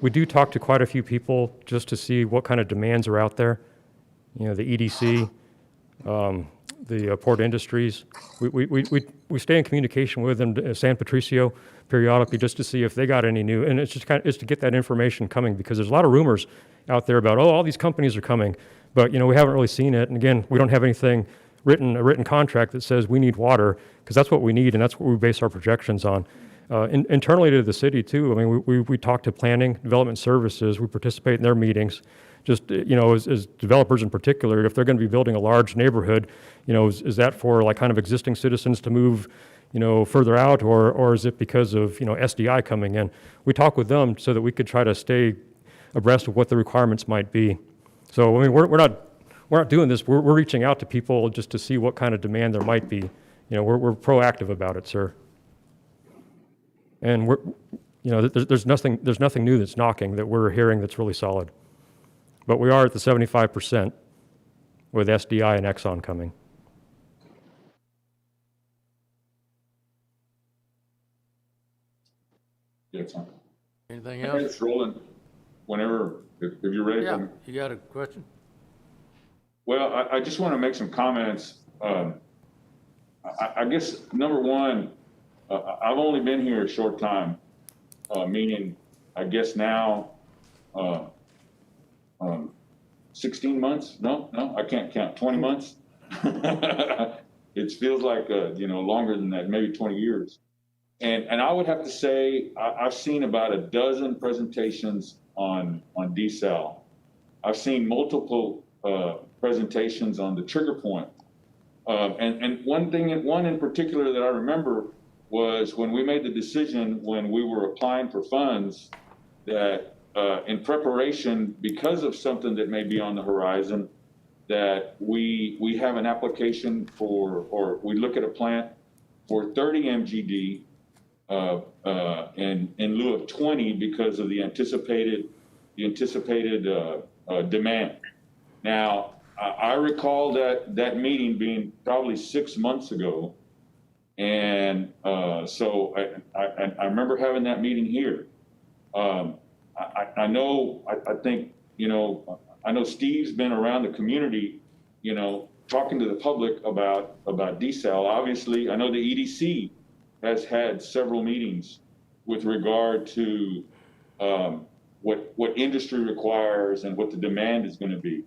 we do talk to quite a few people just to see what kind of demands are out there. You know, the EDC, the port industries. We stay in communication with them, San Patricio, periodically, just to see if they got any new. And it's just it's to get that information coming, because there's a lot of rumors out there about, all these companies are coming, but we haven't really seen it. And again, we don't have anything a written contract that says we need water, because that's what we need, and that's what we base our projections on. Internally to the city too, I mean, we talk to planning, development services, we participate in their meetings. Just, as developers in particular, if they're going to be building a large neighborhood, is that for like kind of existing citizens to move, further out, or is it because of, SDI coming in? We talk with them so that we could try to stay abreast of what the requirements might be. So, I mean, we're not doing this. We're reaching out to people just to see what kind of demand there might be. We're proactive about it, sir. And there's nothing new that's knocking that we're hearing that's really solid. But we are at the 75% with SDI and Exxon coming. Yeah, it's on. Anything Hey, else? it's rolling. Whenever, if you're ready. Yeah, you got a question? Well, I just want to make some comments. I guess, number one, I've only been here a short time, meaning, I guess now, 16 months? No, I can't count. 20 months? It feels like, longer than that, maybe 20 years. And I would have to say, I've seen about a dozen presentations on desal. I've seen multiple presentations on the trigger point. And one in particular that I remember was when we made the decision when we were applying for funds that in preparation, because of something that may be on the horizon, that we have an application for, or we look at a plant for 30 MGD in lieu of 20 because of the anticipated demand. Now, I recall that meeting being probably 6 months ago. And so I remember having that meeting here. I know Steve's been around the community, talking to the public about desal. Obviously, I know the EDC has had several meetings with regard to what industry requires and what the demand is going to be.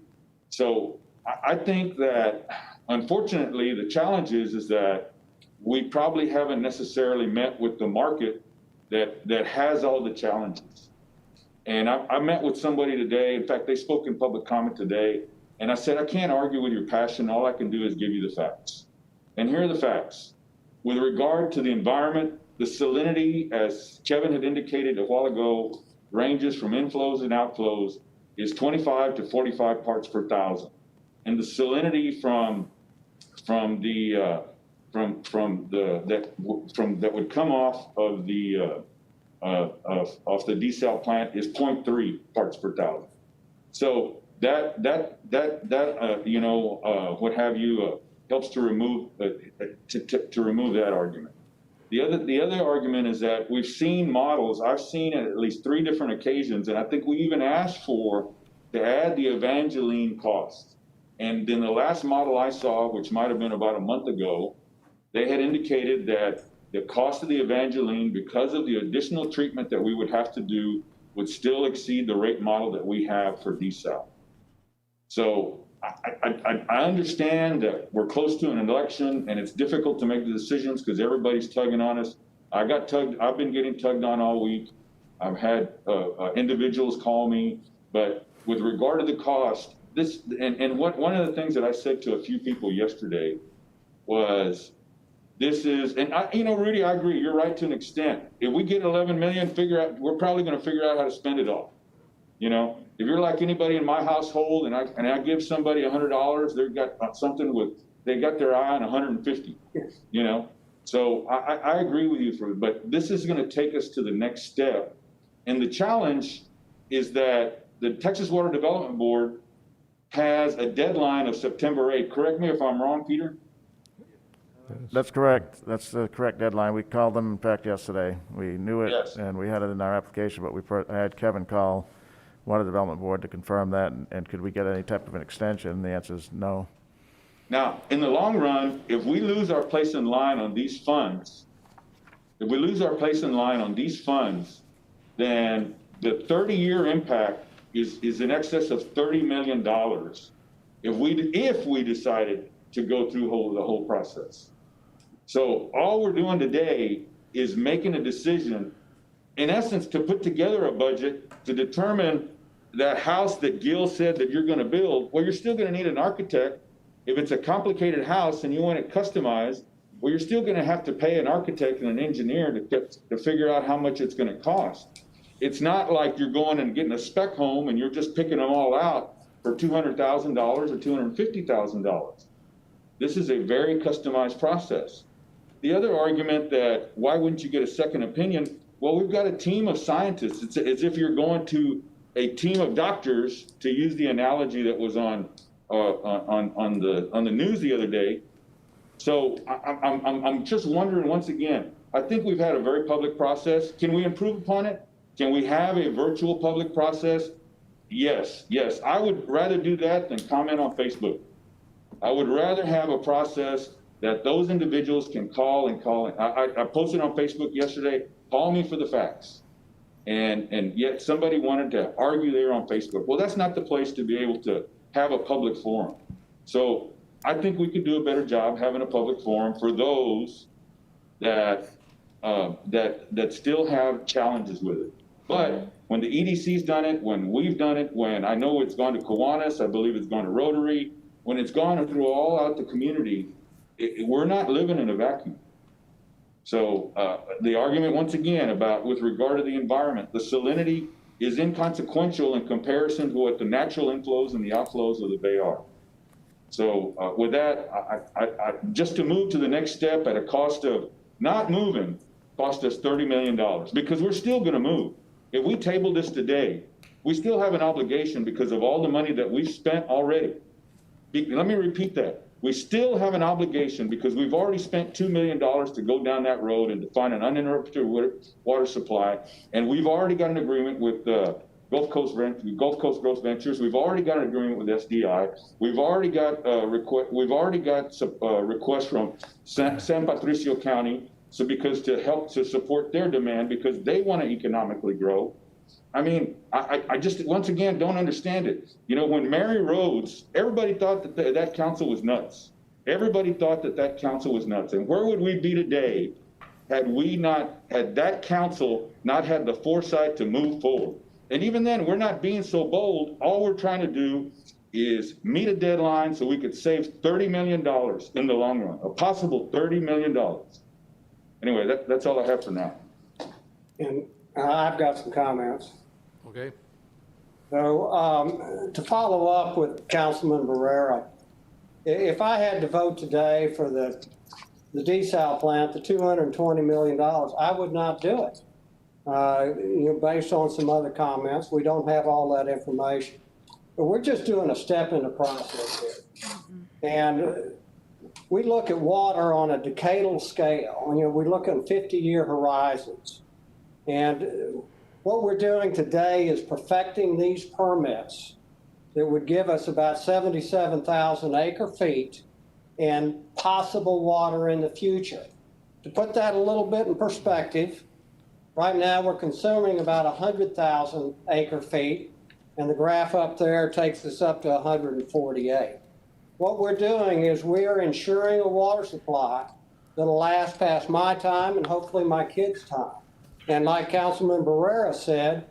So I think that, unfortunately, the challenge is that we probably haven't necessarily met with the market that has all the challenges. And I met with somebody today. In fact, they spoke in public comment today. And I said, I can't argue with your passion. All I can do is give you the facts. And here are the facts. With regard to the environment, the salinity, as Kevin had indicated a while ago, ranges from inflows and outflows is 25 to 45 parts per thousand. And the salinity that would come off of the desal plant is 0.3 parts per thousand. So that what have you helps to remove remove that argument. The other argument is that we've seen models. I've seen at least 3 different occasions, and I think we even asked to add the Evangeline cost. And then the last model I saw, which might have been about a month ago, they had indicated that the cost of the Evangeline, because of the additional treatment that we would have to do, would still exceed the rate model that we have for desal. So I understand that we're close to an election and it's difficult to make the decisions because everybody's tugging on us. I've been getting tugged on all week. I've had individuals call me, but with regard to the cost, one of the things that I said to a few people yesterday was, Rudy, I agree, you're right to an extent. If we get 11 million, we're probably going to figure out how to spend it all. If you're like anybody in my household and I give somebody $100, they've got they got their eye on 150, So I agree with you, but this is going to take us to the next step. And the challenge is that the Texas Water Development Board has a deadline of September 8th. Correct me if I'm wrong, Peter? That's correct. That's the correct deadline. We called them, in fact, yesterday. We knew it, Yes. And we had it in our application, but I had Kevin call Water Development Board to confirm that, and could we get any type of an extension? The answer is no. Now, in the long run, if we lose our place in line on these funds, then the 30-year impact is in excess of $30 million if we decided to go through the whole process. So all we're doing today is making a decision, in essence, to put together a budget to determine that house that Gil said that you're going to build. Well, you're still going to need an architect. If it's a complicated house and you want it customized, well, you're still going to have to pay an architect and an engineer to figure out how much it's going to cost. It's not like you're going and getting a spec home and you're just picking them all out for $200,000 or $250,000. This is a very customized process. The other argument that why wouldn't you get a second opinion? Well, we've got a team of scientists. It's as if you're going to a team of doctors, to use the analogy that was on the news the other day. So I'm just wondering once again. I think we've had a very public process. Can we improve upon it? Can we have a virtual public process? Yes. I would rather do that than comment on Facebook. I would rather have a process that those individuals can call. I posted on Facebook yesterday, call me for the facts. And yet somebody wanted to argue there on Facebook. Well, that's not the place to be able to have a public forum. So I think we could do a better job having a public forum for those that still have challenges with it. But when the EDC's done it, when we've done it, when I know it's gone to Kiwanis, I believe it's gone to Rotary, when it's gone through all out the community, we're not living in a vacuum. So the argument, once again, about with regard to the environment, the salinity is inconsequential in comparison to what the natural inflows and the outflows of the bay are. So with that, I just to move to the next step at a cost of not moving, cost us $30 million, because we're still going to move. If we table this today, we still have an obligation because of all the money that we've spent already. Let me repeat that. We still have an obligation because we've already spent $2 million to go down that road and to find an uninterrupted water supply. And we've already got an agreement with Gulf Coast Growth Ventures. We've already got an agreement with SDI. We've already got requests from San Patricio County. So because to help to support their demand because they want to economically grow. I mean, I just, once again, don't understand it. You know, when Mary Rhodes, everybody thought that that council was nuts. Everybody thought that that council was nuts. And where would we be today had that council not had the foresight to move forward? And even then, we're not being so bold. All we're trying to do is meet a deadline so we could save $30 million in the long run, a possible $30 million. Anyway, that's all I have for now. And I've got some comments. Okay. So to follow up with Councilman Barrera, if I had to vote today for the desal plant, the $220 million, I would not do it. Based on some other comments, we don't have all that information. But we're just doing a step in the process here. And we look at water on a decadal scale. We look at 50-year horizons. And what we're doing today is perfecting these permits that would give us about 77,000 acre-feet and possible water in the future. To put that a little bit in perspective, right now we're consuming about 100,000 acre-feet, and the graph up there takes us up to 148. What we're doing is we are ensuring a water supply that'll last past my time and hopefully my kids' time. And like Councilman Barrera said,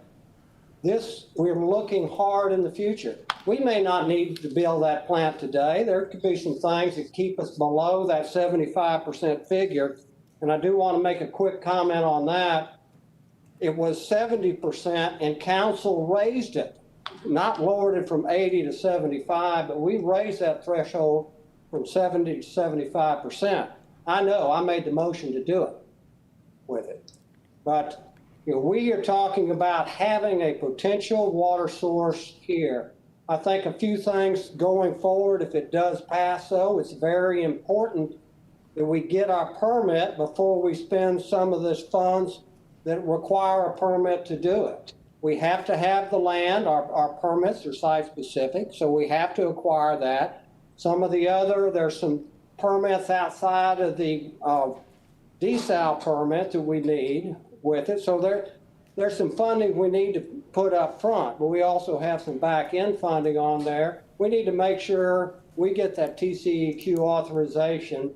we're looking hard in the future. We may not need to build that plant today. There could be some things that keep us below that 75% figure. And I do want to make a quick comment on that. It was 70% and council raised it, not lowered it from 80 to 75, but we raised that threshold from 70 to 75%. I know I made the motion to do it with it. But we are talking about having a potential water source here. I think a few things going forward, if it does pass, though, it's very important that we get our permit before we spend some of this funds that require a permit to do it. We have to have the land. Our permits are site-specific, so we have to acquire that. Some of the there's some permits outside of the desal permit that we need with it. So there's some funding we need to put up front, but we also have some back-end funding on there. We need to make sure we get that TCEQ authorization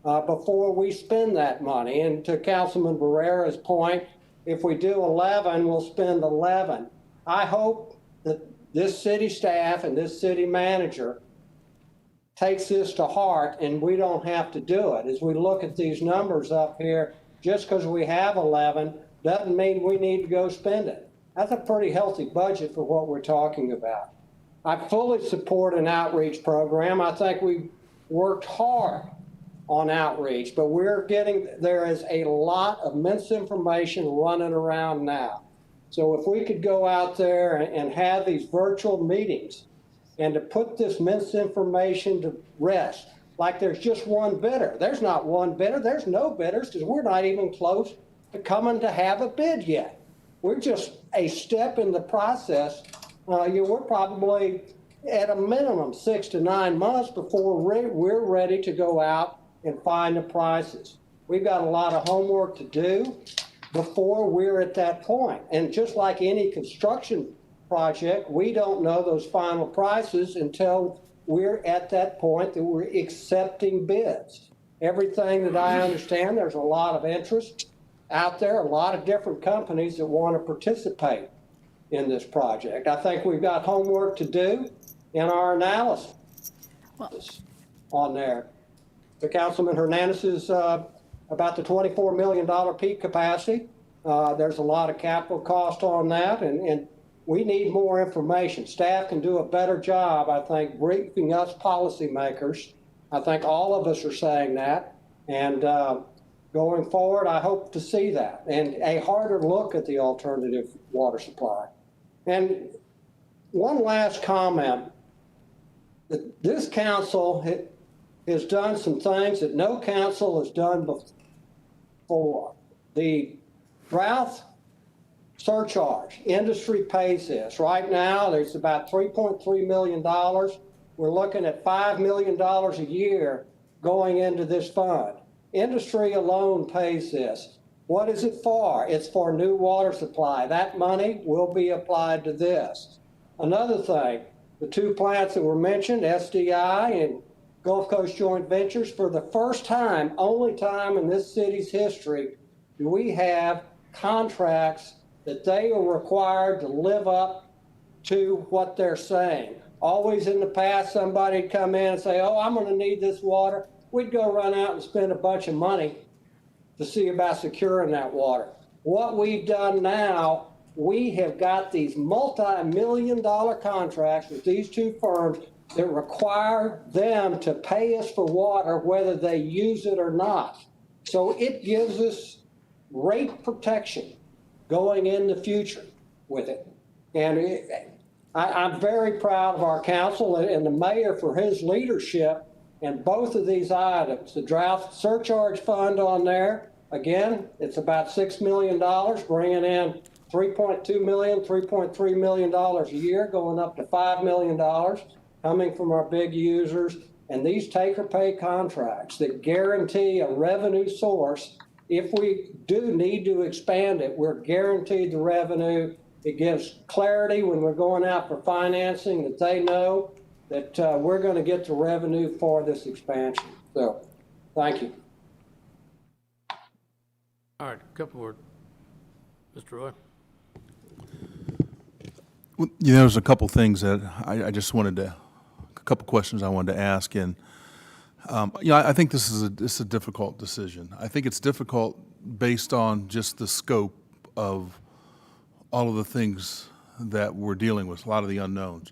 before we spend that money. And to Councilman Barrera's point, if we do 11, we'll spend 11. I hope that this city staff and this city manager takes this to heart and we don't have to do it. As we look at these numbers up here, just because we have 11 doesn't mean we need to go spend it. That's a pretty healthy budget for what we're talking about. I fully support an outreach program. I think we worked hard on outreach, but there is a lot of misinformation running around now. So if we could go out there and have these virtual meetings and to put this misinformation to rest, like there's just one bidder. There's not one bidder, there's no bidders because we're not even close to coming to have a bid yet. We're just a step in the process. We're probably at a minimum 6 to 9 months before we're ready to go out and find the prices. We've got a lot of homework to do before we're at that point. And just like any construction project, we don't know those final prices until we're at that point that we're accepting bids. Everything that I understand, there's a lot of interest out there, a lot of different companies that want to participate in this project. I think we've got homework to do in our analysis on there. The Councilman Hernandez is about the $24 million peak capacity. There's a lot of capital cost on that, and we need more information. Staff can do a better job, I think, briefing us policymakers. I think all of us are saying that, and going forward, I hope to see that, and a harder look at the alternative water supply. And one last comment. This council has done some things that no council has done before. The drought surcharge, industry pays this. Right now, there's about $3.3 million. We're looking at $5 million a year going into this fund. Industry alone pays this. What is it for? It's for new water supply. That money will be applied to this. Another thing, the two plants that were mentioned, SDI and Gulf Coast Joint Ventures, for the first time, only time in this city's history, do we have contracts that they are required to live up to what they're saying. Always in the past, somebody'd come in and say, oh, I'm going to need this water. We'd go run out and spend a bunch of money to see about securing that water. What we've done now, we have got these multi-million-dollar contracts with these two firms that require them to pay us for water whether they use it or not. So it gives us rate protection going in the future with it. And I'm very proud of our council and the mayor for his leadership in both of these items. The drought surcharge fund on there, again, it's about $6 million, bringing in $3.2 million, $3.3 million a year, going up to $5 million, coming from our big users. And these take-or-pay contracts that guarantee a revenue source. If we do need to expand it, we're guaranteed the revenue. It gives clarity when we're going out for financing that they know that we're going to get the revenue for this expansion. So, thank you. All right, a couple more. Mr. Roy. Well, you know, there's a couple things that I just wanted to, a couple questions I wanted to ask. And, you know, I think this is a difficult decision. I think it's difficult based on just the scope of all of the things that we're dealing with, a lot of the unknowns.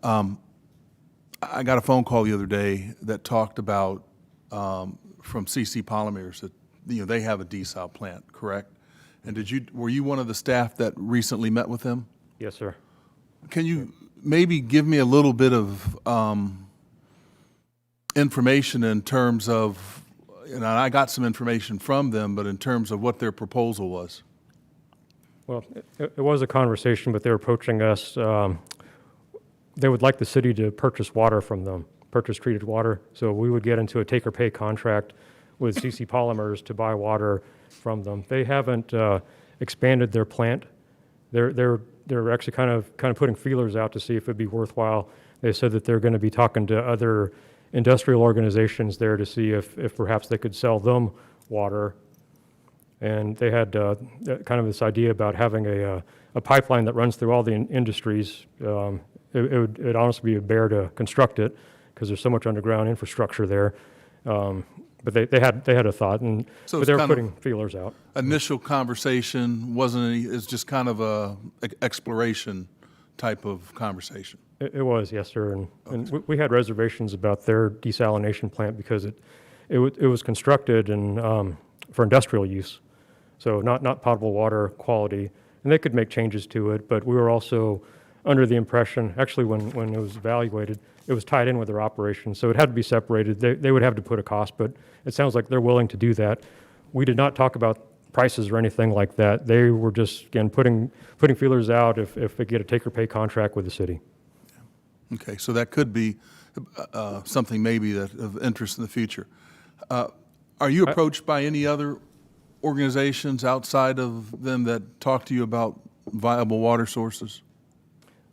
I got a phone call the other day that talked about from CC Polymers that, you know, they have a desal plant, correct? And were you one of the staff that recently met with them? Yes, sir. Can you maybe give me a little bit of information in terms of, you know, I got some information from them, but in terms of what their proposal was? Well, it was a conversation, but they're approaching us. They would like the city to purchase water from them, purchase treated water. So we would get into a take-or-pay contract with CC Polymers to buy water from them. They haven't expanded their plant. They're actually kind of putting feelers out to see if it'd be worthwhile. They said that they're going to be talking to other industrial organizations there to see if perhaps they could sell them water. And they had kind of this idea about having a pipeline that runs through all the industries. It'd honestly be a bear to construct it because there's so much underground infrastructure there. But they had a thought, So but they were putting feelers out. Initial conversation wasn't any, it's just kind of a exploration type of conversation. It was, yes, sir. And we had reservations about their desalination plant because it was constructed for industrial use, so not potable water quality. And they could make changes to it, but we were also under the impression, actually when it was evaluated, it was tied in with their operation, so it had to be separated. They would have to put a cost, but it sounds like they're willing to do that. We did not talk about prices or anything like that. They were just, again, putting feelers out if they get a take-or-pay contract with the city. Okay, so that could be something maybe that of interest in the future. Are you approached by any other organizations outside of them that talk to you about viable water sources?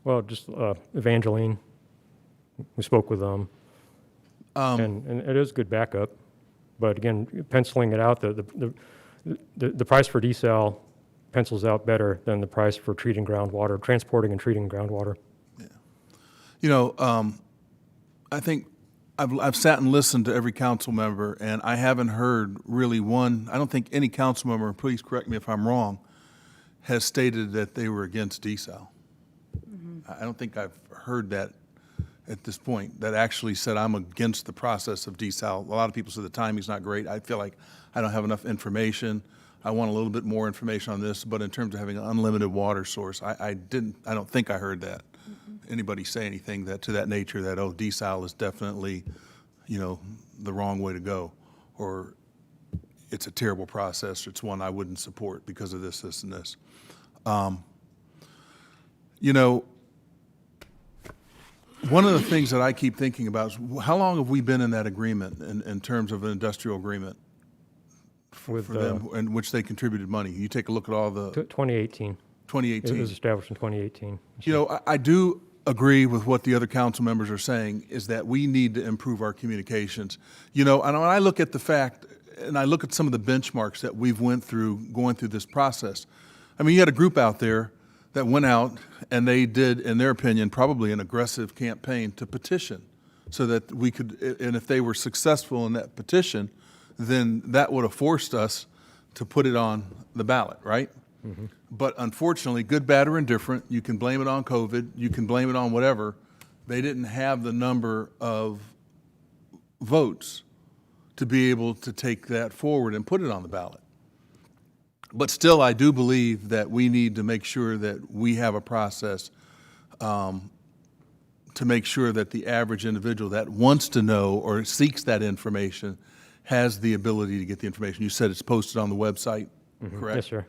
Well, just Evangeline. We spoke with them. And it is good backup. But again, penciling it out, the price for desal pencils out better than the price for treating groundwater, transporting and treating groundwater. You know, I think I've sat and listened to every council member, and I haven't heard really one, I don't think any council member, please correct me if I'm wrong, has stated that they were against desal. I don't think I've heard that at this point, that actually said I'm against the process of desal. A lot of people say the timing's not great. I feel like I don't have enough information. I want a little bit more information on this, but in terms of having an unlimited water source, I don't think I heard that. Anybody say anything that to that nature, that, oh, desal is definitely, you know, the wrong way to go, or it's a terrible process, or it's one I wouldn't support because of this, this, and this. You know, one of the things that I keep thinking about is how long have we been in that agreement in terms of an industrial agreement for them, in which they contributed money? You take a look at all the... 2018. 2018. It was established in 2018. You know, I do agree with what the other council members are saying, is that we need to improve our communications. You know, and when I look at the fact, and I look at some of the benchmarks that we've went through going through this process, I mean, you had a group out there that went out and they did, in their opinion, probably an aggressive campaign to petition so that we could, and if they were successful in that petition, then that would have forced us to put it on the ballot, right? Mm-hmm. But unfortunately, good, bad, or indifferent, you can blame it on COVID, you can blame it on whatever, they didn't have the number of votes to be able to take that forward and put it on the ballot. But still, I do believe that we need to make sure that we have a process to make sure that the average individual that wants to know or seeks that information has the ability to get the information. You said it's posted on the website, correct? Yes, sir.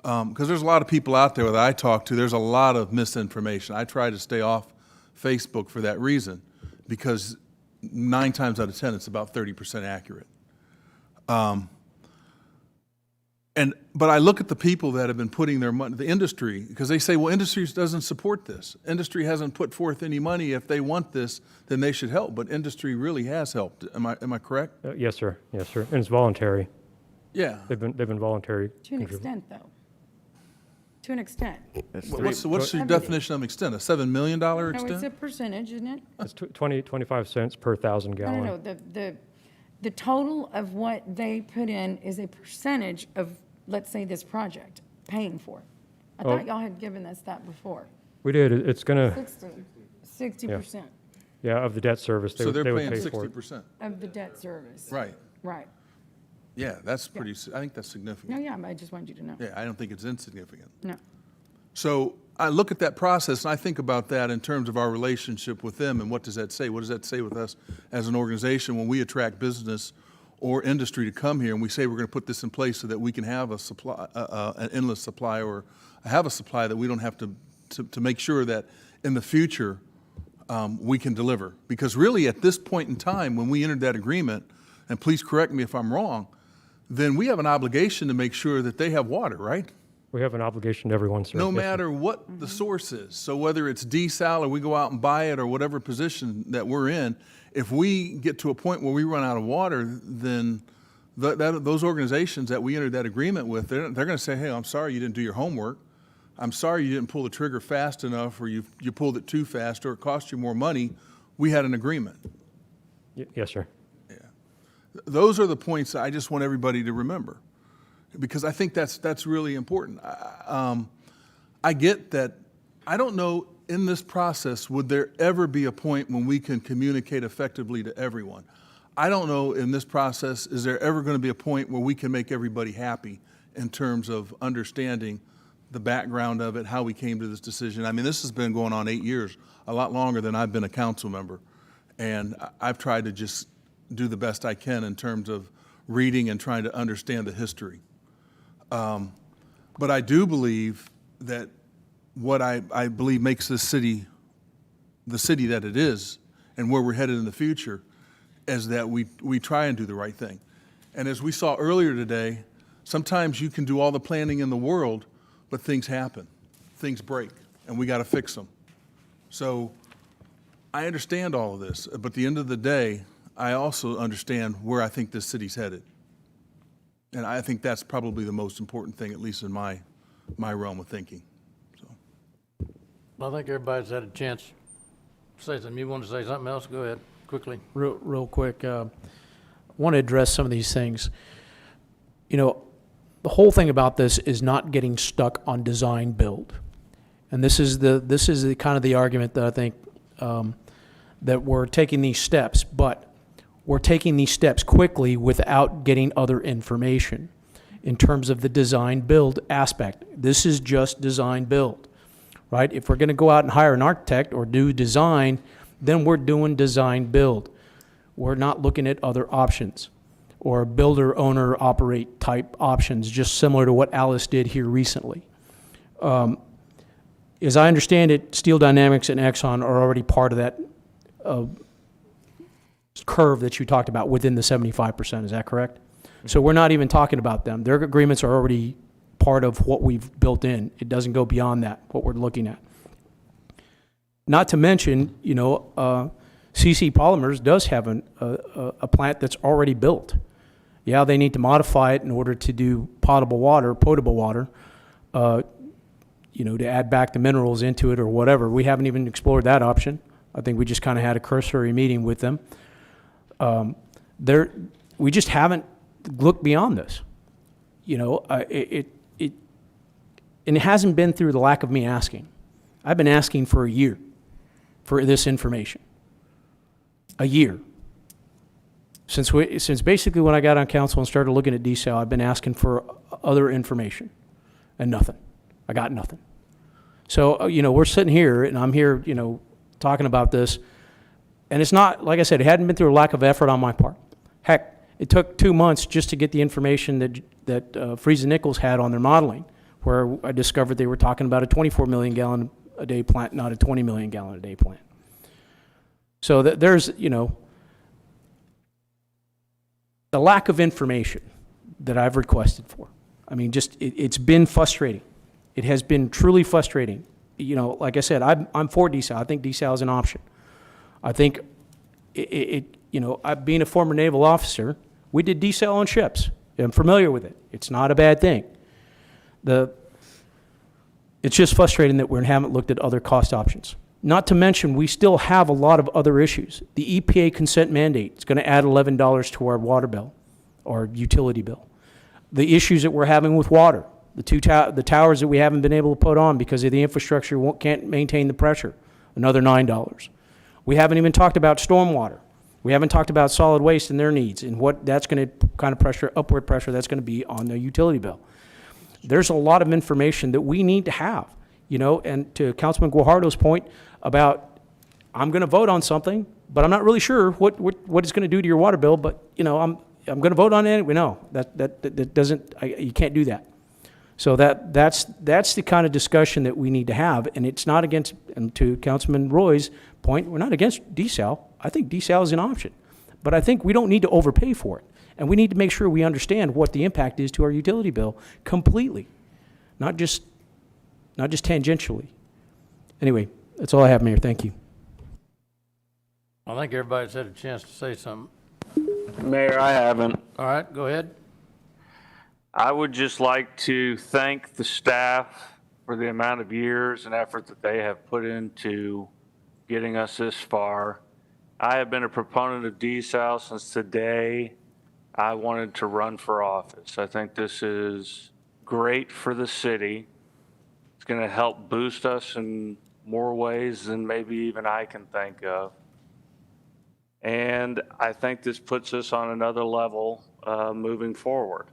Because there's a lot of people out there that I talk to, there's a lot of misinformation. I try to stay off Facebook for that reason, because 9 times out of 10, it's about 30% accurate. But I look at the people that have been putting their money, the industry, because they say, well, industry doesn't support this. Industry hasn't put forth any money. If they want this, then they should help. But industry really has helped. Am I correct? Yes, sir. Yes, sir. And it's voluntary. Yeah. They've been voluntary. To an extent, though. To an extent. What's your definition of extent? A $7 million extent? No, it's a percentage, isn't it? It's 25 cents per 1,000 gallon. No. The total of what they put in is a percentage of, let's say, this project, paying for it. I thought y'all had given us that before. We did. It's gonna... 60%. Yeah, of the debt service. So they're paying pay 60%. Of the debt service. Right. Right. Yeah, that's pretty, I think that's significant. No, yeah, I just wanted you to know. Yeah, I don't think it's insignificant. No. So I look at that process and I think about that in terms of our relationship with them, and what does that say? What does that say with us as an organization when we attract business or industry to come here and we say we're going to put this in place so that we can have a supply, an endless supply, or have a supply that we don't have to make sure that in the future we can deliver. Because really at this point in time, when we entered that agreement, and please correct me if I'm wrong, then we have an obligation to make sure that they have water, right? We have an obligation to everyone, sir. No Yes, sir. matter what the source is. So whether it's desal or we go out and buy it or whatever position that we're in, if we get to a point where we run out of water, then those organizations that we entered that agreement with, they're going to say, hey, I'm sorry you didn't do your homework. I'm sorry you didn't pull the trigger fast enough, or you pulled it too fast, or it cost you more money. We had an agreement. Yes, sir. Those are the points I just want everybody to remember, because I think that's really important. I get that. I don't know, in this process, would there ever be a point when we can communicate effectively to everyone? I don't know, in this process, is there ever going to be a point where we can make everybody happy in terms of understanding the background of it, how we came to this decision? I mean, this has been going on 8 years, a lot longer than I've been a council member. And I've tried to just do the best I can in terms of reading and trying to understand the history. But I do believe that what I believe makes this city the city that it is and where we're headed in the future is that we try and do the right thing. And as we saw earlier today, sometimes you can do all the planning in the world, but things happen, things break, and we got to fix them. So I understand all of this, but at the end of the day, I also understand where I think this city's headed. And I think that's probably the most important thing, at least in my realm of thinking. I think everybody's had a chance to say something. You want to say something else? Go ahead, quickly. Real quick, I want to address some of these things. You know, the whole thing about this is not getting stuck on design build. And this is the kind of the argument that I think that we're taking these steps, but we're taking these steps quickly without getting other information in terms of the design build aspect. This is just design build, right? If we're going to go out and hire an architect or do design, then we're doing design build. We're not looking at other options or builder, owner, operate type options, just similar to what Alice did here recently. As I understand it, Steel Dynamics and Exxon are already part of that curve that you talked about within the 75%. Is that correct? So we're not even talking about them. Their agreements are already part of what we've built in. It doesn't go beyond that, what we're looking at. Not to mention, you know, CC Polymers does have a plant that's already built. Yeah, they need to modify it in order to do potable water, you know, to add back the minerals into it or whatever. We haven't even explored that option. I think we just kind of had a cursory meeting with them. We just haven't looked beyond this. You know, and it hasn't been through the lack of me asking. I've been asking for a year for this information. A year. Since basically when I got on council and started looking at desal, I've been asking for other information and nothing. I got nothing. So, you know, we're sitting here and I'm here, you know, talking about this. And it's not, like I said, it hadn't been through a lack of effort on my part. Heck, it took 2 months just to get the information that Friesen Nichols had on their modeling, where I discovered they were talking about a 24 million gallon a day plant, not a 20 million gallon a day plant. So there's, you know, the lack of information that I've requested for. I mean, just, it's been frustrating. It has been truly frustrating. You know, like I said, I'm for desal. I think desal is an option. I think you know, being a former naval officer, we did desal on ships. I'm familiar with it. It's not a bad thing. It's just frustrating that we haven't looked at other cost options. Not to mention, we still have a lot of other issues. The EPA consent mandate is going to add $11 to our water bill or utility bill. The issues that we're having with water, the towers that we haven't been able to put on because of the infrastructure can't maintain the pressure, another $9. We haven't even talked about stormwater. We haven't talked about solid waste and their needs and what that's going to kind of upward pressure that's going to be on the utility bill. There's a lot of information that we need to have, you know, and to Councilman Guajardo's point about, I'm going to vote on something, but I'm not really sure what it's going to do to your water bill, but, you know, I'm going to vote on it. We know that doesn't, you can't do that. So that's the kind of discussion that we need to have, and it's not against, and to Councilman Roy's point, we're not against desal. I think desal is an option, but I think we don't need to overpay for it, and we need to make sure we understand what the impact is to our utility bill completely, not just tangentially. Anyway, that's all I have, Mayor. Thank you. I think everybody's had a chance to say something. Mayor, I haven't. All right, go ahead. I would just like to thank the staff for the amount of years and effort that they have put into getting us this far. I have been a proponent of desal since the day I wanted to run for office. I think this is great for the city. It's going to help boost us in more ways than maybe even I can think of. And I think this puts us on another level moving forward.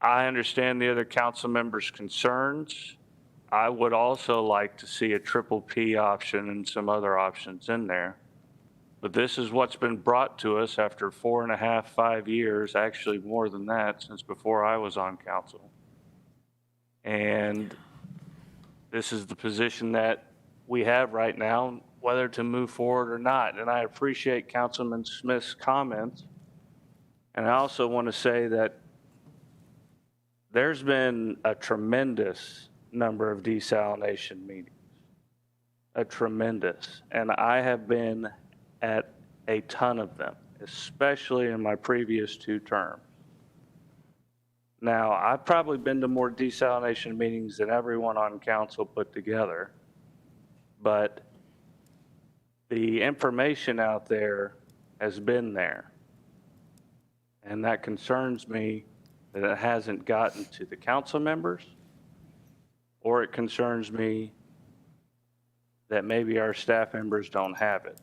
I understand the other council members' concerns. I would also like to see a triple P option and some other options in there. But this is what's been brought to us after 4.5, 5 years, actually more than that, since before I was on council. And this is the position that we have right now, whether to move forward or not. And I appreciate Councilman Smith's comments. And I also want to say that there's been a tremendous number of desalination meetings. a tremendous, and I have been at a ton of them, especially in my previous 2 terms. Now, I've probably been to more desalination meetings than everyone on council put together, but the information out there has been there. And that concerns me that it hasn't gotten to the council members, or it concerns me that maybe our staff members don't have it.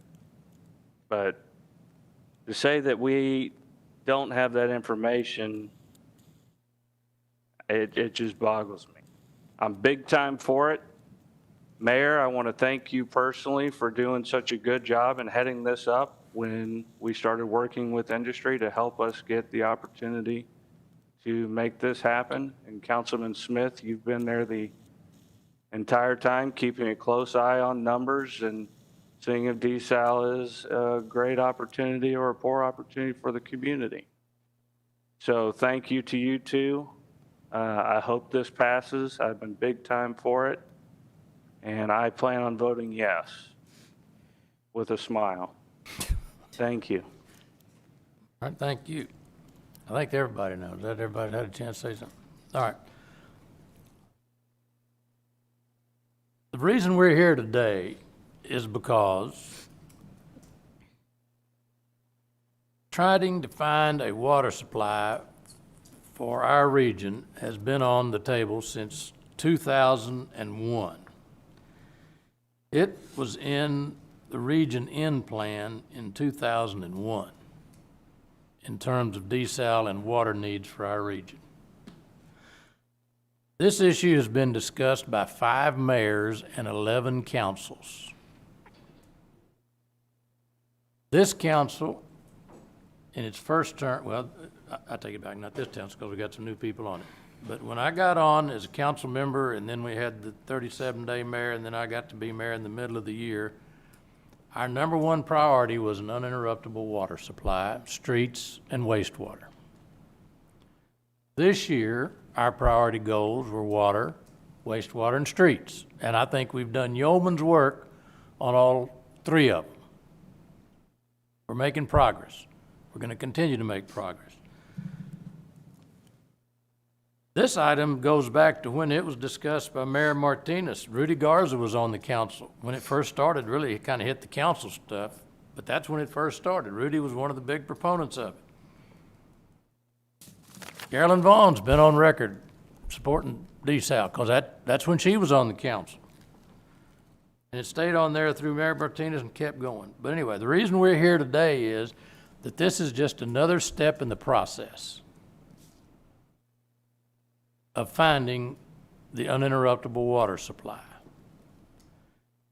But to say that we don't have that information, it just boggles me. I'm big time for it. Mayor, I want to thank you personally for doing such a good job and heading this up when we started working with industry to help us get the opportunity to make this happen. And Councilman Smith, you've been there the entire time, keeping a close eye on numbers and seeing if desal is a great opportunity or a poor opportunity for the community. So thank you to you two. I hope this passes. I've been big time for it. And I plan on voting yes with a smile. Thank you. All right, thank you. I think everybody knows that. Everybody had a chance to say something. All right. The reason we're here today is because trying to find a water supply for our region has been on the table since 2001. It was in the Region N plan in 2001 in terms of desal and water needs for our region. This issue has been discussed by 5 mayors and 11 councils. This council, in its first term, well, I take it back, not this council, because we got some new people on it. But when I got on as a council member, and then we had the 37-day mayor, and then I got to be mayor in the middle of the year, our number 1 priority was an uninterruptible water supply, streets, and wastewater. This year, our priority goals were water, wastewater, and streets. And I think we've done yeoman's work on all 3 of them. We're making progress. We're going to continue to make progress. This item goes back to when it was discussed by Mayor Martinez. Rudy Garza was on the council. When it first started, really, it kind of hit the council stuff, but that's when it first started. Rudy was one of the big proponents of it. Carolyn Vaughn's been on record supporting desal, because that's when she was on the council. And it stayed on there through Mayor Martinez and kept going. But anyway, the reason we're here today is that this is just another step in the process of finding the uninterruptible water supply.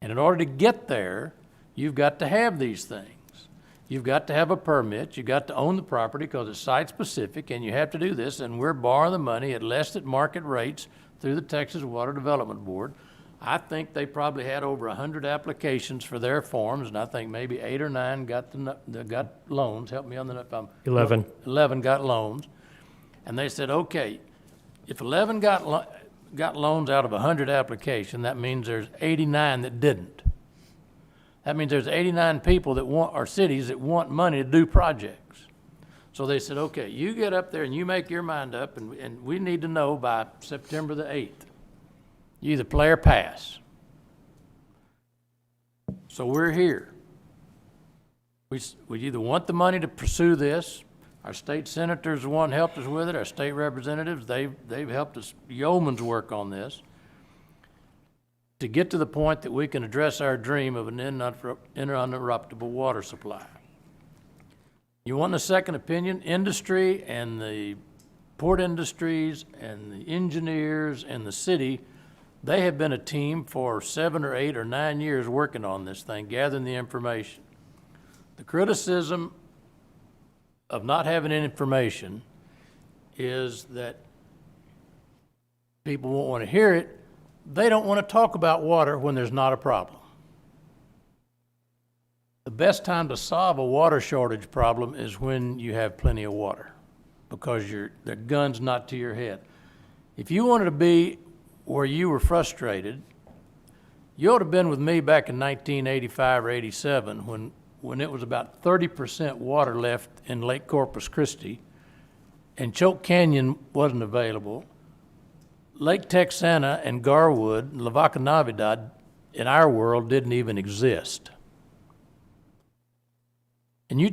And in order to get there, you've got to have these things. You've got to have a permit, you've got to own the property because it's site-specific, and you have to do this, and we're borrowing the money at less than market rates through the Texas Water Development Board. I think they probably had over 100 applications for their forms, and I think maybe 8 or 9 got loans. Help me on the... 11. 11 got loans. And they said, okay, if 11 got loans out of 100 applications, that means there's 89 that didn't. That means there's 89 people that want, or cities that want money to do projects. So they said, okay, you get up there and you make your mind up, and we need to know by September the 8th. You either play or pass. So we're here. We either want the money to pursue this. Our state senators, the one helped us with it. Our state representatives, they've helped us yeoman's work on this to get to the point that we can address our dream of an uninterruptible water supply. You want a second opinion? Industry and the port industries and the engineers and the city, they have been a team for 7 or 8 or 9 years working on this thing, gathering the information. The criticism of not having any information is that people won't want to hear it. They don't want to talk about water when there's not a problem. The best time to solve a water shortage problem is when you have plenty of water, because the gun's not to your head. If you wanted to be where you were frustrated You ought to have been with me back in 1985 or 87 when it was about 30% water left in Lake Corpus Christi and Choke Canyon wasn't available. Lake Texana and Garwood, Lavaca Navidad, in our world didn't even exist. And you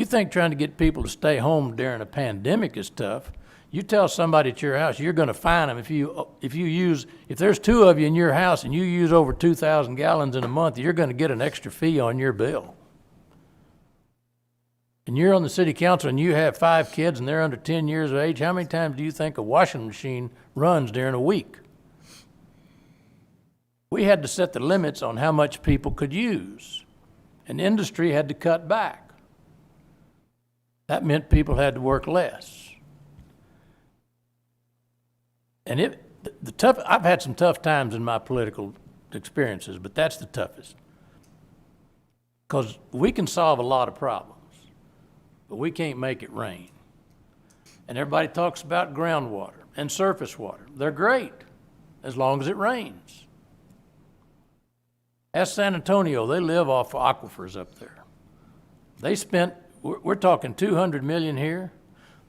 think trying to get people to stay home during a pandemic is tough. You tell somebody at your house you're going to fine them if there's two of you in your house and you use over 2,000 gallons in a month, you're going to get an extra fee on your bill. And you're on the city council and you have 5 kids and they're under 10 years of age, how many times do you think a washing machine runs during a week? We had to set the limits on how much people could use, and industry had to cut back. That meant people had to work less. And I've had some tough times in my political experiences, but that's the toughest. Because we can solve a lot of problems, but we can't make it rain. And everybody talks about groundwater and surface water. They're great as long as it rains. Ask San Antonio, they live off aquifers up there. They spent, we're talking 200 million here.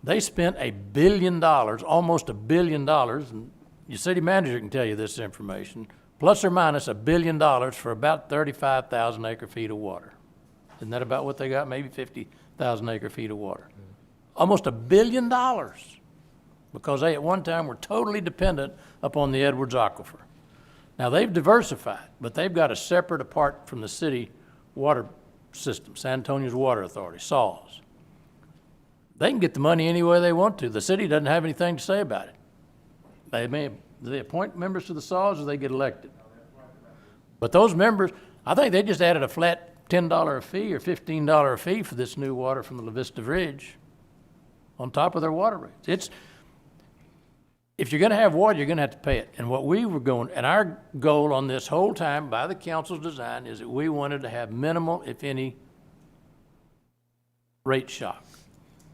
They spent $1 billion, almost $1 billion, and your city manager can tell you this information, plus or minus $1 billion for about 35,000 acre feet of water. Isn't that about what they got? Maybe 50,000 acre feet of water. Almost $1 billion, because they at one time were totally dependent upon the Edwards Aquifer. Now they've diversified, but they've got a separate apart from the city water system, San Antonio's Water Authority, SAWS. They can get the money any way they want to. The city doesn't have anything to say about it. Do they appoint members to the SAWS or they get elected? But those members, I think they just added a flat $10 a fee or $15 a fee for this new water from the La Vista Bridge on top of their water rates. If you're going to have water, you're going to have to pay it. And and our goal on this whole time by the council's design is that we wanted to have minimal, if any, rate shock.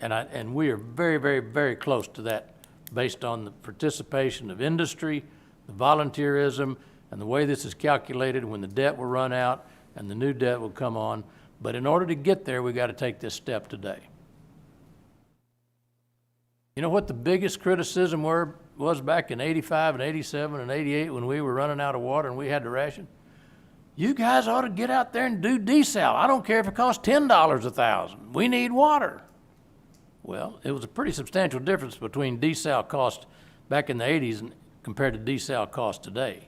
And we are very, very, very close to that based on the participation of industry, the volunteerism, and the way this is calculated when the debt will run out and the new debt will come on. But in order to get there, we got to take this step today. You know what the biggest criticism was back in 85 and 87 and 88 when we were running out of water and we had to ration? You guys ought to get out there and do desal. I don't care if it costs $10 a thousand. We need water. Well, it was a pretty substantial difference between desal cost back in the 80s and compared to desal cost today.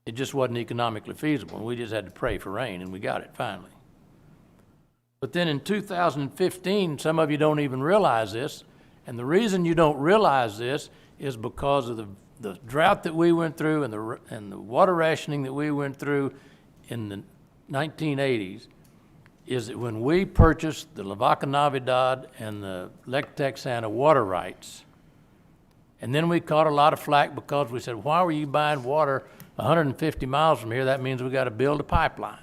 It just wasn't economically feasible. We just had to pray for rain, and we got it finally. But then in 2015, some of you don't even realize this, and the reason you don't realize this is because of the drought that we went through and the water rationing that we went through in the 1980s, is that when we purchased the Lavaca Navidad and the Lake Texana water rights, and then we caught a lot of flack because we said, why were you buying water 150 miles from here? That means we got to build a pipeline.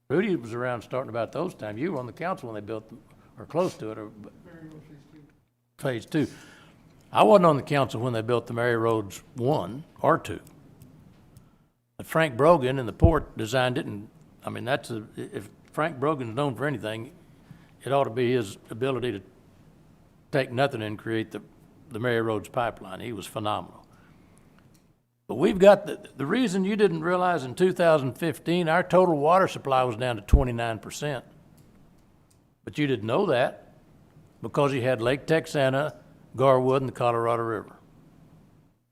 Rudy was around starting about those times. You were on the council when they built them, or close to it, or phase 2. I wasn't on the council when they built the Mary Roads 1 or 2. But Frank Brogan and the port designed it, and I mean, if Frank Brogan's known for anything, it ought to be his ability to take nothing and create the Mary Roads pipeline. He was phenomenal. But we've got the reason you didn't realize in 2015, our total water supply was down to 29%. But you didn't know that because you had Lake Texana, Garwood, and the Colorado River.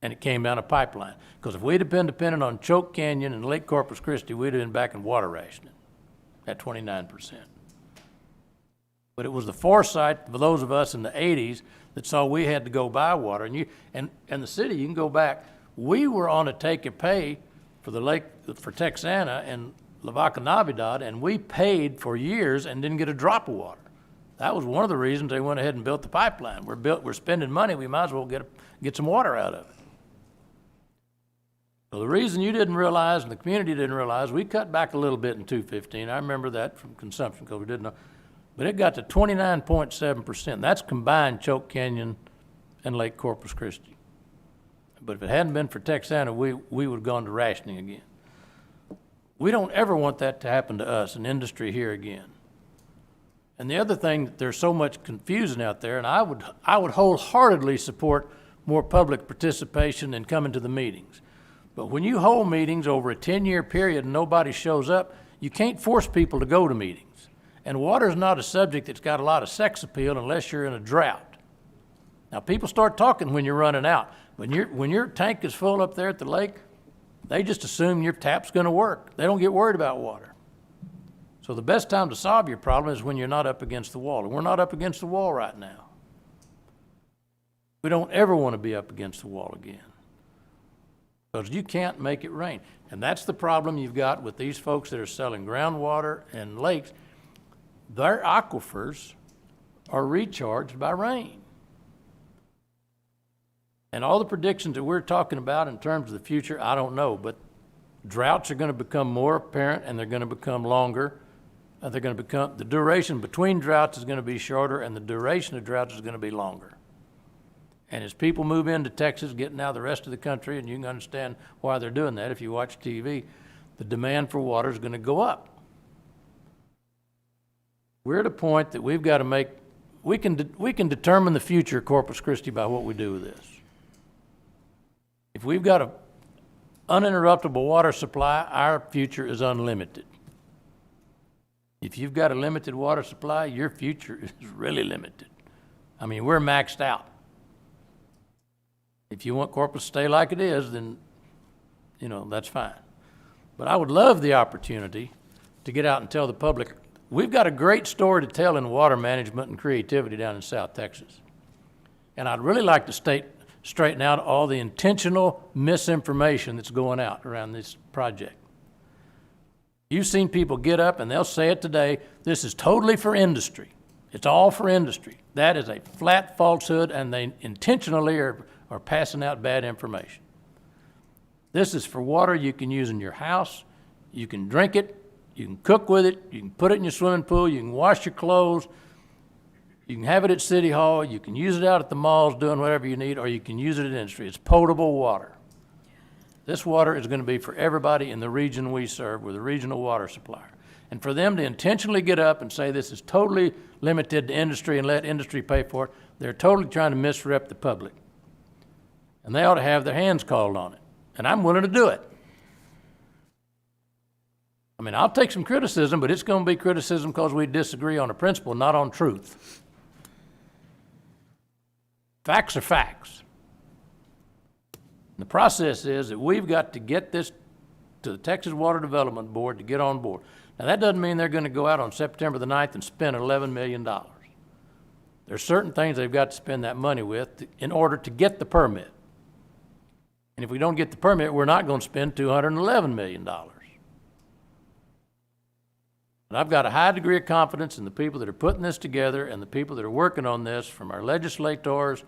And it came down a pipeline. Because if we'd have been dependent on Choke Canyon and Lake Corpus Christi, we'd have been back in water rationing at 29%. But it was the foresight for those of us in the 80s that saw we had to go buy water. And the city, you can go back, we were on a take and pay for for Texana and Lavaca Navidad, and we paid for years and didn't get a drop of water. That was one of the reasons they went ahead and built the pipeline. We're spending money, we might as well get some water out of it. So the reason you didn't realize and the community didn't realize, we cut back a little bit in 2015. I remember that from consumption because we didn't know. But it got to 29.7%. That's combined Choke Canyon and Lake Corpus Christi. But if it hadn't been for Texana, we would have gone to rationing again. We don't ever want that to happen to us, an industry here again. And the other thing, there's so much confusion out there, and I would wholeheartedly support more public participation and coming to the meetings. But when you hold meetings over a 10-year period and nobody shows up, you can't force people to go to meetings. And water is not a subject that's got a lot of sex appeal unless you're in a drought. Now, people start talking when you're running out. When your tank is full up there at the lake, they just assume your tap's gonna work. They don't get worried about water. So the best time to solve your problem is when you're not up against the wall. And we're not up against the wall right now. We don't ever want to be up against the wall again, because you can't make it rain. And that's the problem you've got with these folks that are selling groundwater and lakes. Their aquifers are recharged by rain. And all the predictions that we're talking about in terms of the future, I don't know, but droughts are going to become more apparent, and they're going to become longer. The duration between droughts is going to be shorter, and the duration of droughts is going to be longer. And as people move into Texas, getting out of the rest of the country, and you can understand why they're doing that if you watch TV, the demand for water is going to go up. We're at a point that we've got to we can determine the future of Corpus Christi by what we do with this. If we've got an uninterruptible water supply, our future is unlimited. If you've got a limited water supply, your future is really limited. I mean, we're maxed out. If you want Corpus to stay like it is, then, that's fine. But I would love the opportunity to get out and tell the public, we've got a great story to tell in water management and creativity down in South Texas. And I'd really like to straighten out all the intentional misinformation that's going out around this project. You've seen people get up and they'll say it today, this is totally for industry. It's all for industry. That is a flat falsehood, and they intentionally are passing out bad information. This is for water you can use in your house. You can drink it. You can cook with it. You can put it in your swimming pool. You can wash your clothes. You can have it at City Hall. You can use it out at the malls doing whatever you need, or you can use it in industry. It's potable water. This water is going to be for everybody in the region we serve. We're the regional water supplier. And for them to intentionally get up and say this is totally limited to industry and let industry pay for it, they're totally trying to misrep the public. And they ought to have their hands called on it. And I'm willing to do it. I mean, I'll take some criticism, but it's going to be criticism because we disagree on a principle, not on truth. Facts are facts. The process is that we've got to get this to the Texas Water Development Board to get on board. Now, that doesn't mean they're going to go out on September the 9th and spend $11 million. There's certain things they've got to spend that money with in order to get the permit. And if we don't get the permit, we're not going to spend $211 million. But I've got a high degree of confidence in the people that are putting this together and the people that are working on this, from our legislators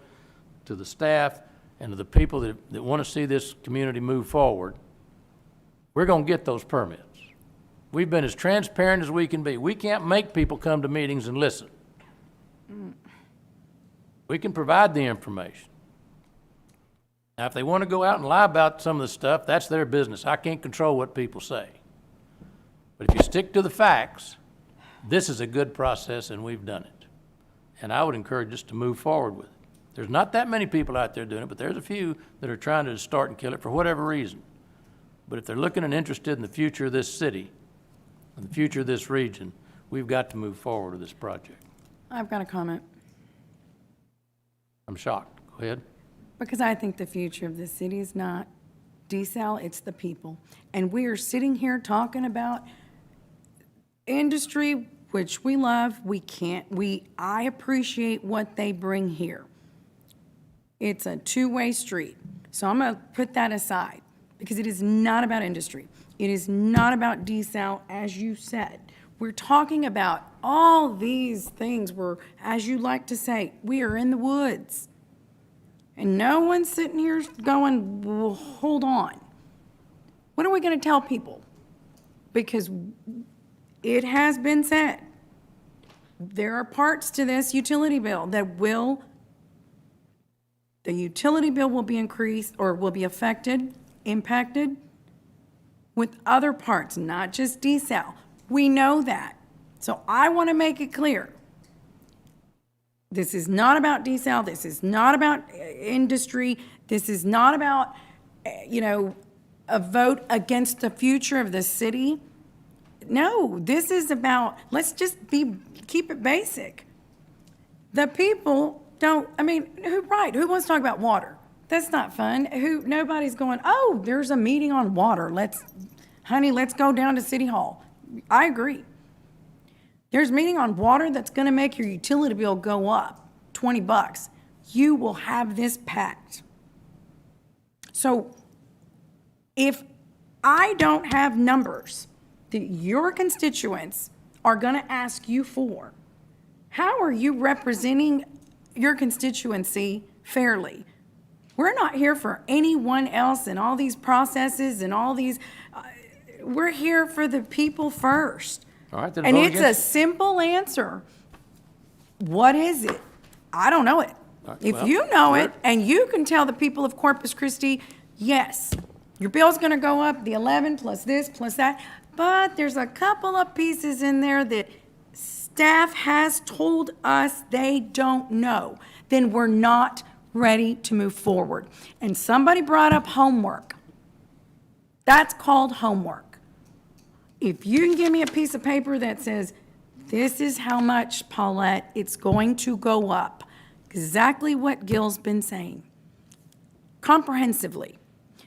to the staff and to the people that want to see this community move forward. We're going to get those permits. We've been as transparent as we can be. We can't make people come to meetings and listen. We can provide the information. Now, if they want to go out and lie about some of the stuff, that's their business. I can't control what people say. But if you stick to the facts, this is a good process, and we've done it. And I would encourage us to move forward with it. There's not that many people out there doing it, but there's a few that are trying to start and kill it for whatever reason. But if they're looking and interested in the future of this city and the future of this region, we've got to move forward with this project. I've got a comment. I'm shocked. Go ahead. Because I think the future of this city is not desal, it's the people. And we are sitting here talking about industry, which we love. I appreciate what they bring here. It's a two-way street. So I'm going to put that aside, because it is not about industry. It is not about desal, as you said. We're talking about all these things where, as you like to say, we are in the woods. And no one's sitting here going, well, hold on. What are we going to tell people? Because it has been said, there are parts to this utility bill that the utility bill will be increased or will be impacted with other parts, not just desal. We know that. So I want to make it clear. This is not about desal. This is not about industry. This is not about, a vote against the future of the city. No, this is about, let's just keep it basic. The people don't, who wants to talk about water? That's not fun. Nobody's going, oh, there's a meeting on water. Let's go down to City Hall. I agree. There's a meeting on water that's gonna make your utility bill go up $20. You will have this packed. So if I don't have numbers that your constituents are gonna ask you for, how are you representing your constituency fairly? We're not here for anyone else and all these processes and all these, we're here for the people first. All right, then And vote it's a against simple answer. What is it? I don't know it. right, If well, you know we're- it, and you can tell the people of Corpus Christi, yes, your bill's gonna go up, the 11 plus this plus that, but there's a couple of pieces in there that staff has told us they don't know, then we're not ready to move forward. And somebody brought up homework. That's called homework. If you can give me a piece of paper that says, this is how much, Paulette, it's going to go up, exactly what Gil's been saying, comprehensively,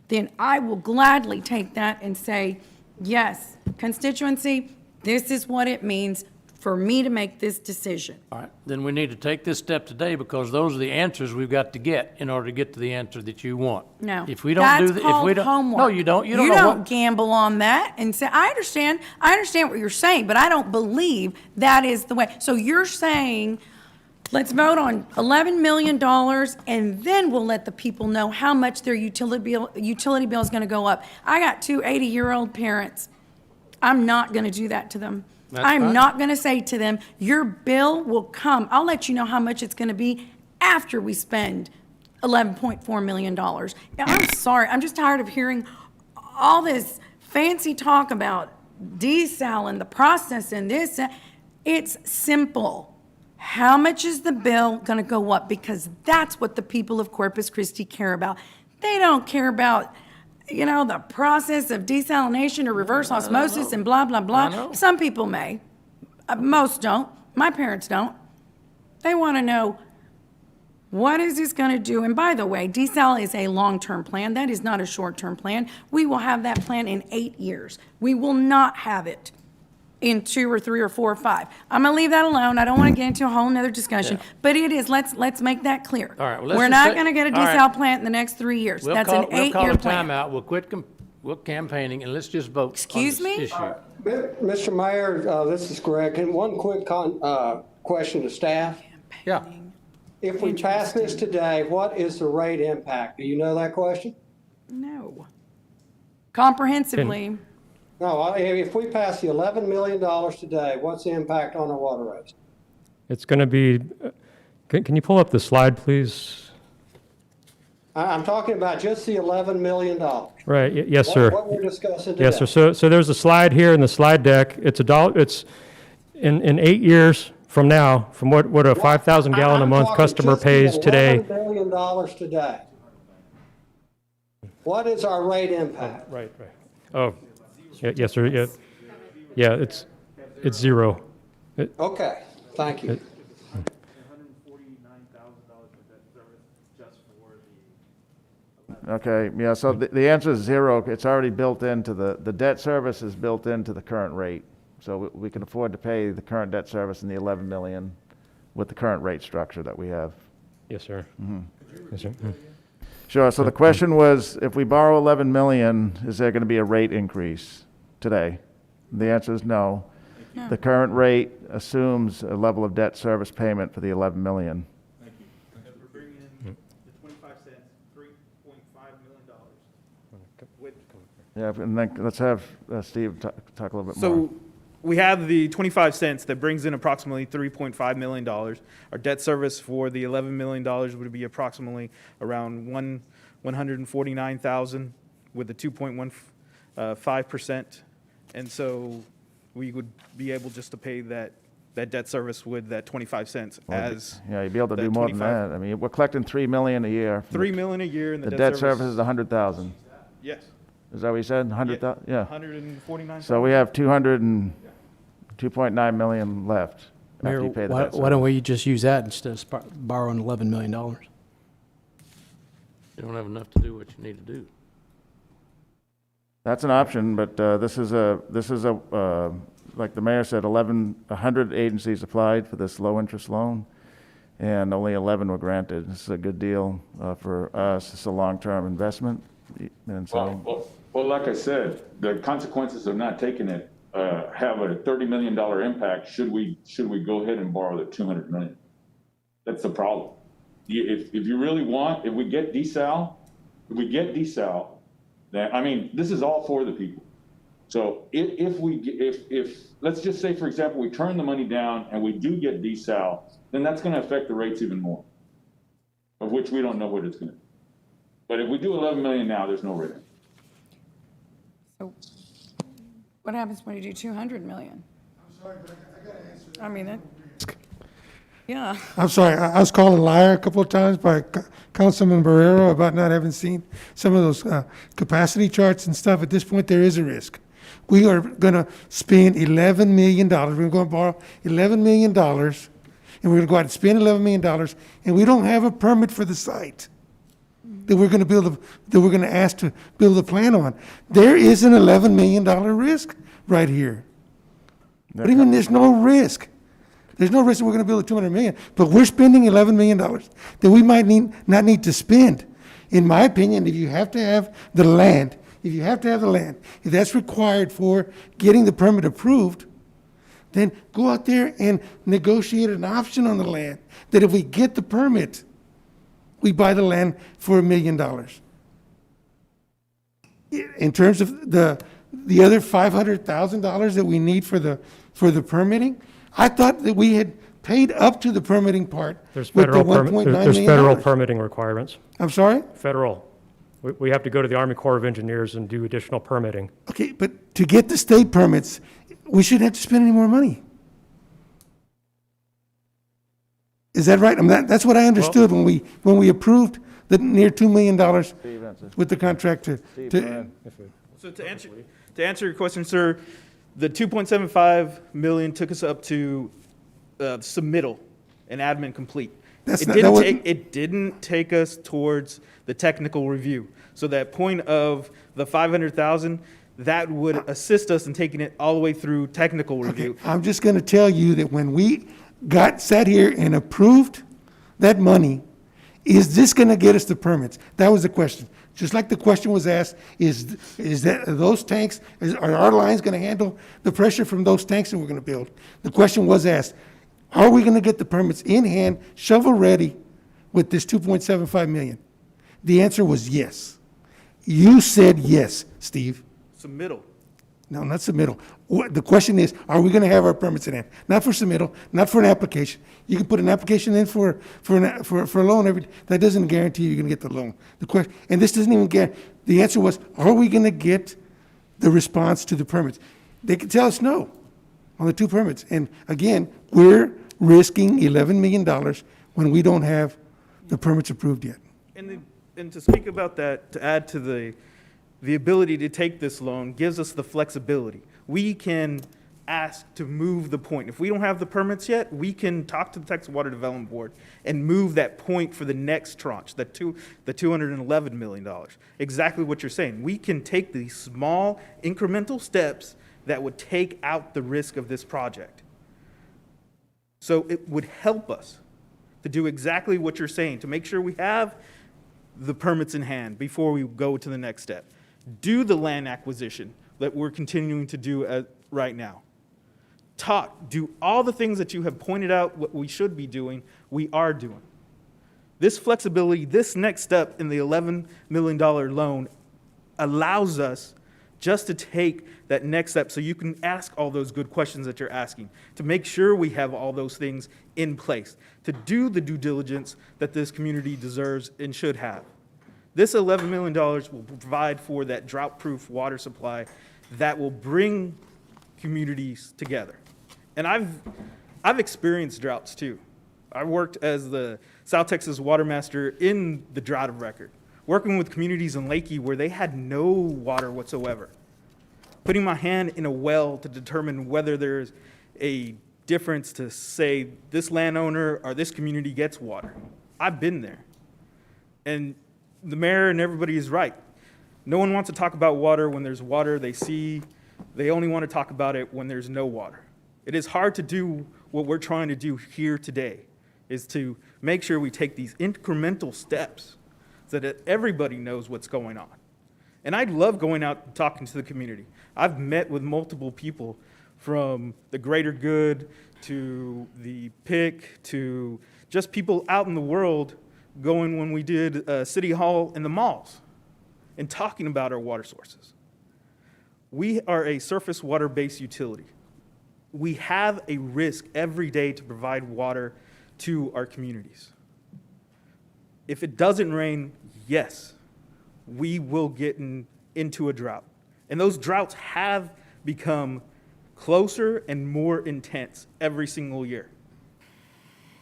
then I will gladly take that and say, yes, constituency, this is what it means for me to make this decision. All right, then we need to take this step today because those are the answers we've got to get in order to get to the answer that you want. No. If we don't do That's that, if called we don't. homework. No, you don't. You don't You know don't what. gamble on that and say, I understand what you're saying, but I don't believe that is the way. So you're saying, let's vote on $11 million and then we'll let the people know how much their utility bill is gonna go up. I got two 80-year-old parents. I'm not gonna do that to them. That's I'm fine. not gonna say to them, your bill will come. I'll let you know how much it's gonna be after we spend $11.4 million. I'm sorry, I'm just tired of hearing all this fancy talk about desal and the process and this. It's simple. How much is the bill gonna go up? Because that's what the people of Corpus Christi care about. They don't care about, the process of desalination or reverse osmosis and blah, blah, I blah. know. Some people may. Most don't. My parents don't. They wanna know, what is this gonna do? And by the way, desal is a long-term plan. That is not a short-term plan. We will have that plan in 8 years. We will not have it in 2 or 3 or 4 or 5. I'm gonna leave that alone. I don't wanna get into a whole nother discussion, Yeah. but it is, let's make that clear. All right, well, let's We're just not say- gonna get a all right. desal plant in the next 3 years. We'll That's call- an We'll call 8-year a plan. timeout. We'll campaigning and let's just vote on Excuse this me? issue. Mr. Mayor, this is Greg. And one quick question to staff. Yeah. If we pass this today, what is the rate impact? Do you know that question? No. Comprehensively. No, if we pass the $11 million today, what's the impact on our water rates? It's going to be, can you pull up the slide, please? I'm talking about just the $11 million. Right, yes, sir. What we're discussing today. Yes, sir. So there's a slide here in the slide deck. It's it's in 8 years from now, from what a 5,000 gallon a I'm month talking customer just the pays today. $11 million today. What is our rate impact? Right. Oh, yes, sir, yeah. Yeah, it's zero. Okay, thank you. Okay, yeah, so the answer is zero. It's already built into the debt service is built into the current rate. So we can afford to pay the current debt service and the 11 million with the current rate structure that we have. Yes, sir. Mhm. Yes, sir. Sure, so the question was, if we borrow 11 million, is there going to be a rate increase today? The answer is no. No. The current rate assumes a level of debt service payment for the 11 million. Thank you. Because we're bringing in the 25 cents, $3.5 million. Yeah, and then let's have Steve talk a little bit more. So we have the 25 cents that brings in approximately $3.5 million. Our debt service for the $11 million would be approximately around 149,000 with a 2.15%. And so we would be able just to pay that debt service with that 25 cents as. Yeah, you'd be able to that do more than 25 that. I mean, we're collecting $3 million a year. $3 million a year in the The debt debt service is 100,000. Yes. Is that what you said? 100,000? Yeah. 149,000. So we have 2.9 million left Mayor, after you pay the why debt why don't service. we just use that instead of borrowing $11 million? You don't have enough to do what you need to do. That's an option, but this is like the mayor said, 100 agencies applied for this low-interest loan, and only 11 were granted. This is a good deal for us. It's a long-term investment, and so. Well, like I said, the consequences of not taking it have a $30 million impact. Should we go ahead and borrow the $200 million? That's the problem. If you really want, if we get desal, then, I mean, this is all for the people. So if let's just say, for example, we turn the money down and we do get desal, then that's going to affect the rates even more, of which we don't know what it's going to be. But if we do 11 million now, there's no rate. So what happens when you do 200 million? I'm sorry, but I got to answer that. I mean, yeah. I'm sorry, I was called a liar a couple of times by Councilman Barrero about not having seen some of those capacity charts and stuff. At this point, there is a risk. We are going to spend $11 million. We're going to borrow $11 million, and we're going to go out and spend $11 million, and we don't have a permit for the site that we're going to ask to build a plan on. There is an $11 million risk right here. But even there's no risk. There's no risk that we're going to build a $200 million, but we're spending $11 million that we might not need to spend. In my opinion, if you have to have the land, if that's required for getting the permit approved, then go out there and negotiate an option on the land that if we get the permit, we buy the land for $1 million. In terms of the other $500,000 that we need for the permitting, I thought that we had paid up to the permitting part with the $1.9 million. There's federal permitting requirements. I'm sorry? Federal. We have to go to the Army Corps of Engineers and do additional permitting. Okay, but to get the state permits, we shouldn't have to spend any more money. Is that right? I mean, that's what I understood when we approved the near $2 million with the contract to. So to answer your question, sir, the 2.75 million took us up to submittal and admin complete. It didn't take us towards the technical review. So that point of the 500,000, that would assist us in taking it all the way through technical review. Okay, I'm just going to tell you that when we sat here and approved that money, is this going to get us the permits? That was the question. Just like the question was asked, is that those tanks, are our lines going to handle the pressure from those tanks that we're going to build? The question was asked, are we going to get the permits in hand, shovel ready with this 2.75 million? The answer was yes. You said yes, Steve. Submittal. No, not submittal. The question is, are we going to have our permits in hand? Not for submittal, not for an application. You can put an application in for a loan. That doesn't guarantee you're going to get the loan. The question, and this doesn't even guarantee. The answer was, are we going to get the response to the permits? They can tell us no on the two permits. And again, we're risking $11 million when we don't have the permits approved yet. And to speak about that, to add to the ability to take this loan gives us the flexibility. We can ask to move the point. If we don't have the permits yet, we can talk to the Texas Water Development Board and move that point for the next tranche, the $211 million. Exactly what you're saying. We can take these small incremental steps that would take out the risk of this project. So it would help us to do exactly what you're saying, to make sure we have the permits in hand before we go to the next step. Do the land acquisition that we're continuing to do right now. Do all the things that you have pointed out what we should be doing, we are doing. This flexibility, this next step in the $11 million loan allows us just to take that next step so you can ask all those good questions that you're asking, to make sure we have all those things in place, to do the due diligence that this community deserves and should have. This $11 million will provide for that drought-proof water supply that will bring communities together. And I've experienced droughts too. I worked as the South Texas Water Master in the drought of record, working with communities in Lakey where they had no water whatsoever, putting my hand in a well to determine whether there's a difference to say this landowner or this community gets water. I've been there. And the mayor and everybody is right. No one wants to talk about water when there's water they see. They only want to talk about it when there's no water. It is hard to do what we're trying to do here today, is to make sure we take these incremental steps so that everybody knows what's going on. And I love going out and talking to the community. I've met with multiple people from the Greater Good to the PIC to just people out in the world going when we did City Hall and the malls and talking about our water sources. We are a surface water-based utility. We have a risk every day to provide water to our communities. If it doesn't rain, yes, we will get into a drought. And those droughts have become closer and more intense every single year.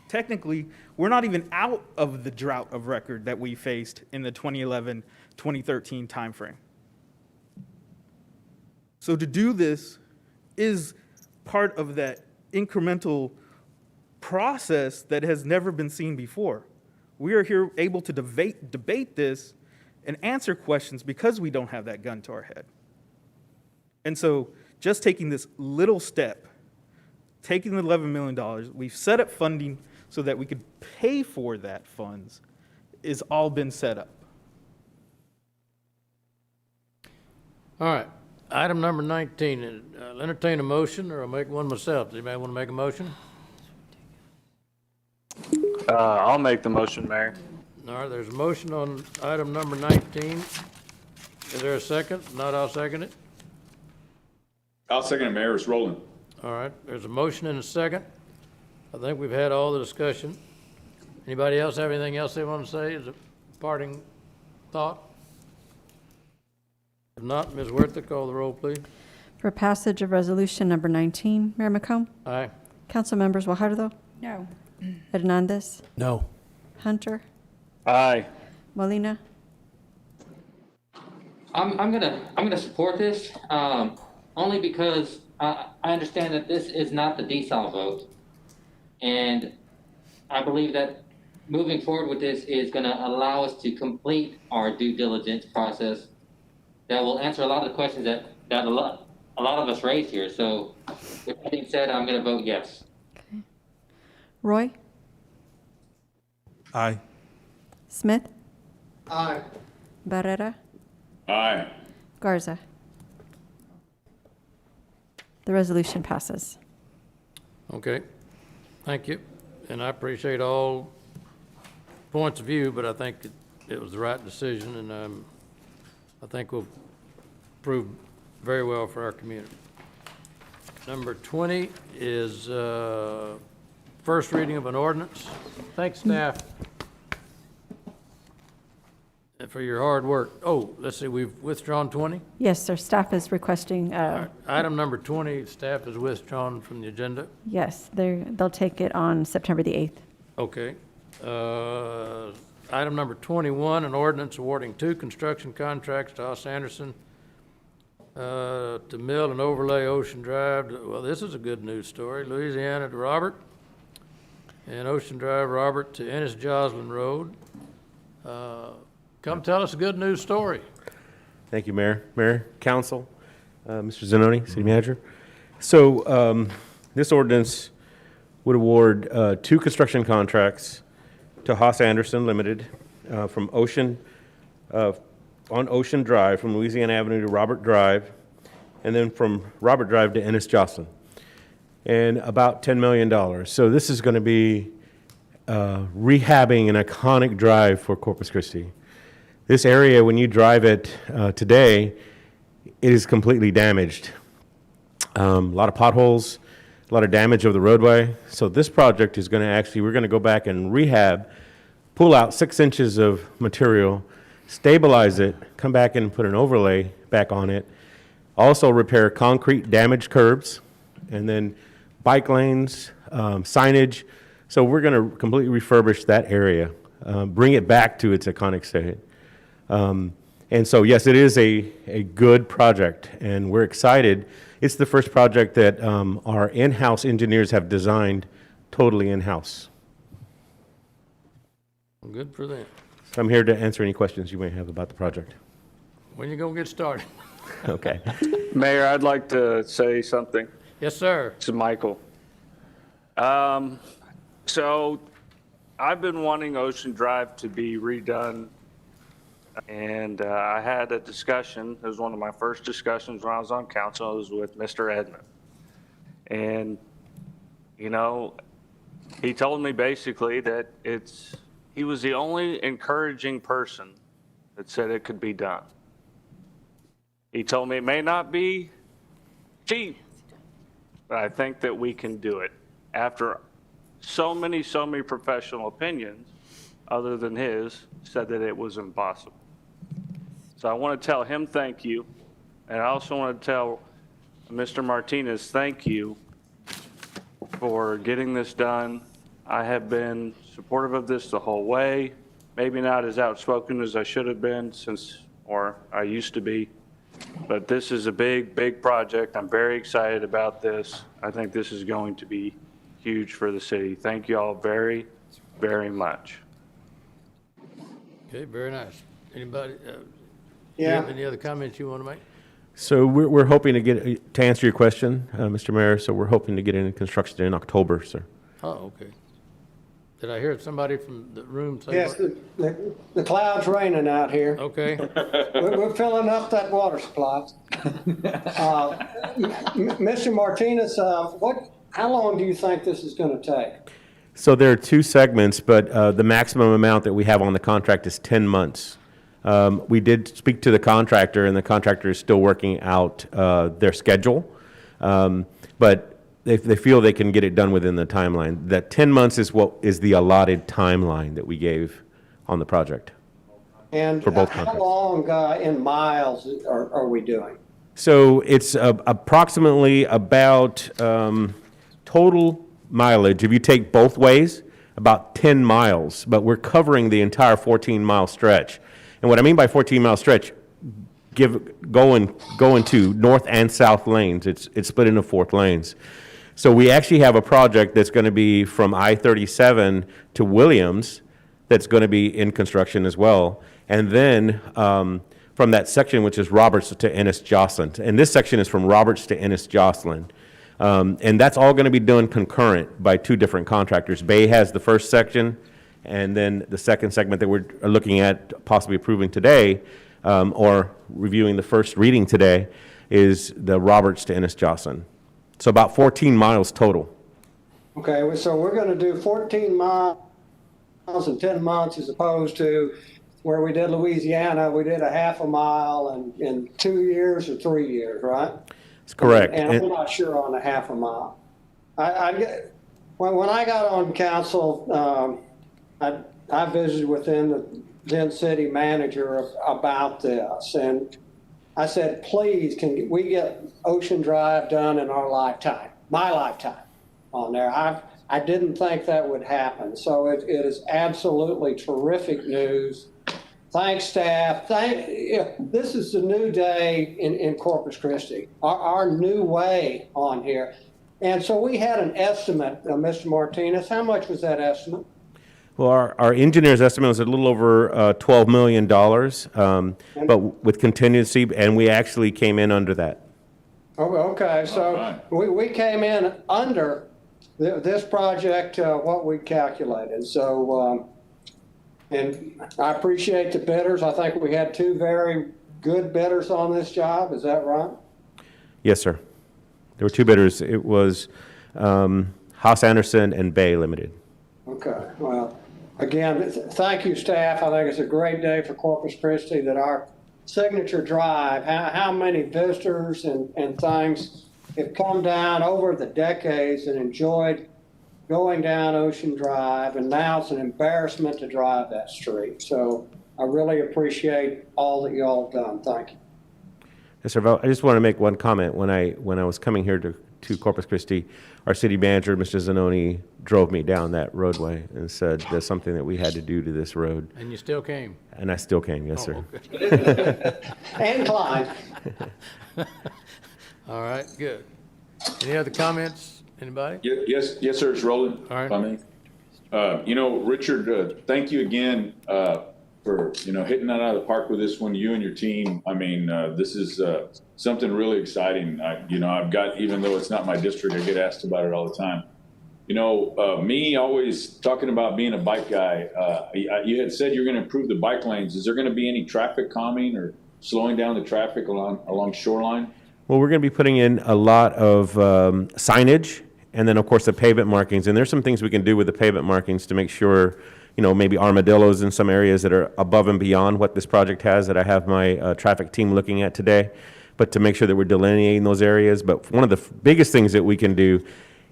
Technically, we're not even out of the drought of record that we faced in the 2011-2013 timeframe. So to do this is part of that incremental process that has never been seen before. We are here able to debate this and answer questions because we don't have that gun to our head. And so just taking this little step, taking the $11 million, we've set up funding so that we could pay for that funds, is all been set up. All right, item number 19, I'll entertain a motion, or I'll make one myself. Does anybody want to make a motion? I'll make the motion, Mayor. All right, there's a motion on item number 19. Is there a second? Not, I'll second it. I'll second it, Mayor. It's rolling. All right, there's a motion and a second. I think we've had all the discussion. Anybody else have anything else they want to say as a parting thought? If not, Ms. Werther, call the roll, please. For passage of resolution number 19, Mayor McComb? Aye. Council members Guajardo? No. Hernandez? No. Hunter? Aye. Molina? I'm gonna support this, only because I understand that this is not the desal vote. And I believe that moving forward with this is gonna allow us to complete our due diligence process that will answer a lot of the questions that a lot of us raised here. So with that being said, I'm gonna vote yes. Okay. Roy? Aye. Smith? Aye. Barrera? Aye. Garza? The resolution passes. Okay, thank you. And I appreciate all points of view, but I think it was the right decision, and I think will prove very well for our community. Number 20 is first reading of an ordinance. Thanks, staff, for your hard work. Oh, let's see, we've withdrawn 20? Yes, sir. Staff is requesting, All right. Item number 20, staff is withdrawn from the agenda. yes, they'll take it on September the 8th. Okay. Item number 21, an ordinance awarding 2 construction contracts to Hoss Anderson to mill and overlay Ocean Drive. Well, this is a good news story. Louisiana to Robert, and Ocean Drive, Robert, to Ennis Joslin Road. Come tell us a good news story. Thank you, Mayor, Council, Mr. Zanoni, City Manager. So this ordinance would award 2 construction contracts to Hoss Anderson Limited from on Ocean Drive, from Louisiana Avenue to Robert Drive, and then from Robert Drive to Ennis Joslin, and about $10 million. So this is going to be rehabbing an iconic drive for Corpus Christi. This area, when you drive it today, it is completely damaged. A lot of potholes, a lot of damage of the roadway. So this project is going to actually, we're going to go back and rehab, pull out 6 inches of material, stabilize it, come back and put an overlay back on it. Also repair concrete damaged curbs, and then bike lanes, signage. So we're going to completely refurbish that area, bring it back to its iconic state. And so, yes, it is a good project, and we're excited. It's the first project that our in-house engineers have designed totally in-house. Good for them. So I'm here to answer any questions you may have about the project. When you gonna get started? Okay. Mayor, I'd like to say something. Yes, sir. This is Michael. So I've been wanting Ocean Drive to be redone, and I had a discussion. It was one of my first discussions when I was on council. It was with Mr. Edmond. And, you know, he told me basically that he was the only encouraging person that said it could be done. He told me it may not be cheap, but I think that we can do it. After so many professional opinions, other than his, said that it was impossible. So I want to tell him thank you, and I also want to tell Mr. Martinez thank you for getting this done. I have been supportive of this the whole way, maybe not as outspoken as I should have been or I used to be, but this is a big project. I'm very excited about this. I think this is going to be huge for the city. Thank you all very, very much. Okay, very nice. Anybody, you Yeah. have any other comments you want to make? So we're hoping to answer your question, Mr. Mayor, so we're hoping to get it in construction in October, sir. Oh, okay. Did I hear somebody from the room say? Yes, the cloud's raining out here. Okay. We're filling up that water supply. Mr. Martinez, how long do you think this is going to take? So there are 2 segments, but the maximum amount that we have on the contract is 10 months. We did speak to the contractor, and the contractor is still working out their schedule. But they feel they can get it done within the timeline. That 10 months is what is the allotted timeline that we gave on the project. And for both how contracts. long in miles are we doing? So it's approximately about total mileage, if you take both ways, about 10 miles, but we're covering the entire 14-mile stretch. And what I mean by 14-mile stretch, going to north and south lanes, it's split into 4 lanes. So we actually have a project that's going to be from I-37 to Williams that's going to be in construction as well. And then from that section, which is Roberts to Ennis Jocelyn. And this section is from Roberts to Ennis Jocelyn. And that's all going to be done concurrent by 2 different contractors. Bay has the first section, and then the second segment that we're looking at possibly approving today, or reviewing the first reading today, is the Roberts to Ennis Jocelyn. So about 14 miles total. Okay, so we're going to do 14 miles in 10 months as opposed to where we did Louisiana, we did a half a mile in 2 years or 3 years, right? That's correct. And I'm not sure on a half a mile. When I got on council, I visited with the then city manager about this, and I said, please, can we get Ocean Drive done in our lifetime, my lifetime on there? I didn't think that would happen. So it is absolutely terrific news. Thanks, staff. This is the new day in Corpus Christi, our new way on here. And so we had an estimate, Mr. Martinez. How much was that estimate? Well, our engineer's estimate was a little over $12 million, but with contingency, and we actually came in under that. Oh, okay, so we came in under this project, what we calculated. So, and I appreciate the bidders. I think we had 2 very good bidders on this job. Is that right? Yes, sir. There were 2 bidders. It was Haas Anderson and Bay Limited. Okay, well, again, thank you, staff. I think it's a great day for Corpus Christi that our Signature Drive, how many visitors and things have come down over the decades and enjoyed going down Ocean Drive, and now it's an embarrassment to drive that street. So I really appreciate all that you all have done. Thank you. Yes, sir. I just want to make one comment. When I was coming here to Corpus Christi, our city manager, Mr. Zanoni, drove me down that roadway and said there's something that we had to do to this road. And you still came? And I still came, yes, sir. Okay. And Klein. All right, good. Any other comments? Anybody? Yes, sir, it's Roland. All right. If I may. You know, Richard, thank you again for, hitting that out of the park with this one, you and your team. I mean, this is something really exciting. I've got, even though it's not my district, I get asked about it all the time. Me always talking about being a bike guy. You had said you're going to improve the bike lanes. Is there going to be any traffic calming or slowing down the traffic along shoreline? Well, we're going to be putting in a lot of signage, and then, of course, the pavement markings. And there's some things we can do with the pavement markings to make sure, maybe armadillos in some areas that are above and beyond what this project has that I have my traffic team looking at today, but to make sure that we're delineating those areas. But one of the biggest things that we can do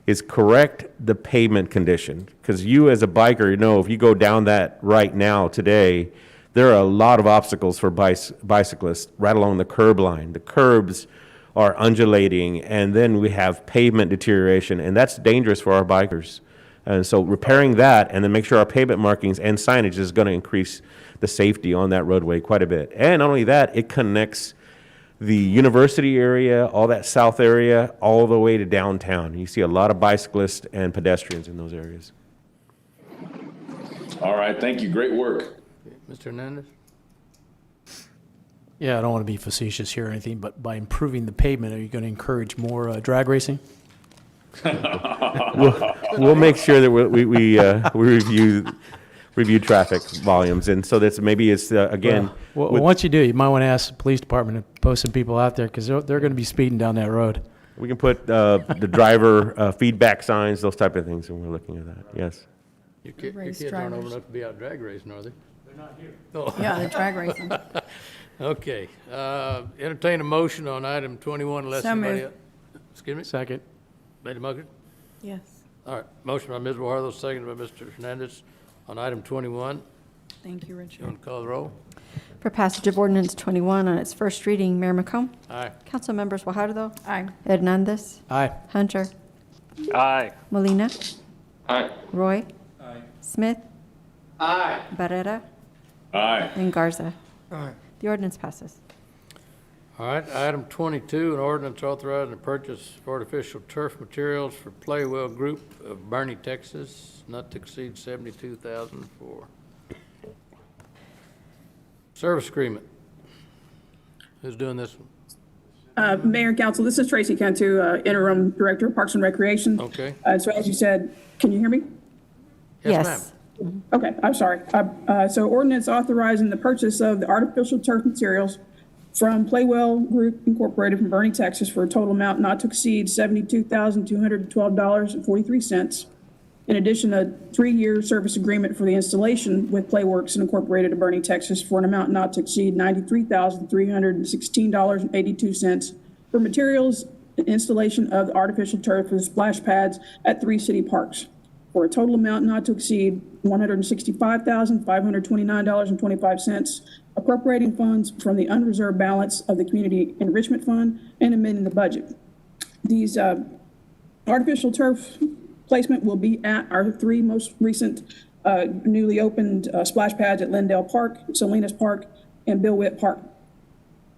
is correct the pavement condition. Because you as a biker, if you go down that right now today, there are a lot of obstacles for bicyclists right along the curb line. The curbs are undulating, and then we have pavement deterioration, and that's dangerous for our bikers. And so repairing that and then make sure our pavement markings and signage is going to increase the safety on that roadway quite a bit. And not only that, it connects the university area, all that south area, all the way to downtown. You see a lot of bicyclists and pedestrians in those areas. All right, thank you. Great work. Mr. Hernandez? Yeah, I don't want to be facetious here or anything, but by improving the pavement, are you going to encourage more drag racing? We'll make sure that we review traffic volumes, and so that's maybe it's again. Well, once you do, you might want to ask the police department to post some people out there because they're going to be speeding down that road. We can put the driver feedback signs, those type of things, and we're looking at that. Yes. Your kids aren't old enough to be out drag racing, are they? They're not here. Oh. Yeah, they're drag racing. Okay. Entertain a motion on item 21 unless So somebody moved. else. Excuse me? Second. Made a motion? Yes. All right. Motion by Ms. Warthel, seconded by Mr. Hernandez on item 21. Thank you, You Richard. want to call the roll? For passage of ordinance 21 on its first reading, Mayor McComb. Aye. Council members Fajardo, Aye. Hernandez, Aye. Hunter, Aye. Molina, Aye. Roy, Smith, Aye. Barrera, Aye. and Garza. Aye. The ordinance passes. All right. Item 22, an ordinance authorizing the purchase of artificial turf materials for Playwell Group of Bernie, Texas, not to exceed $72,000 for service agreement. Who's doing this one? Mayor and Council, this is Tracy Cantu, Interim Director of Parks and Recreation. Okay. So as you said, can you hear me? Yes. Okay, I'm sorry. So ordinance authorizing the purchase of the artificial turf materials from Playwell Group Incorporated from Bernie, Texas, for a total amount not to exceed $72,212.43. In addition, a 3-year service agreement for the installation with Playworks Incorporated of Bernie, Texas, for an amount not to exceed $93,316.82 for materials and installation of the artificial turf and splash pads at 3 city parks, for a total amount not to exceed $165,529.25, appropriating funds from the unreserved balance of the Community Enrichment Fund and amending the budget. These artificial turf placement will be at our 3 most recent newly opened splash pads at Lindale Park, Salinas Park, and Bill Witt Park.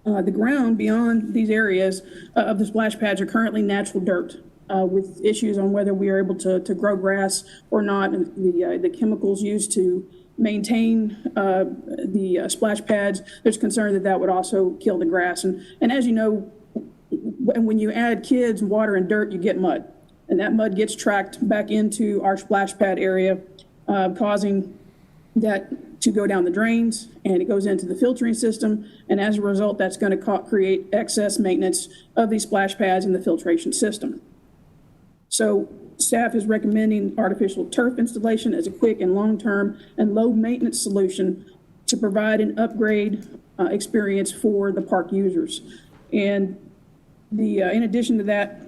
The ground beyond these areas of the splash pads are currently natural dirt, with issues on whether we are able to grow grass or not. And the chemicals used to maintain the splash pads, there's concern that that would also kill the grass. And as you know, when you add kids, water, and dirt, you get mud. And that mud gets tracked back into our splash pad area, causing that to go down the drains, and it goes into the filtering system. And as a result, that's going to create excess maintenance of these splash pads in the filtration system. So staff is recommending artificial turf installation as a quick and long-term and low-maintenance solution to provide an upgrade experience for the park users. And in addition to that,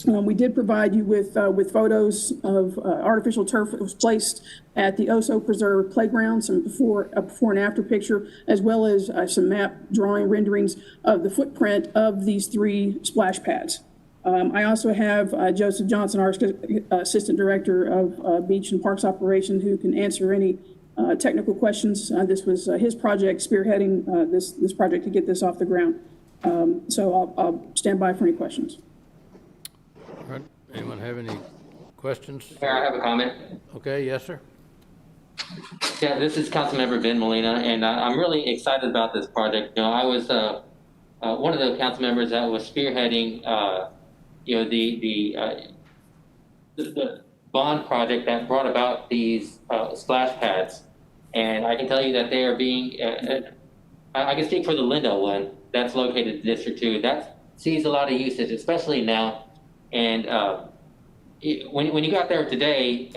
we did provide you with photos of artificial turf that was placed at the Oso Preserve Playground, some before and after picture, as well as some map drawing renderings of the footprint of these 3 splash pads. I also have Joseph Johnson, our Assistant Director of Beach and Parks Operations, who can answer any technical questions. This was his project, spearheading this project to get this off the ground. So I'll stand by for any questions. All right, anyone have any questions? Mayor, I have a comment. Okay, yes, sir. Yeah, this is Councilmember Ben Molina, and I'm really excited about this project. You know, I was one of the council members that was spearheading, you know, the bond project that brought about these splash pads, and I can tell you that they are being. I can speak for the Lindo one that's located in District 2. That sees a lot of usage, especially now. And when you got there today,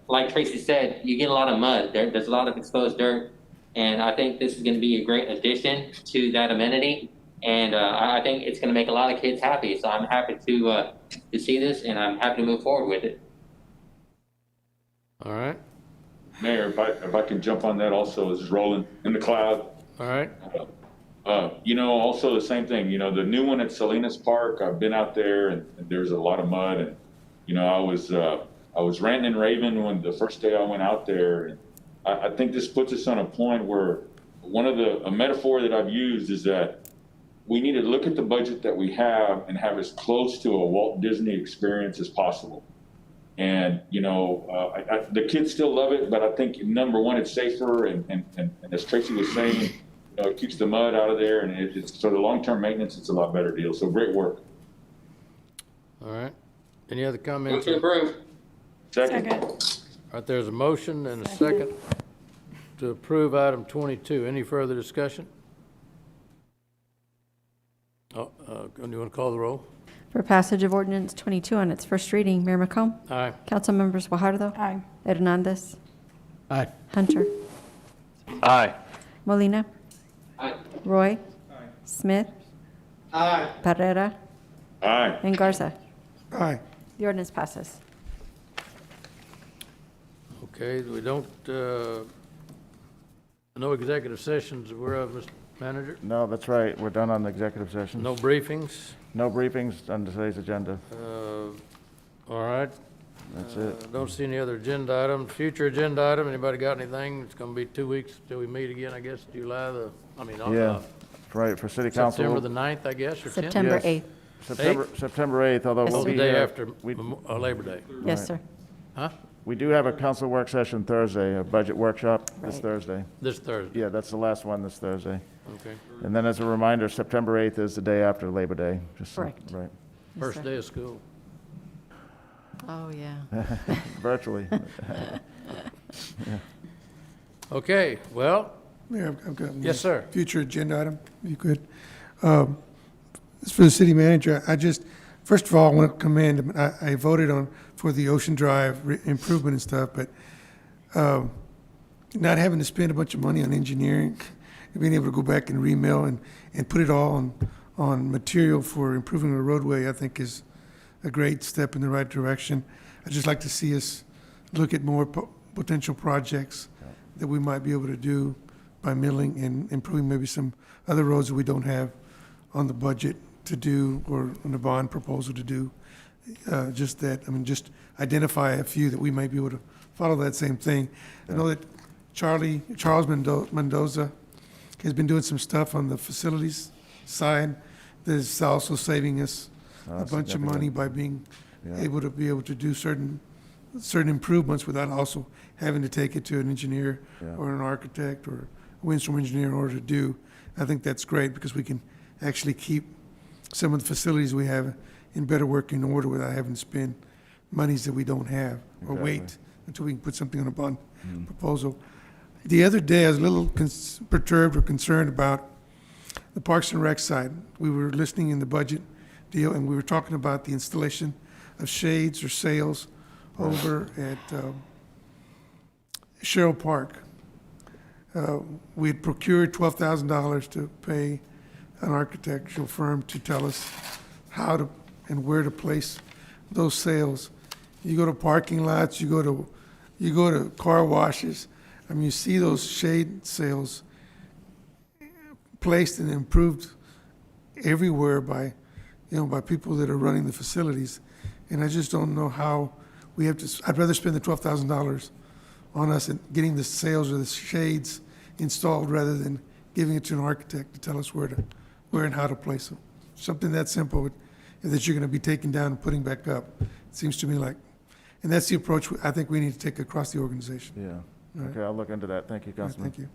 like Tracy said, you get a lot of mud. There's a lot of exposed dirt. And I think this is going to be a great addition to that amenity. And I think it's going to make a lot of kids happy. So I'm happy to see this, and I'm happy to move forward with it. All right. Mayor, if I can jump on that also, is rolling in the cloud. All right. You know, also the same thing, you know, the new one at Salinas Park, I've been out there and there's a lot of mud, and, you know, I was ranting and raving when the first day I went out there. And I think this puts us on a point where a metaphor that I've used is that we need to look at the budget that we have and have as close to a Walt Disney experience as possible. And, you know, the kids still love it, but I think number one, it's safer. And as Tracy was saying, you know, it keeps the mud out of there, and it's for the long-term maintenance, it's a lot better deal. So great work. All right. Any other comments? Move to approve. Second. All right, there's a motion and a second to approve item 22. Any further discussion? Do you want to call the roll? For passage of ordinance 22 on its first reading, Mayor McComb. Aye. Council members Guajardo. Aye. Hernandez. Aye. Hunter. Aye. Molina. Aye. Roy. Smith. Aye. Barrera. Aye. And Garza. Aye. The ordinance passes. Okay, we don't, no executive sessions we're of, Mr. Manager? No, that's right. We're done on the executive session. No briefings? No briefings on today's agenda. All right. That's it. Don't see any other agenda item. Future agenda item, anybody got anything? It's gonna be 2 weeks till we meet again, I guess, July Yeah, right, for city council. September the 9th, I guess, or 10th? September Yes. 8th. September 8th, although Yes, we'll sir. be The day here. after Labor Day. Yes, Right. sir. Huh? We do have a council work session Thursday, a budget workshop this Right. Thursday. This Thursday? Yeah, that's the last one this Thursday. Okay. And then as a reminder, September 8th is the day after Labor Day. Just so- Correct. Right. Yes, First sir. day of school. Oh, yeah. Virtually. Okay, well, Mayor, I've got one. yes, sir. Future agenda item, if you could. It's for the city manager. First of all, I want to commend him. I voted for the Ocean Drive improvement and stuff, but not having to spend a bunch of money on engineering, and being able to go back and remill and put it all on material for improving the roadway, I think is a great step in the right direction. I'd just like to see us look at more potential projects that we might be able to do by milling and improving maybe some other roads that we don't have on the budget to do or on the bond proposal to do. Just identify a few that we might be able to follow that same thing. I know that Charles Mendoza has been doing some stuff on the facilities side that is also saving us a bunch of money by being able to do certain improvements without also having to take it to an engineer or an architect or a windstorm engineer in order to do. I think that's great because we can actually keep some of the facilities we have in better working order without having to spend monies that we don't have or wait until we can put something on a bond proposal. The other day, I was a little perturbed or concerned about the Parks and Rec side. We were listening in the budget deal, and we were talking about the installation of shades or sails over at Sherrill Park. We had procured $12,000 to pay an architectural firm to tell us how to and where to place those sails. You go to parking lots, you go to car washes. I mean, you see those shade sails placed and improved everywhere by people that are running the facilities. And I just don't know how we have to, I'd rather spend the $12,000 on us and getting the sails or the shades installed rather than giving it to an architect to tell us where and how to place them. Something that simple that you're going to be taking down and putting back up. It seems to me like, and that's the approach I think we need to take across the organization. Yeah. All right. Okay, I'll look into that. Thank you, All right, Councilman. thank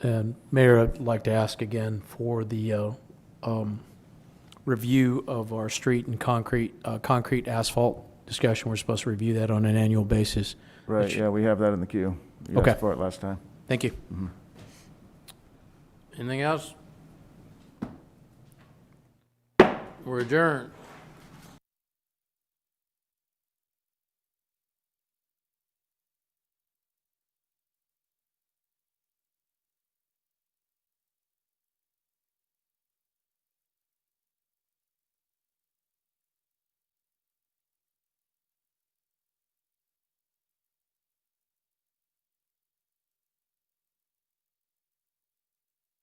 you. And Mayor, I'd like to ask again for the review of our street and concrete asphalt discussion. We're supposed to review that on an annual basis. Right, yeah, we have that in the queue. You Okay. asked for it last time. Thank you. Anything else? We're adjourned.